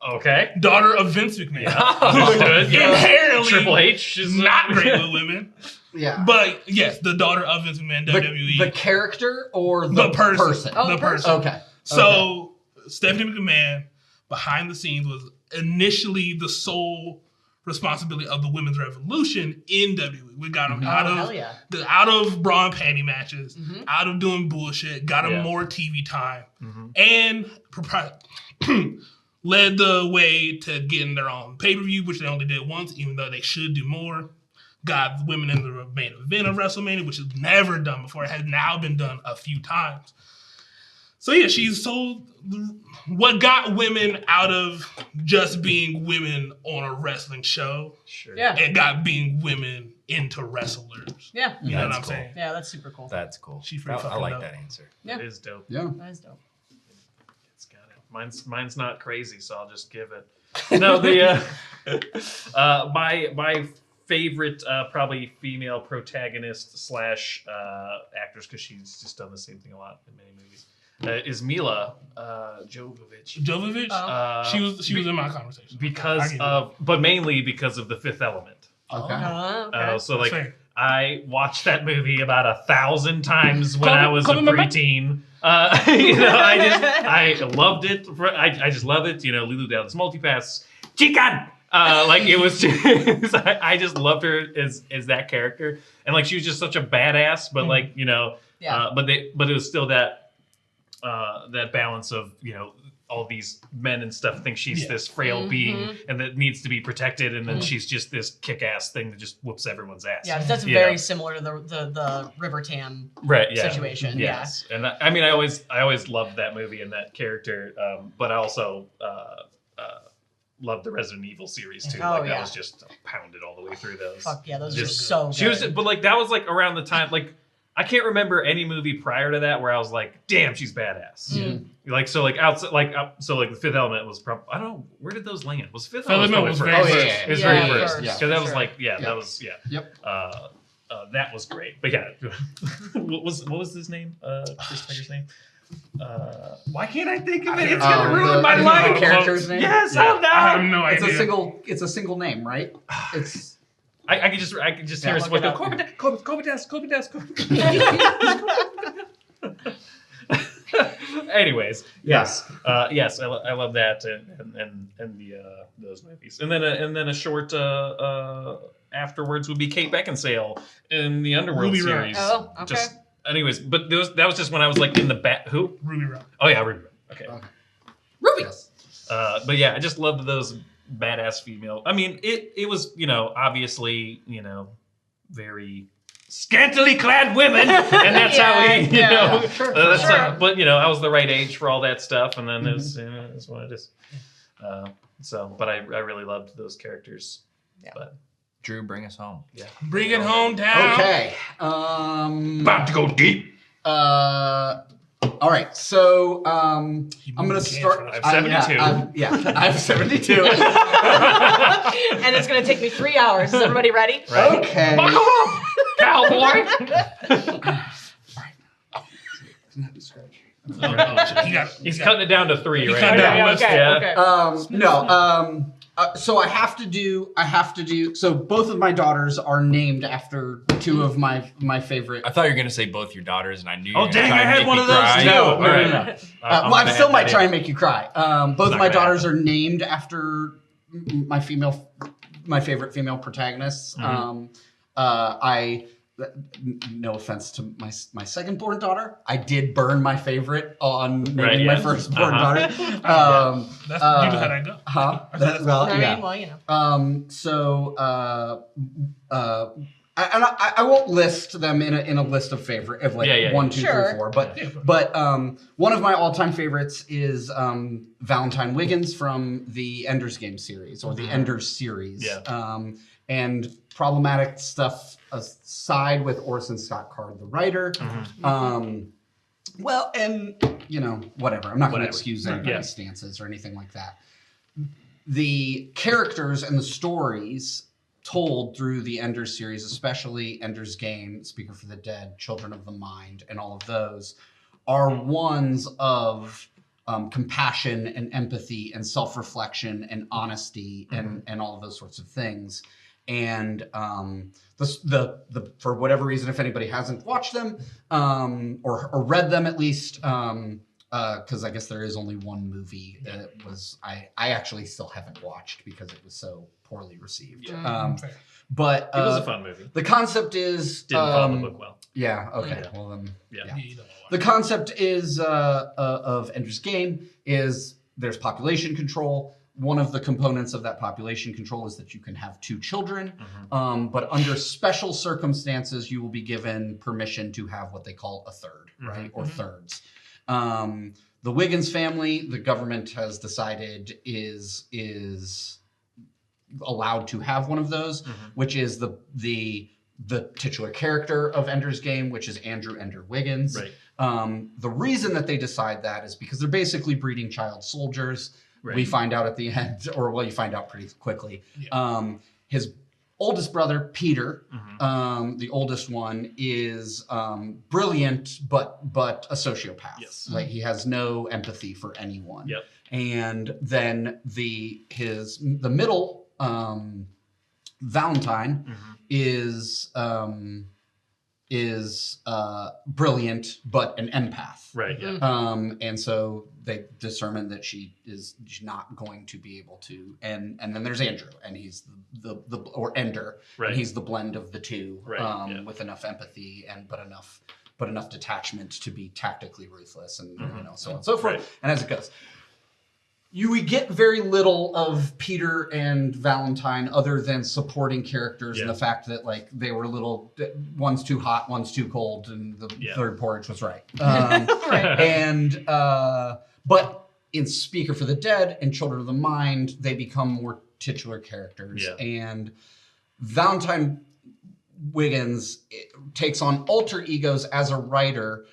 Speaker 2: Okay.
Speaker 1: daughter of Vince McMahon.
Speaker 2: Understood. Yeah.
Speaker 1: Inherently
Speaker 2: Triple H is
Speaker 1: not great with women.
Speaker 4: Yeah.
Speaker 1: But yes, the daughter of Vince McMahon, WWE.
Speaker 4: The character or
Speaker 1: The
Speaker 4: the
Speaker 1: person.
Speaker 5: Oh,
Speaker 1: The
Speaker 5: the
Speaker 1: person.
Speaker 4: Okay.
Speaker 1: So Stephanie McMahon, behind the scenes, was initially the sole responsibility of the women's revolution in WWE. We got them out
Speaker 5: hell
Speaker 1: of
Speaker 5: yeah.
Speaker 1: out of bra and panty matches, out of doing bullshit, got them
Speaker 2: Yeah.
Speaker 1: more TV time, and led the way to getting their own pay-per-view, which they only did once, even though they should do more. Got women in the main event of WrestleMania, which is never done before. It has now been done a few times. So yeah, she's what got women out of just being women on a wrestling show.
Speaker 2: Sure.
Speaker 5: Yeah.
Speaker 1: It got being women into wrestlers.
Speaker 5: Yeah.
Speaker 1: You know what
Speaker 3: That's
Speaker 1: I'm
Speaker 3: cool.
Speaker 1: saying?
Speaker 5: Yeah, that's super cool.
Speaker 3: That's cool.
Speaker 1: She's pretty
Speaker 3: I
Speaker 1: fucking
Speaker 3: like
Speaker 1: dope.
Speaker 3: that answer.
Speaker 5: Yeah.
Speaker 2: It is dope.
Speaker 4: Yeah.
Speaker 5: That is dope.
Speaker 2: It's got it. Mine's not crazy, so I'll just give it. No, the my favorite probably female protagonist / actress, because she's just done the same thing a lot in many movies, is Mila Jovovich.
Speaker 1: Jovovich, she was in my conversation.
Speaker 2: But mainly because of The Fifth Element.
Speaker 4: Okay.
Speaker 5: Okay.
Speaker 2: So like
Speaker 1: Fair.
Speaker 2: I watched that movie about 1,000 times when I was a
Speaker 1: Come on,
Speaker 2: preteen. I loved it. I just love it. Lulu Dallas Multipass. Chican! It was just, I just loved her as that character. And like, she was just such a badass, but
Speaker 5: Yeah.
Speaker 2: but it was still that balance of, all these men and stuff think she's this frail being and that needs to be protected, and then she's just this kick-ass thing that just whoops everyone's ass.
Speaker 5: Yeah, that's very similar to the River Tam situation.
Speaker 2: Yes. And I always loved that movie and that character, but I also loved the Resident Evil series too.
Speaker 5: Oh,
Speaker 2: That was just pounded all the way through those.
Speaker 5: Fuck yeah, those are
Speaker 2: Just-
Speaker 5: so good.
Speaker 2: She was, but like that was like around the time, like I can't remember any movie prior to that where I was like, damn, she's badass. Like so, like outside, like The Fifth Element was probably, I don't know, where did those land? Was Fifth Element
Speaker 1: was
Speaker 2: probably
Speaker 1: very
Speaker 2: first?
Speaker 1: first.
Speaker 2: It was
Speaker 5: Yeah,
Speaker 2: very first.
Speaker 5: first,
Speaker 2: Because
Speaker 5: yeah,
Speaker 2: that was
Speaker 5: sure.
Speaker 2: like,
Speaker 4: Yeah.
Speaker 2: that was
Speaker 4: Yep.
Speaker 2: that was great. But yeah, what was his name? Chris Tucker's name? Why can't I think of it? It's gonna ruin my life.
Speaker 4: The character's name?
Speaker 2: Yes,
Speaker 1: I
Speaker 2: I'm
Speaker 1: have
Speaker 2: not.
Speaker 1: no
Speaker 4: It's
Speaker 1: idea.
Speaker 4: it's a single name, right? It's
Speaker 2: I could just hear us
Speaker 5: look it
Speaker 2: like
Speaker 5: up.
Speaker 2: Kobadas. Anyways, yes, yes, I love that and those movies, and then a short afterwards would be Kate Beckinsale in the Underworld
Speaker 1: Ruby
Speaker 2: series.
Speaker 1: Rose.
Speaker 5: Oh, okay.
Speaker 2: Just anyways, but that was just when I was like in the back. Who?
Speaker 1: Ruby Rock.
Speaker 2: Oh yeah, Ruby Rock. Okay.
Speaker 4: Ruby. Yes.
Speaker 2: But yeah, I just loved those badass female. I mean, it was, obviously, very scantily clad women, and that's how we,
Speaker 4: Sure.
Speaker 2: but I was the right age for all that stuff, and then that's what it is. But I really loved those characters.
Speaker 5: Yeah.
Speaker 2: But
Speaker 3: Drew, bring us home.
Speaker 2: yeah,
Speaker 1: Bring it home down.
Speaker 4: Okay.
Speaker 6: About to go deep.
Speaker 4: All right. So I'm gonna start.
Speaker 2: I have 72.
Speaker 4: I have 72.
Speaker 5: And it's going to take me 3 hours. Is everybody ready?
Speaker 2: right.
Speaker 4: Okay.
Speaker 2: Buckle up, cowboy. He's cutting it down to 3, right?
Speaker 1: cut it down.
Speaker 5: Okay.
Speaker 4: So I have to do. So both of my daughters are named after 2 of my favorite.
Speaker 3: I thought you were gonna say both your daughters, and I knew.
Speaker 2: Oh dang! I had one of those too.
Speaker 4: No,
Speaker 2: All right.
Speaker 4: no. Well, I still might try and make you cry. Both of my daughters are named after my favorite female protagonists. No offense to my second born daughter, I did burn my favorite on naming my first born daughter.
Speaker 1: That's you know how that go.
Speaker 4: I won't list them in a list of favorite of 1, 2, 3, 4. But one of my all-time favorites is Valentine Wiggins from the Ender's Game series or the Ender's series.
Speaker 2: Yeah.
Speaker 4: And problematic stuff aside with Orson Scott Card, the writer. Well, and whatever. I'm not going to excuse anybody's stances or anything like that. The characters and the stories told through the Ender's series, especially Ender's Game, Speaker for the Dead, Children of the Mind, and all of those, are ones of compassion and empathy and self-reflection and honesty and all of those sorts of things. And the for whatever reason, if anybody hasn't watched them or read them at least, because I guess there is only one movie that I actually still haven't watched because it was so poorly received. But
Speaker 2: it was a fun movie.
Speaker 4: The concept is
Speaker 2: didn't follow the book well.
Speaker 4: Yeah. Okay. Yeah. Well then.
Speaker 2: Yeah.
Speaker 4: The concept is of Ender's Game is there's population control. One of the components of that population control is that you can have 2 children, but under special circumstances, you will be given permission to have what they call a third, right, or thirds. The Wiggins family, the government has decided is allowed to have one of those, which is the titular character of Ender's Game, which is Andrew Ender Wiggins.
Speaker 2: Right.
Speaker 4: The reason that they decide that is because they're basically breeding child soldiers.
Speaker 2: Right.
Speaker 4: We find out at the end, you find out pretty quickly. His oldest brother, Peter, the oldest one, is brilliant, but a sociopath.
Speaker 2: Yes.
Speaker 4: Like he has no empathy for anyone.
Speaker 2: Yep.
Speaker 4: And then the middle Valentine is brilliant but an empath.
Speaker 2: Right. Yeah.
Speaker 4: And so they determined that she's not going to be able to. And then there's Andrew, and he's the or Ender,
Speaker 2: right.
Speaker 4: And he's the blend of the two,
Speaker 2: right.
Speaker 4: With enough empathy but enough detachment to be tactically ruthless, and so on and so forth. Right. And as it goes. We get very little of Peter and Valentine other than supporting characters and the fact that they were one's too hot, one's too cold, and the third porridge was right. But in Speaker for the Dead and Children of the Mind, they become more titular characters. Yeah. And Valentine Wiggins takes on alter egos as a writer,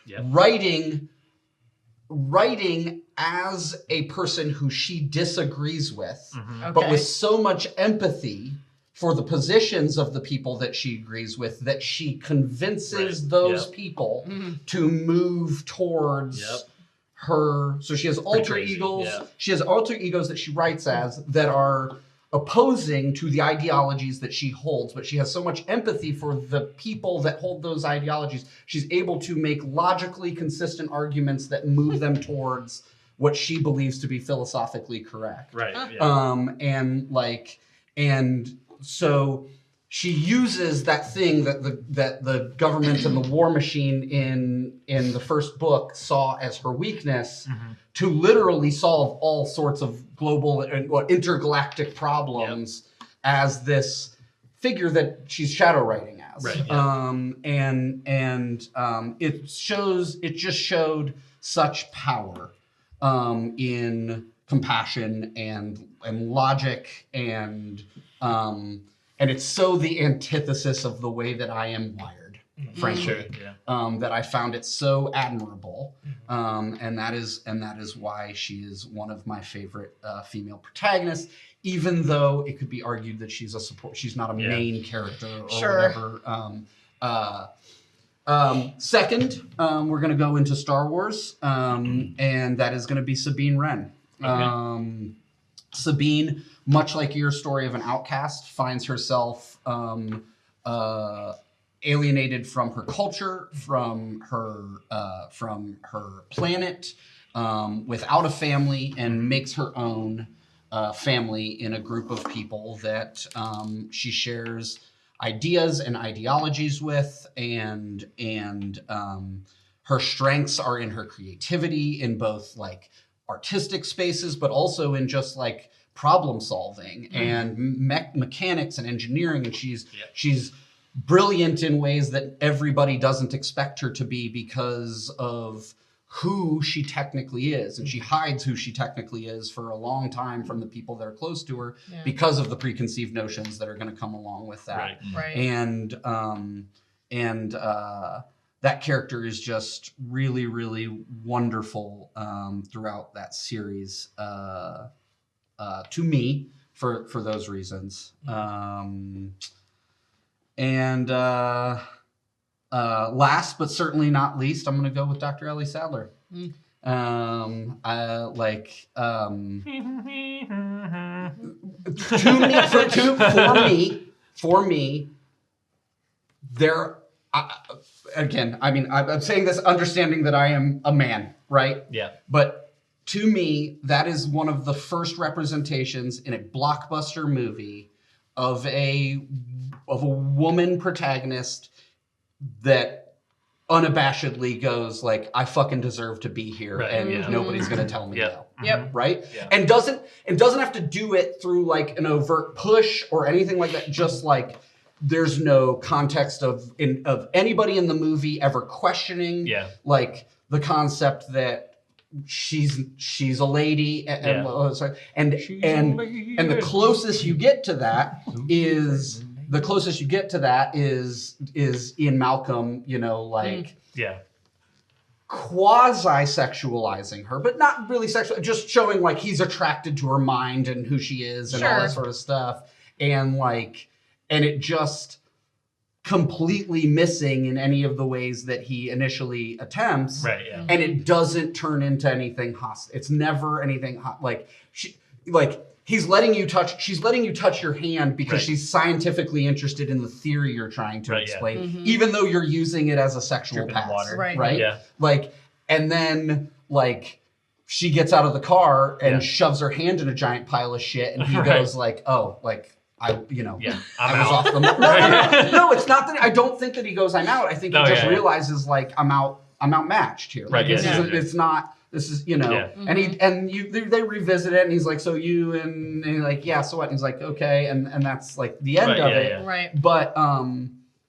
Speaker 4: writing as a person who she disagrees with, but with so much empathy for the positions of the people that she agrees with that she convinces those people to move towards her. So she has alter egos. Yeah. She has alter egos that she writes as that are opposing to the ideologies that she holds, but she has so much empathy for the people that hold those ideologies. She's able to make logically consistent arguments that move them towards what she believes to be philosophically correct.
Speaker 2: Right. Yeah.
Speaker 4: And so she uses that thing that the government and the war machine in the first book saw as her weakness to literally solve all sorts of global and intergalactic problems as this figure that she's shadow writing as.
Speaker 2: Right, yeah.
Speaker 4: It just showed such power in compassion and logic and it's so the antithesis of the way that I am wired, frankly.
Speaker 2: Sure, yeah.
Speaker 4: That I found it so admirable, and that is why she is one of my favorite female protagonists. Even though it could be argued that she's a support, she's not a main character or whatever. Second, we're going to go into Star Wars, and that is going to be Sabine Wren.
Speaker 2: Okay.
Speaker 4: Sabine, much like your story of an outcast, finds herself alienated from her culture, from her planet, without a family, and makes her own family in a group of people that she shares ideas and ideologies with, and her strengths are in her creativity in both like artistic spaces, but also in just like problem solving and mechanics and engineering. And she's brilliant in ways that everybody doesn't expect her to be because of who she technically is. And she hides who she technically is for a long time from the people that are close to her because of the preconceived notions that are going to come along with that.
Speaker 5: Right.
Speaker 4: And that character is just really, really wonderful throughout that series to me for those reasons. Last but certainly not least, I'm going to go with Dr. Ellie Sadler. For me, there. Again, I mean, I'm saying this understanding that I am a man, right?
Speaker 2: Yeah.
Speaker 4: But to me, that is one of the first representations in a blockbuster movie of a woman protagonist that unabashedly goes like, I fucking deserve to be here, and nobody's gonna tell me no.
Speaker 5: Yep.
Speaker 4: Right? Yeah. And doesn't have to do it through like an overt push or anything like that. Just like there's no context of anybody in the movie ever questioning like the concept that she's a lady and the closest you get to that is in Malcolm, you know, like quasi-sexualizing her, but not really sexual, just showing like he's attracted to her mind and who she is and all that sort of stuff. And like, and it just completely missing in any of the ways that he initially attempts.
Speaker 2: Right, yeah.
Speaker 4: And it doesn't turn into anything hostile. It's never anything like she's letting you touch your hand because she's scientifically interested in the theory you're trying to explain, even though you're using it as a sexual pass. Right?
Speaker 2: Yeah.
Speaker 4: Like, and then like she gets out of the car and shoves her hand in a giant pile of shit, and he goes like, oh, like, I was off the no, it's not that. I don't think that he goes, I'm out. I think he just realizes like I'm outmatched here. Like, it's not. This is, you know, and they revisit it, and he's like, so you, and he's like, yeah, so what? And he's like, okay, and that's like the end of it.
Speaker 2: Yeah.
Speaker 5: Right.
Speaker 4: But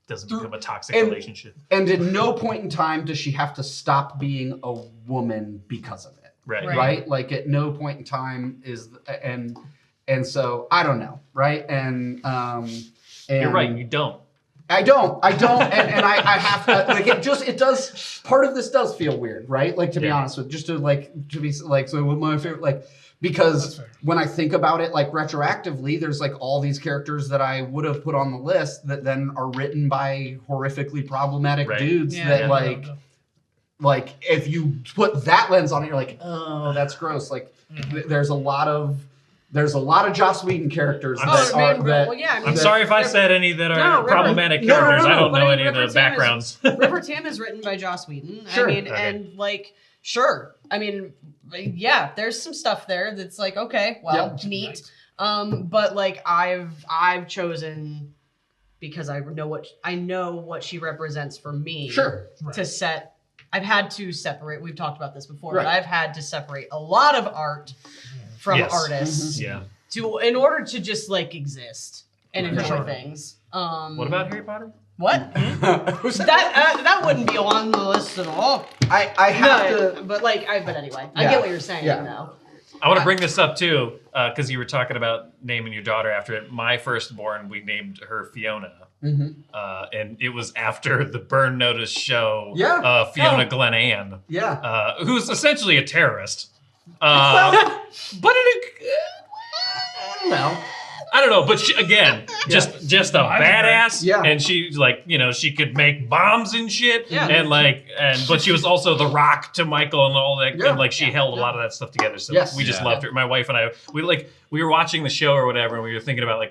Speaker 2: doesn't become a toxic relationship.
Speaker 4: And at no point in time does she have to stop being a woman because of it. Right? Like at no point in time is and so I don't know, right? And
Speaker 2: you're right, you don't.
Speaker 4: I don't, and I have to, like, it does, part of this does feel weird, right? Like, to be honest with, just to be like, so my favorite, like, because when I think about it, like, retroactively, there's like all these characters that I would have put on the list that then are written by horrifically problematic dudes that like, if you put that lens on it, you're like, oh, that's gross. Like, there's a lot of Joss Whedon characters
Speaker 2: I'm sorry if I said any that are problematic characters. I don't know any of the backgrounds.
Speaker 5: River Tam is written by Joss Whedon.
Speaker 4: Sure.
Speaker 5: I mean, and like, I mean, yeah, there's some stuff there that's like, okay, well, neat. But like, I've chosen because I know what she represents for me.
Speaker 4: Sure.
Speaker 5: To set, I've had to separate. We've talked about this before, but I've had to separate a lot of art from artists.
Speaker 2: Yeah.
Speaker 5: In order to just like exist and enjoy things.
Speaker 2: What about Harry Potter?
Speaker 5: What? that wouldn't be on the list at all.
Speaker 4: I have to,
Speaker 5: but anyway, I get what you're saying though.
Speaker 2: I want to bring this up too, because you were talking about naming your daughter after it. My firstborn, we named her Fiona. And it was after the Burn Notice show, Fiona Glenanne, who's essentially a terrorist. But I don't know, but she, again, just a badass, and she's like, she could make bombs and shit, but she was also the Rock to Michael and all that, and she held a lot of that stuff together. So we just loved her. My wife and I, we were watching the show or whatever, and we were thinking about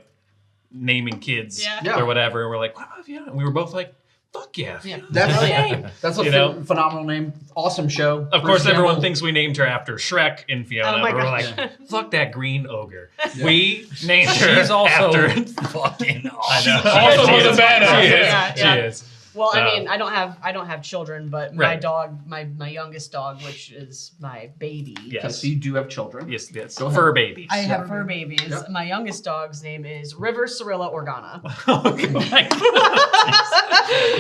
Speaker 2: naming kids or whatever, and we're like, what about Fiona? And we were both like, fuck yeah.
Speaker 4: That's a phenomenal name. Awesome show.
Speaker 2: Of course, everyone thinks we named her after Shrek and Fiona, but we're like, fuck that green ogre. We named her after fucking awesome.
Speaker 1: I know. Also was a badass.
Speaker 2: She is.
Speaker 5: Well, I mean, I don't have children, but my dog, my youngest dog, which is my baby.
Speaker 2: Yes.
Speaker 4: So you do have children.
Speaker 2: Yes. Fur babies.
Speaker 5: I have fur babies. Yep. My youngest dog's name is River Cirilla Organa.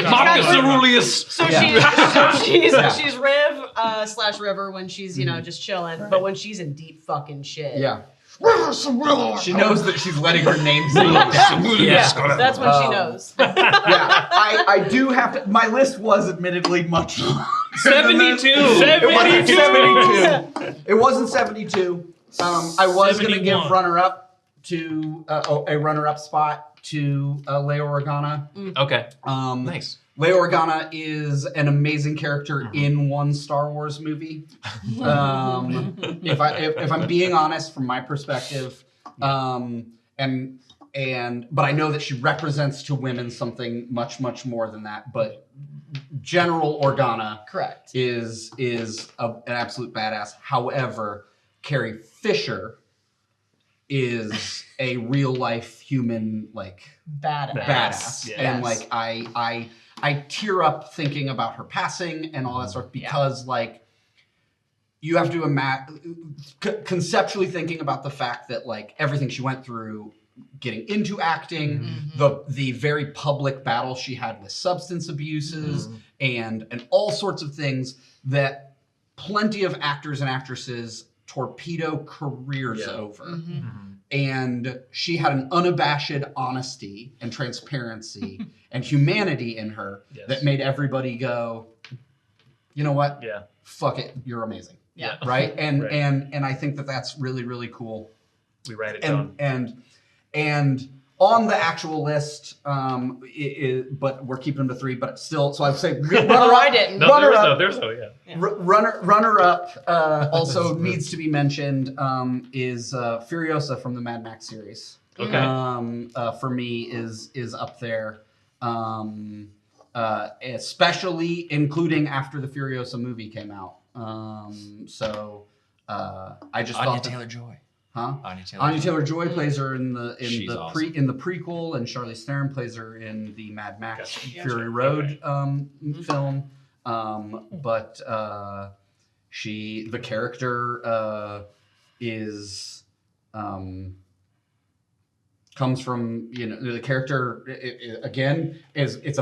Speaker 2: Marcus Aurelius.
Speaker 5: So she's Riv / River when she's just chilling, but when she's in deep fucking shit.
Speaker 4: Yeah. She knows that she's letting her name settle down.
Speaker 5: That's when she knows.
Speaker 4: I do have to. My list was admittedly much
Speaker 2: 72.
Speaker 4: It wasn't 72. I was going to give runner-up to a runner-up spot to Leia Organa.
Speaker 2: Okay. Nice.
Speaker 4: Leia Organa is an amazing character in one Star Wars movie. If I'm being honest, from my perspective, but I know that she represents to women something much more than that. But General Organa,
Speaker 5: correct,
Speaker 4: is an absolute badass. However, Carrie Fisher is a real life human badass. Yes. And I tear up thinking about her passing and all that stuff because you have to imagine conceptually thinking about the fact that everything she went through getting into acting, the very public battle she had with substance abuses and all sorts of things that plenty of actors and actresses torpedo careers over. And she had an unabashed honesty and transparency and humanity in her that made everybody go, you know what?
Speaker 2: Yeah.
Speaker 4: Fuck it. You're amazing.
Speaker 5: Yeah.
Speaker 4: Right? And I think that that's really, really cool.
Speaker 2: We write it down.
Speaker 4: And on the actual list, but we're keeping them to 3, but still, so I'd say runner up also needs to be mentioned is Furiosa from the Mad Max series.
Speaker 2: Okay.
Speaker 4: For me is up there, especially including after the Furiosa movie came out. I just thought
Speaker 3: Taylor-Joy.
Speaker 4: Huh?
Speaker 3: Anya
Speaker 4: Taylor-Joy plays her in the
Speaker 3: awesome.
Speaker 4: in the prequel, and Charlize Theron plays her in the Mad Max Fury Road film. But the character is comes from the character again is it's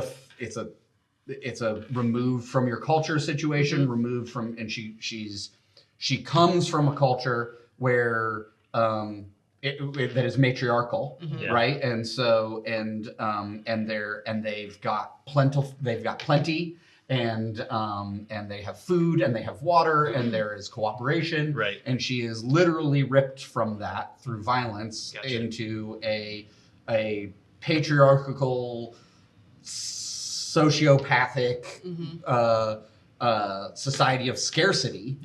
Speaker 4: a removed from your culture situation, removed from, and she comes from a culture where that is matriarchal, right? And so they've got plenty, and they have food and they have water and there is cooperation,
Speaker 2: right?
Speaker 4: And she is literally ripped from that through violence into a patriarchal, sociopathic society of scarcity,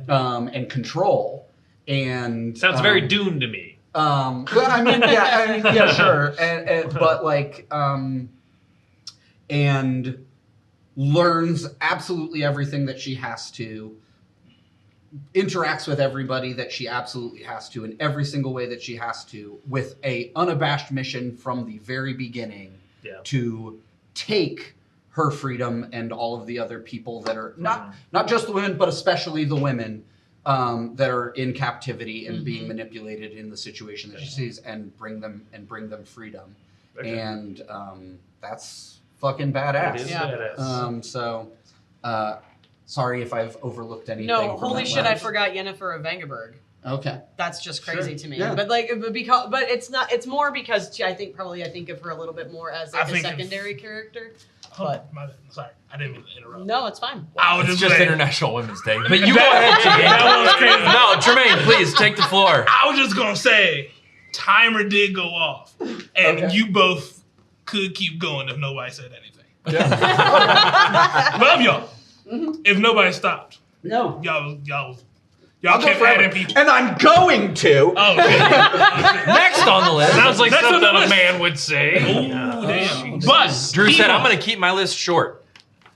Speaker 4: and control. And
Speaker 2: sounds very Dune to me.
Speaker 4: Sure. And learns absolutely everything that she has to, interacts with everybody that she absolutely has to, in every single way that she has to, with a unabashed mission from the very beginning to take her freedom and all of the other people that are not just the women, but especially the women that are in captivity and being manipulated in the situation that she sees, and bring them freedom. Okay. And that's fucking badass.
Speaker 2: It is badass.
Speaker 4: Sorry if I've overlooked anything.
Speaker 5: No, holy shit! I forgot Yennefer of Vangerberg.
Speaker 4: Okay,
Speaker 5: that's just crazy to me.
Speaker 4: Yeah.
Speaker 5: But it's not. It's more because I think of her a little bit more as like a secondary character. But
Speaker 1: sorry, I didn't mean to interrupt.
Speaker 5: No, it's fine.
Speaker 3: It's just International Women's Day. But you go ahead, Tremayne. No, Tremayne, please take the floor.
Speaker 1: I was just gonna say, timer did go off, and you both could keep going if nobody said anything. Yeah. Love y'all. If nobody stopped,
Speaker 4: no,
Speaker 1: y'all kept adding people,
Speaker 4: and I'm going to.
Speaker 1: Oh, okay.
Speaker 3: Next on the list.
Speaker 2: Sounds like something a man would say.
Speaker 1: Ooh, damn. But
Speaker 3: Drew said, "I'm going to keep my list short."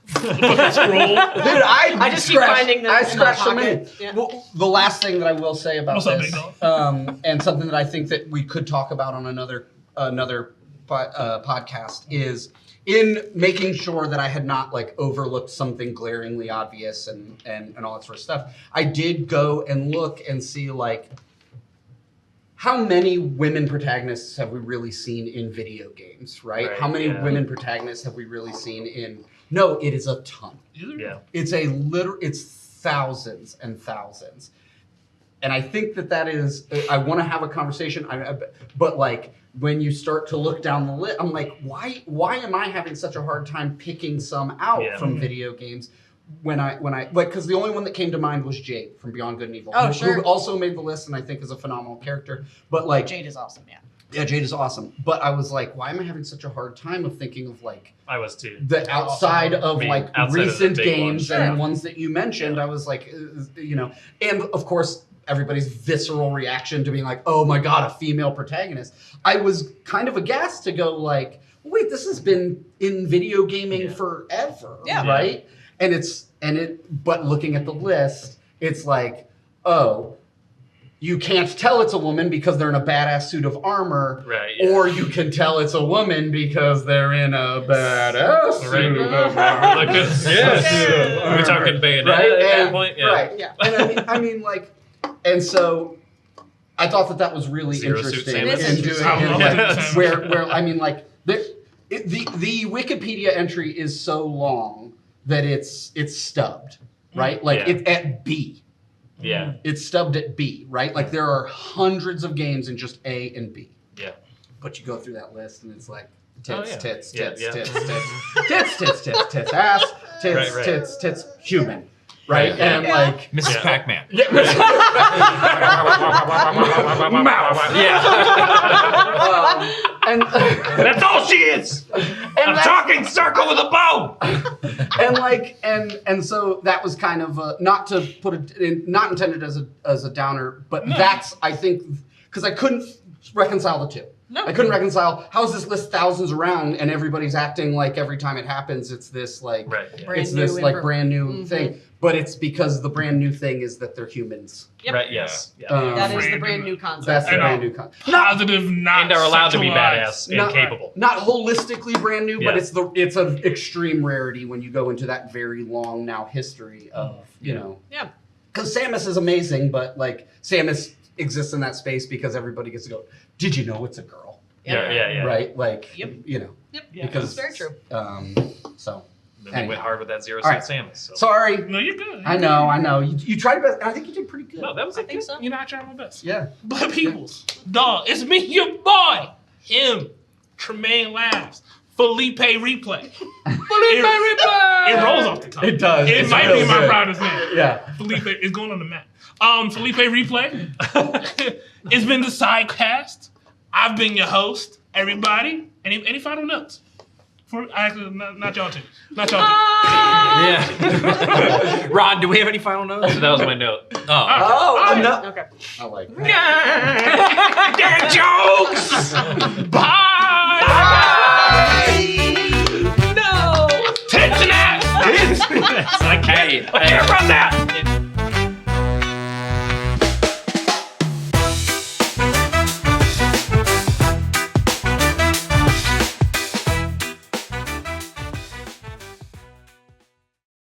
Speaker 1: Scroll, dude.
Speaker 5: I just keep finding them.
Speaker 4: I scratched them in.
Speaker 5: Yeah.
Speaker 4: Well, the last thing that I will say about this, and something that I think that we could talk about on another podcast is, in making sure that I had not like overlooked something glaringly obvious and all that sort of stuff, I did go and look and see like how many women protagonists have we really seen in video games, right? How many women protagonists have we really seen in? No, it is a ton.
Speaker 2: Yeah.
Speaker 4: It's thousands and thousands. And I think that is, I want to have a conversation, but like, when you start to look down the list, I'm like, why am I having such a hard time picking some out from video games when I because the only one that came to mind was Jade from Beyond Good and Evil, who also made the list and I think is a phenomenal character. But like,
Speaker 5: Jade is awesome,
Speaker 4: yeah, Jade is awesome. But I was like, why am I having such a hard time of thinking of like
Speaker 2: I was too.
Speaker 4: The outside of recent games
Speaker 2: ones.
Speaker 4: and ones that you mentioned, I was like, and of course, everybody's visceral reaction to being like, oh my God, a female protagonist. I was kind of aghast to go like, wait, this has been in video gaming forever, right? But looking at the list, it's like, oh, you can't tell it's a woman because they're in a badass suit of armor, or you can tell it's a woman because they're in a badass suit of armor.
Speaker 2: We're talking Bayonetta at that point. Yeah.
Speaker 4: Right, yeah. And I mean, like, and so I thought that was really interesting in doing where I mean, like, the Wikipedia entry is so long that it's stubbed, right? Like it's at B.
Speaker 2: Yeah.
Speaker 4: It's stubbed at B, right? Like there are hundreds of games in just A and B.
Speaker 2: Yeah.
Speaker 4: But you go through that list and it's like
Speaker 2: tits,
Speaker 4: tits, ass, tits, human. Right? And like
Speaker 3: Mrs. Pac-Man.
Speaker 4: And
Speaker 2: that's all she is. I'm talking circle with a bow.
Speaker 4: And so that was kind of not to put it in, not intended as a downer, but that's, I think, because I couldn't reconcile the two.
Speaker 5: No.
Speaker 4: I couldn't reconcile, how is this list thousands around and everybody's acting like every time it happens it's this like brand new thing. But it's because the brand new thing is that they're humans.
Speaker 5: Yep.
Speaker 2: Right, yes.
Speaker 5: That is the brand new concept.
Speaker 4: That's the brand new concept.
Speaker 1: Positive, not
Speaker 2: and are allowed to be badass and capable.
Speaker 4: Not holistically brand new, but it's an extreme rarity when you go into that very long now history of, you know.
Speaker 5: Yeah.
Speaker 4: Because Samus is amazing, but like Samus exists in that space because everybody gets to go, did you know it's a girl?
Speaker 2: Yeah.
Speaker 4: Right? Like, you know.
Speaker 5: Yep.
Speaker 4: Because,
Speaker 5: that's very true.
Speaker 4: So.
Speaker 2: Then we went hard with that zero suit Samus. So.
Speaker 4: Sorry.
Speaker 1: No, you're good.
Speaker 4: I know. You tried your best. I think you did pretty good.
Speaker 2: No, that was
Speaker 5: I think so.
Speaker 1: You know, I tried my best.
Speaker 4: Yeah.
Speaker 1: But peoples, dog, it's me, your boy, him, Tremayne Labs, Phillipe Replay. It rolls off the tongue.
Speaker 4: It does.
Speaker 1: It might be my proudest name.
Speaker 4: Yeah.
Speaker 1: Phillipe is going on the map. Phillipe Replay. It's been the SydeCast. I've been your host, everybody. Any final notes? Actually, not y'all two.
Speaker 3: Yeah. Ron, do we have any final notes?
Speaker 2: So that was my note.
Speaker 4: No.
Speaker 5: Okay.
Speaker 4: I like
Speaker 2: Dad jokes!
Speaker 1: Bye!
Speaker 2: No! Tits and ass!
Speaker 3: It's like, hey,
Speaker 2: I can't run that!